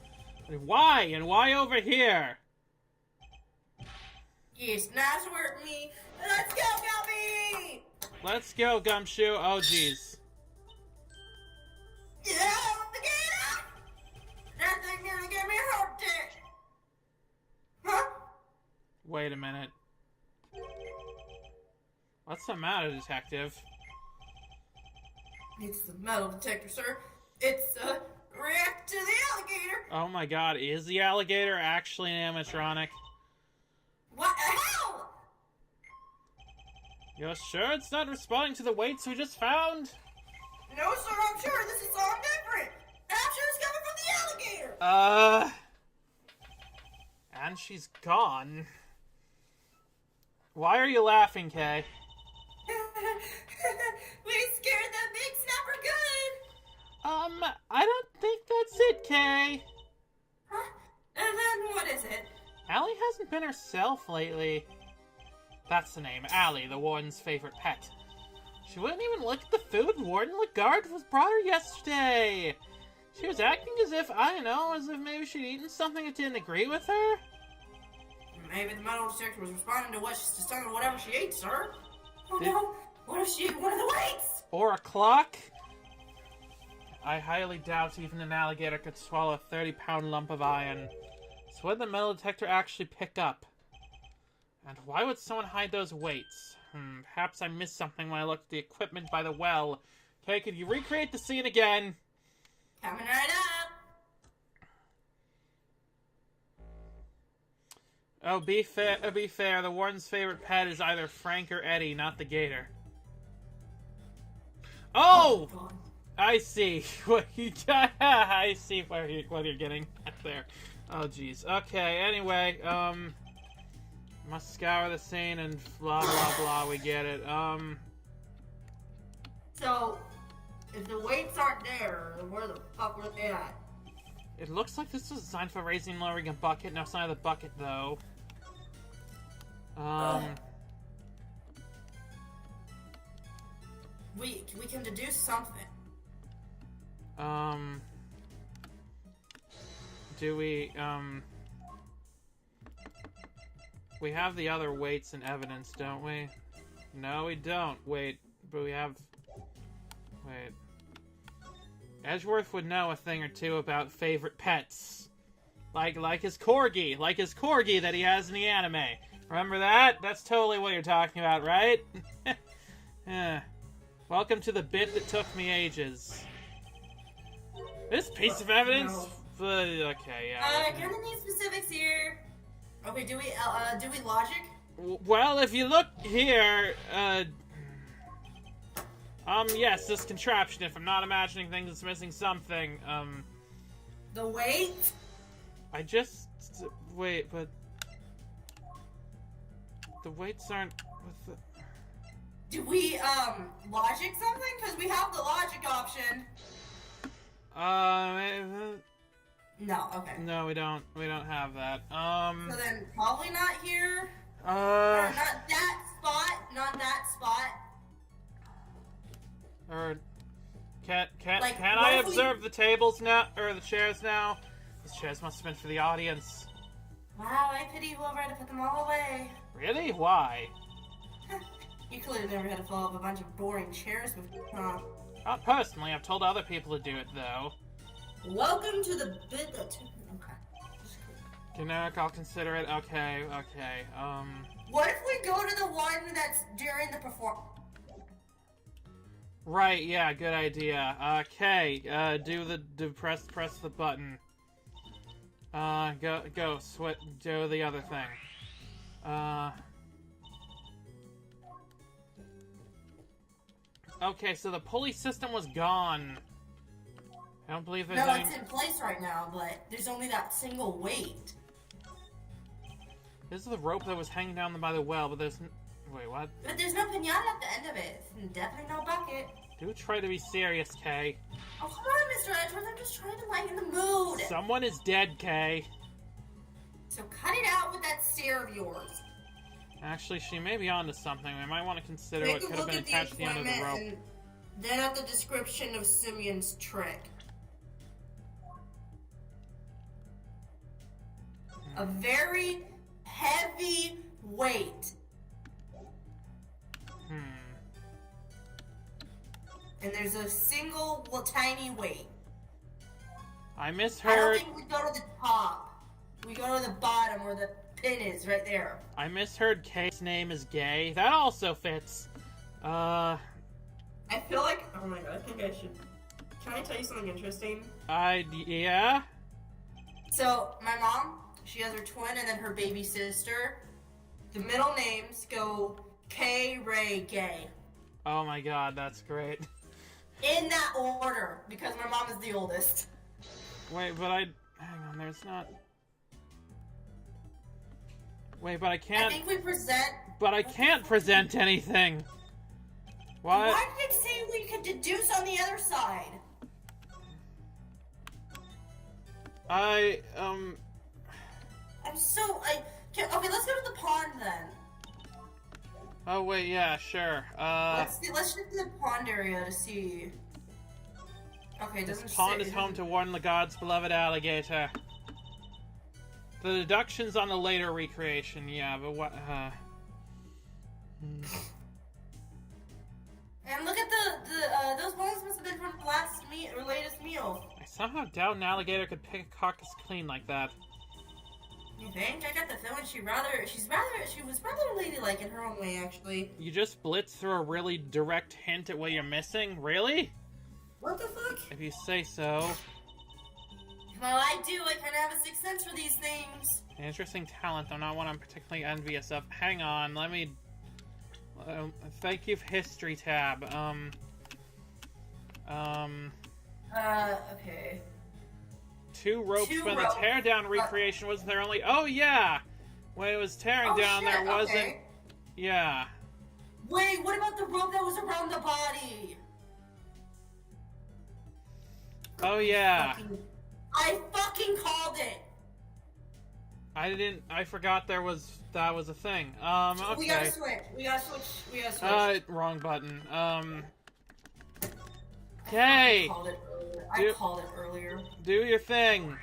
Why? And why over here? Yes, nice work, me. Let's go, Gummy! Let's go, Gumshoe. Oh, jeez. Yeah, alligator! That thing nearly gave me a heart attack. Huh? Wait a minute. What's the matter, detective? It's the metal detector, sir. It's, react to the alligator. Oh my god, is the alligator actually an animatronic? What the hell? You're sure it's not responding to the weights we just found? No, sir, I'm sure this is all different. And I'm sure it's coming from the alligator. And she's gone. Why are you laughing, Kay? We scared that big snapper good. I don't think that's it, Kay. Huh? And then what is it? Allie hasn't been herself lately. That's the name, Allie, the warden's favorite pet. She wouldn't even look at the food Warden Lagarde was brought her yesterday. She was acting as if, I don't know, as if maybe she'd eaten something that didn't agree with her. Maybe the metal detector was responding to whatever she ate, sir. Oh no! What if she ate one of the weights? Or a clock? I highly doubt even an alligator could swallow a 30-pound lump of iron. So what did the metal detector actually pick up? And why would someone hide those weights? Perhaps I missed something when I looked at the equipment by the well. Okay, could you recreate the scene again? Coming right up. Oh, be fair, the warden's favorite pet is either Frank or Eddie, not the gator. Oh! I see. I see what you're getting at there. Oh, jeez. Okay, anyway, must scour the scene and blah, blah, blah, we get it. So, if the weights aren't there, then where the fuck were they at? It looks like this was designed for raising and lowering a bucket. No sign of the bucket, though. We can deduce something. Do we, we have the other weights and evidence, don't we? No, we don't. Wait, but we have... Wait. Edgeworth would know a thing or two about favorite pets. Like his corgi. Like his corgi that he has in the anime. Remember that? That's totally what you're talking about, right? Yeah. Welcome to the bit that took me ages. This piece of evidence... No. Okay, yeah. Gonna need specifics here. Okay, do we logic? Well, if you look here, yes, this contraption, if I'm not imagining things, it's missing something, The weight? Wait, but... The weights aren't with the... Do we, logic something? Because we have the logic option. No, okay. No, we don't have that. So then, probably not here. Or not that spot. Or... Can Like, I observe the tables now, or the chairs now? These chairs must have been for the audience. Wow, I pity whoever had to put them all away. Really? Why? You clearly never had to fill up a bunch of boring chairs before, huh? Not personally, I've told other people to do it, though. Welcome to the bit that took... Okay. Generic, I'll consider it. Okay. What if we go to the one that's during the performance? Right, yeah, good idea. Okay, press the button. Do the other thing. Okay, so the pulley system was gone. I don't believe there's any... it's in place right now, but there's only that single weight. This is the rope that was hanging down by the well, but there's... Wait, what? But there's no pinata at the end of it. And definitely no bucket. Do try to be serious, Kay. Oh, come on, Mr. Edgeworth. I'm just trying to lighten the mood. Someone is dead, Kay. So cut it out with that stare of yours. Actually, she may be onto something. We might want to consider what could have been attached to the end of the rope. And then at the description of Simeon's trick. A very heavy weight. And there's a single tiny weight. I misheard. I don't think we go to the top. We go to the bottom where the pin is, right there. I misheard Kay's name is Gay. That also fits. I feel like, oh my god, I think Can I tell you something interesting? Yeah? So, my mom, she has her twin and then her baby sister. The middle names go K, Ray, Gay. Oh my god, that's great. In that order, because my mom is the oldest. Wait, but hang on, there's not... Wait, but I can't... I think we present... But I can't present anything! What? Why did it say we could deduce on the other side? I'm so... Okay, let's go to the pond then. Oh, wait, yeah, sure. Let's shift to the pond area to see... Okay, it doesn't This pond say... is home to one of the gods' beloved alligator. The deductions on the later recreation, yeah, but what, And look at those bones must have been from latest meal. I somehow doubt an alligator could pick a carcass clean like that. You think? I got the feeling she was rather ladylike in her own way, actually. You just blitz through a really direct hint at what you're missing? Really? What the fuck? If you say so. Well, I do. I kind of have a sixth sense for these things. An interesting talent, though not one I'm particularly envious of. Hang on, let me... thank you for history tab. Okay. 2 ropes when the teardown recreation wasn't there only... Oh, yeah! When it was tearing down, there wasn't... Okay. Yeah. Wait, what about the rope that was around the body? Oh, yeah. I fucking called it! I forgot that was a thing. Okay. We gotta switch. Wrong button. Okay. I called it earlier. Do your thing.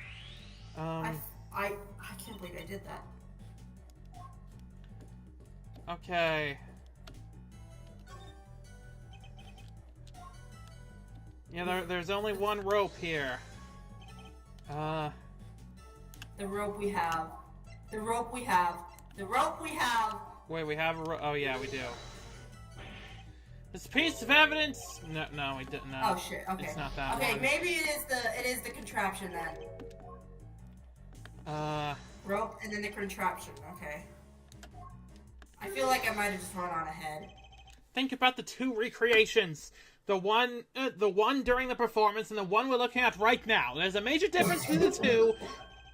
I can't believe I did that. Okay. Yeah, there's only one rope here. The rope we have. The rope we have. The rope we have. Wait, we have a rope? Oh yeah, we do. This piece of evidence. No, we didn't. No. Oh shit. Okay. It's not that. Okay, one. maybe it is the contraption then. Rope and then the contraption. Okay. I feel like I might have just run on ahead. Think about the 2 recreations. The one during the performance and the one we're looking at right now. There's a major difference between the 2.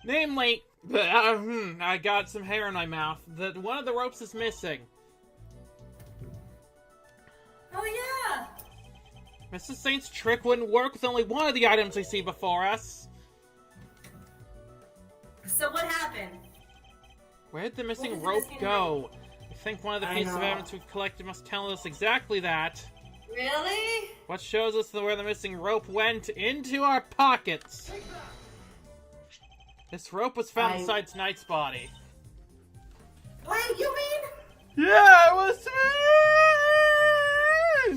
Namely, I got some hair in my mouth. That one of the ropes is missing. Oh yeah! Mrs. Saint's trick wouldn't work with only one of the items we see before us. So what happened? Where did the missing rope go? I think one of the pieces of evidence we've collected must tell us exactly that. Really? What shows us where the missing rope went? Into our pockets! This rope was found inside Knight's body. Wait, you mean? Yeah, it was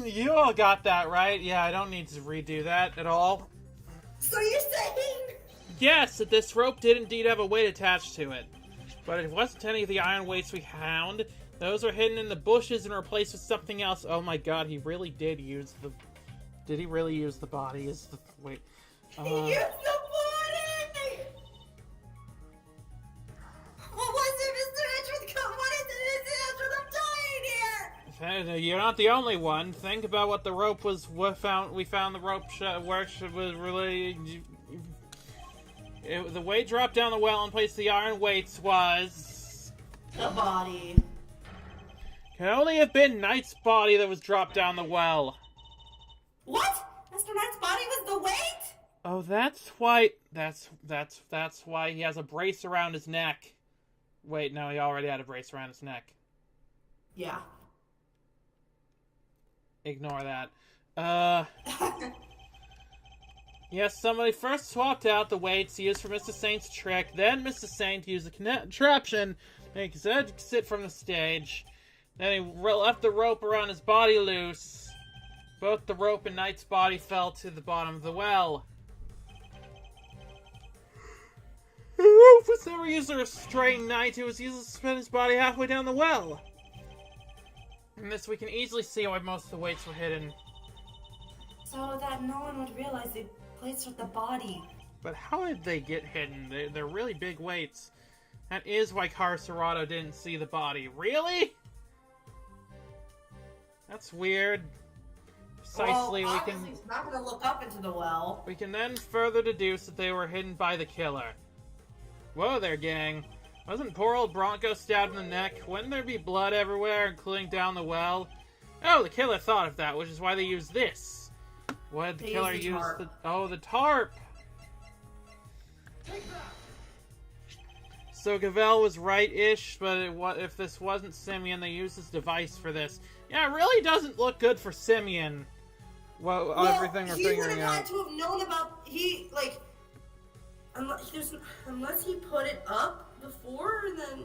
me! You all got that right. Yeah, I don't need to redo that at all. So you're saying? Yes, that this rope did indeed have a weight attached to it. But it wasn't any of the iron weights we found. Those were hidden in the bushes and replaced with something else. Oh my god, he really did use the... Did he really use the body? Wait. He used the body! What was it, Mr. Edgeworth? What is it, Mr. Edgeworth? I'm dying here! You're not the only one. Think about what the rope was. We found the rope where it was really... the weight dropped down the well in place of the iron weights was... The body. Can only have been Knight's body that was dropped down the well. What? Mr. Knight's body was the weight? Oh, that's why... That's why he has a brace around his neck. Wait, no, he already had a brace around his neck. Yeah. Ignore that. Yes, somebody first swapped out the weights used for Mr. Saint's trick, then Mr. Saint used the contraption to make his exit from the stage. Then he left the rope around his body loose. Both the rope and Knight's body fell to the bottom of the well. The rope was never used to restrain Knight, it was used to suspend his body halfway down the well. In this we can easily see why most of the weights were hidden. so that no one would realize they placed the body. But how did they get hidden? They're really big weights. That is why Carcerato didn't see the body. Really? That's weird. Precisely, well, obviously he's not gonna look up into the well. We can then further deduce that they were hidden by the killer. Whoa there, gang. Wasn't poor old Bronco stabbed in the neck? Wouldn't there be blood everywhere, including down the well? Oh, the killer thought of that, which is why they used this. What did the killer use? The tarp! So Gavèlle was right-ish, but if this wasn't Simeon, they used this device for this. Yeah, it really doesn't look good for Simeon. Well, everything we're figuring out. He would have had to have known about... Unless he put it up before, then...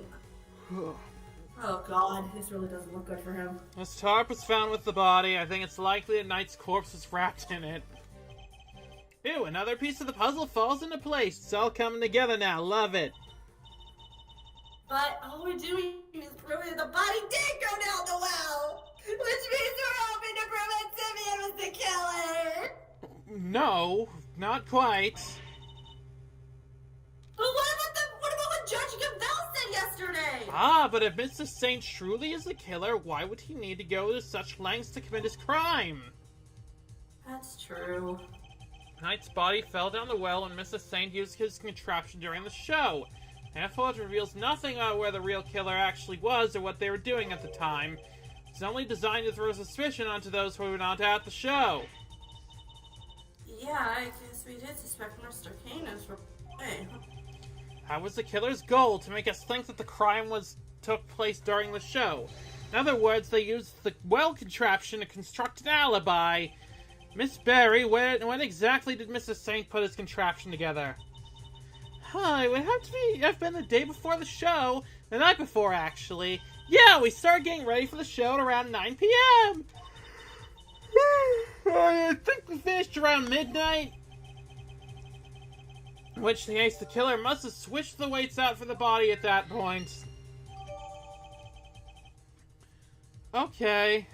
Oh god, this really doesn't look good for him. This tarp was found with the body. I think it's likely that Knight's corpse was wrapped in it. Ew, another piece of the puzzle falls into place. It's all coming together now. Love it. But all we're doing is proving the body did go down the well! Which means we're hoping to prove that Simeon was the killer! No, not quite. But what about what Judge Gavèlle said yesterday? Ah, but if Mr. Saint truly is the killer, why would he need to go to such lengths to commit his crime? That's true. Knight's body fell down the well and Mr. Saint used his contraption during the show. Half-Fudge reveals nothing about where the real killer actually was or what they were doing at the time. It's only designed to throw suspicion onto those who were not at the show. Yeah, I guess we did suspect Mr. Kanis for... Hey. How was the killer's goal? To make us think that the crime took place during the show. In other words, they used the well contraption to construct an alibi. Miss Barry, when exactly did Mr. Saint put his contraption together? It would have been the day before the show. The night before, actually. Yeah, we started getting ready for the show at around 9 p.m. I think we finished around midnight. In which case, the killer must have switched the weights out for the body at that point. Okay.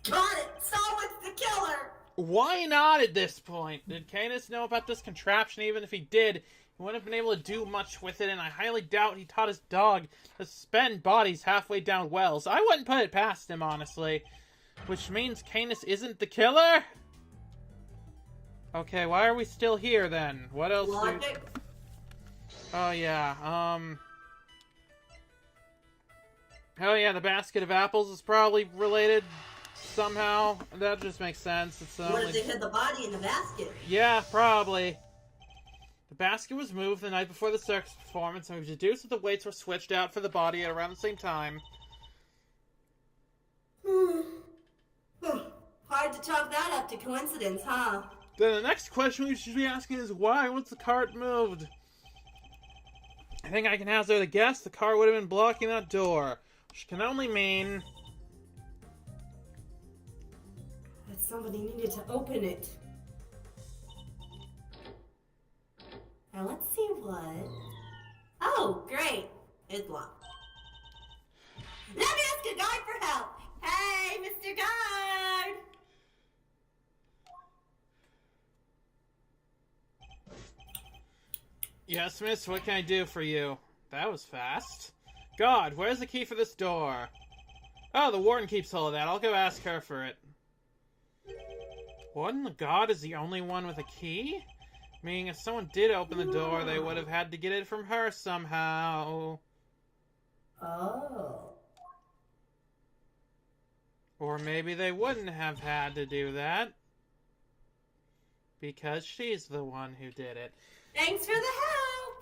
Got it! Someone's the killer! Why not at this point? Did Kanis know about this contraption? Even if he did, he wouldn't have been able to do much with it, and I highly doubt he taught his dog to suspend bodies halfway down wells. I wouldn't put it past him, honestly. Which means Kanis isn't the killer? Okay, why are we still here, then? What else Oh, yeah, Oh, yeah, the basket of apples is probably related somehow. That just makes sense. It's what if they hid the body in the basket? Yeah, probably. The basket was moved the night before the circus performance, and we've deduced that the weights were switched out for the body at around the same time. Hard to chalk that up to coincidence, huh? Then the next question we should be asking is why was the cart moved? I think I can hazard a guess. The car would have been blocking that door, which can only mean that somebody needed to open it. Now let's see what... Oh, great. It's locked. Let me ask a guard for help. Hey, Mr. Guard! Yes, miss, what can I do for you? That was fast. God, where's the key for this door? Oh, the warden keeps hold of that. I'll go ask her for it. Warden the God is the only one with a key? Meaning if someone did open the door, they would have had to get it from her somehow. Oh. Or maybe they wouldn't have had to do that. Because she's the one who did it. Thanks for the help!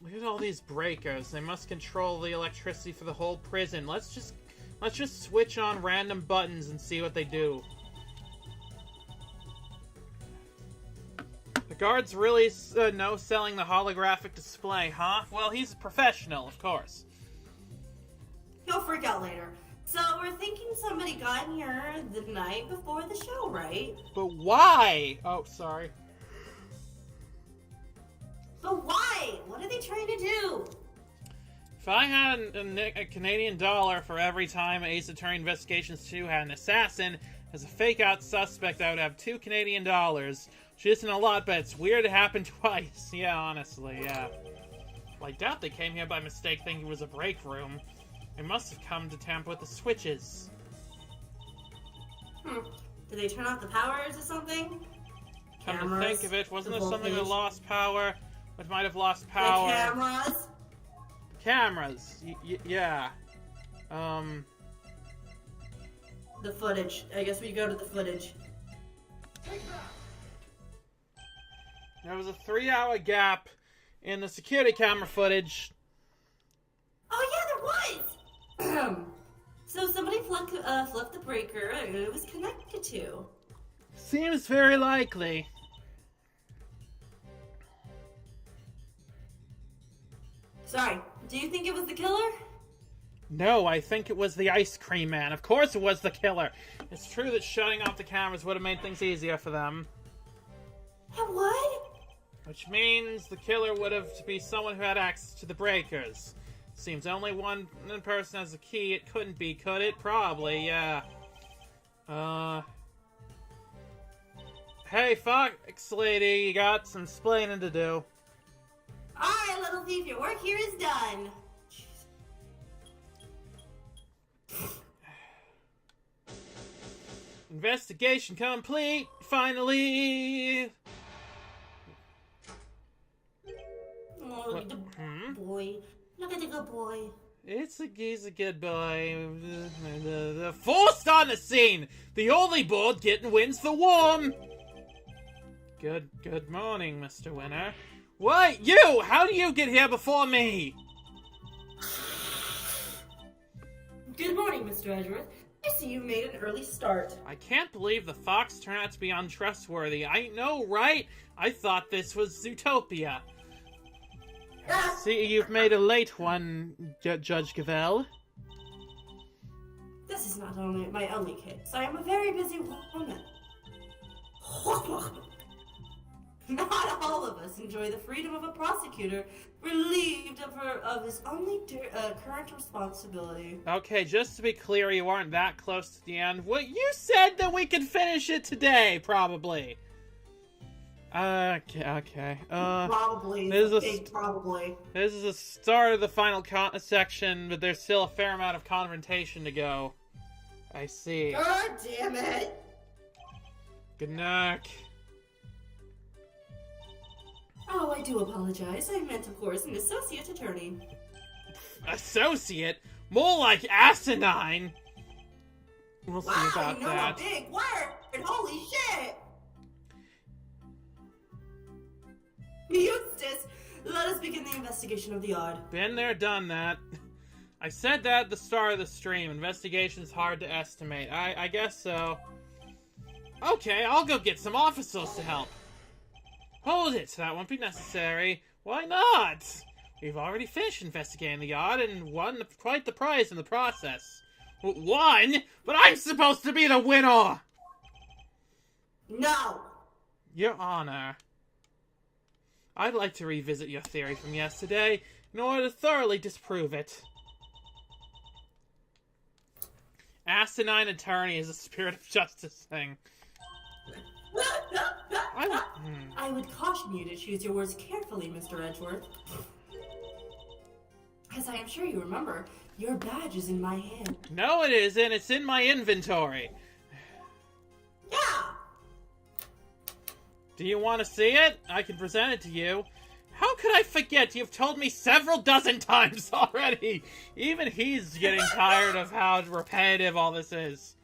Look at all these breakers. They must control the electricity for the whole prison. Let's just switch on random buttons and see what they do. The guard's really no selling the holographic display, huh? Well, he's a professional, of course. He'll freak out later. So we're thinking somebody got here the night before the show, right? But why? Oh, sorry. But why? What are they trying to do? If I had a Canadian dollar for every time Ace Attorney Investigations 2 had an assassin as a fake-out suspect, I would have 2 Canadian dollars. Which isn't a lot, but it's weird it happened twice. Yeah, honestly, yeah. Well, I doubt they came here by mistake thinking it was a break room. They must have come to tamper with the switches. Did they turn off the powers or something? Come to think of it, wasn't there something that lost power? Which might have lost power? The cameras? Cameras, yeah. The footage. I guess we go to the footage. There was a 3-hour gap in the security camera footage. Oh yeah, there was! So somebody flipped the breaker and it was connected to. Seems very likely. Sorry, do you think it was the killer? No, I think it was the ice cream man. Of course it was the killer. It's true that shutting off the cameras would have made things easier for them. What? Which means the killer would have to be someone who had access to the breakers. Seems only one person has a key. It couldn't be, could it? Probably, yeah. Hey, Fox lady, you got some explaining to do. Alright, little thief, your work here is done. Investigation complete, finally! Oh, look at the boy. Look at the good boy. He's a good boy. The forced on the scene! The only board getting wins the warm! Good morning, Mr. Winner. What? You! How do you get here before me? Good morning, Mr. Edgeworth. I see you made an early start. I can't believe the fox turned out to be untrustworthy. I know, right? I thought this was Zootopia. See, you've made a late one, Judge Gavèlle. This is not only my only case. I am a very busy woman. Not all of us enjoy the freedom of a prosecutor relieved of his only current responsibility. Okay, just to be clear, you aren't that close to the end. Well, you said that we could finish it today, probably. Okay. Probably. Probably. This is the start of the final section, but there's still a fair amount of confrontation to go. I see. God damn it! Good night. Oh, I do apologize. I meant, of course, an associate attorney. Associate? More like asinine! We'll see about you know that. A big word! Holy shit! Eustace, let us begin the investigation of the yard. Been there, done that. I said that at the start of the stream. Investigation's hard to estimate. I guess so. Okay, I'll go get some officers to help. Hold it, that won't be necessary. Why not? We've already finished investigating the yard and won quite the prize in the process. Won? But I'm supposed to be the winner! No! Your Honor. I'd like to revisit your theory from yesterday in order to thoroughly disprove it. Asinine attorney is a spirit of justice thing. I would caution you to choose your words carefully, Mr. Edgeworth. As I am sure you remember, your badge is in my hand. No, it isn't. It's in my inventory. Yeah! Do you want to see it? I can present it to you. How could I forget? You've told me several dozen times already. Even he's getting tired of how repetitive all this is.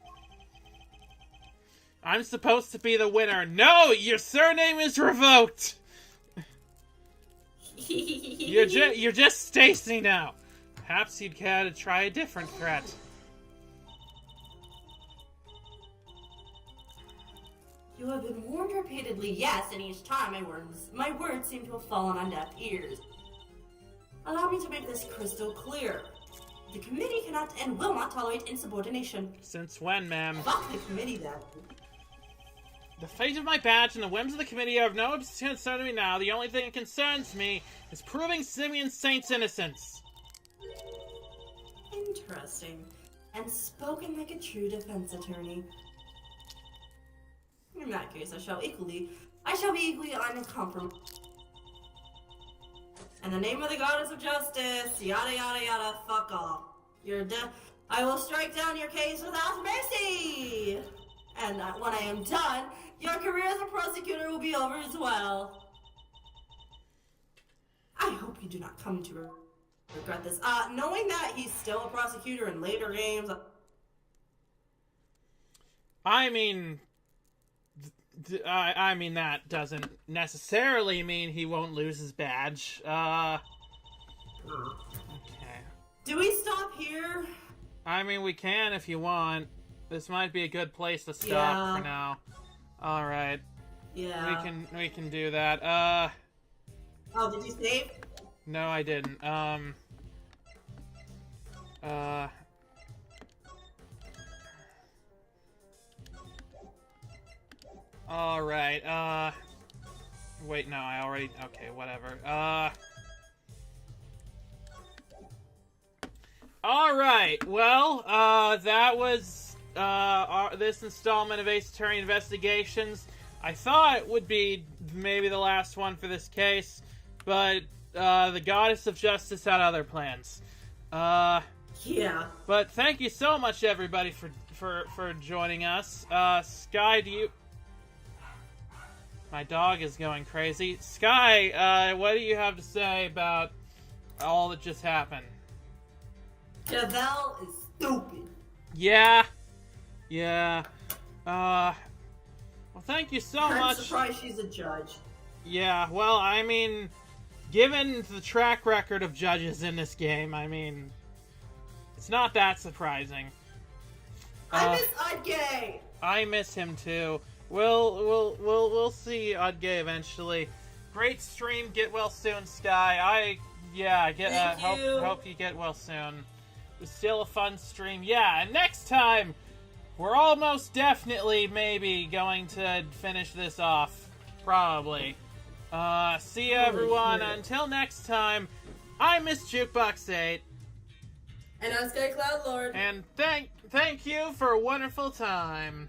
I'm supposed to be the winner. No, your surname is revoked. You're just Stacy now. Perhaps you'd care to try a different threat. You have been warned repeatedly, yes, and each time my words seem to have fallen on deaf ears. Allow me to make this crystal clear. The committee cannot and will not tolerate insubordination. Since when, ma'am? Fuck the committee, then. The fate of my badge and the whims of the committee are of no concern to me now. The only thing that concerns me is proving Simeon Saint's innocence. Interesting. And spoken like a true defense attorney. In that case, I shall be equally uncompromised. In the name of the goddess of justice, yada yada yada, fuck off. I will strike down your case without mercy! And when I am done, your career as a prosecutor will be over as well. I hope you do not come to regret this. Knowing that he's still a prosecutor in later games... I mean... I mean, that doesn't necessarily mean he won't lose his badge. Okay. Do we stop here? I mean, we can if you want. This might be a good place to stop for now. Alright. Yeah. We can do that. Oh, did you save? No, I didn't. Alright, wait, no, I already... Okay, whatever. Alright, well, that was, this installment of Ace Attorney Investigations. I thought it would be maybe the last one for this case, but, the Goddess of Justice had other plans. Yeah. But thank you so much, everybody, for joining us. Sky, do you... My dog is going crazy. Sky, what do you have to say about all that just happened? Gavèlle is stupid. Yeah. Well, thank you so much. I'm surprised she's a judge. Yeah, well, I mean, given the track record of judges in this game, I mean, it's not that surprising. I miss Udgay! I miss him too. We'll see Udgay eventually. Great stream. Get well soon, Sky. Hope you get well soon. It was still a fun stream. Yeah, and next time we're almost definitely maybe going to finish this off. Probably. See you, everyone. Shit. Until next time, I miss Jukebox 8. And I'm Sky Cloud Lord. And thank you for a wonderful time.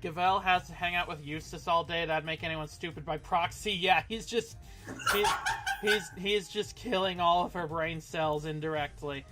Gavèlle has to hang out with Eustace all day. That'd make anyone stupid by proxy. Yeah, he's just killing all of her brain cells indirectly.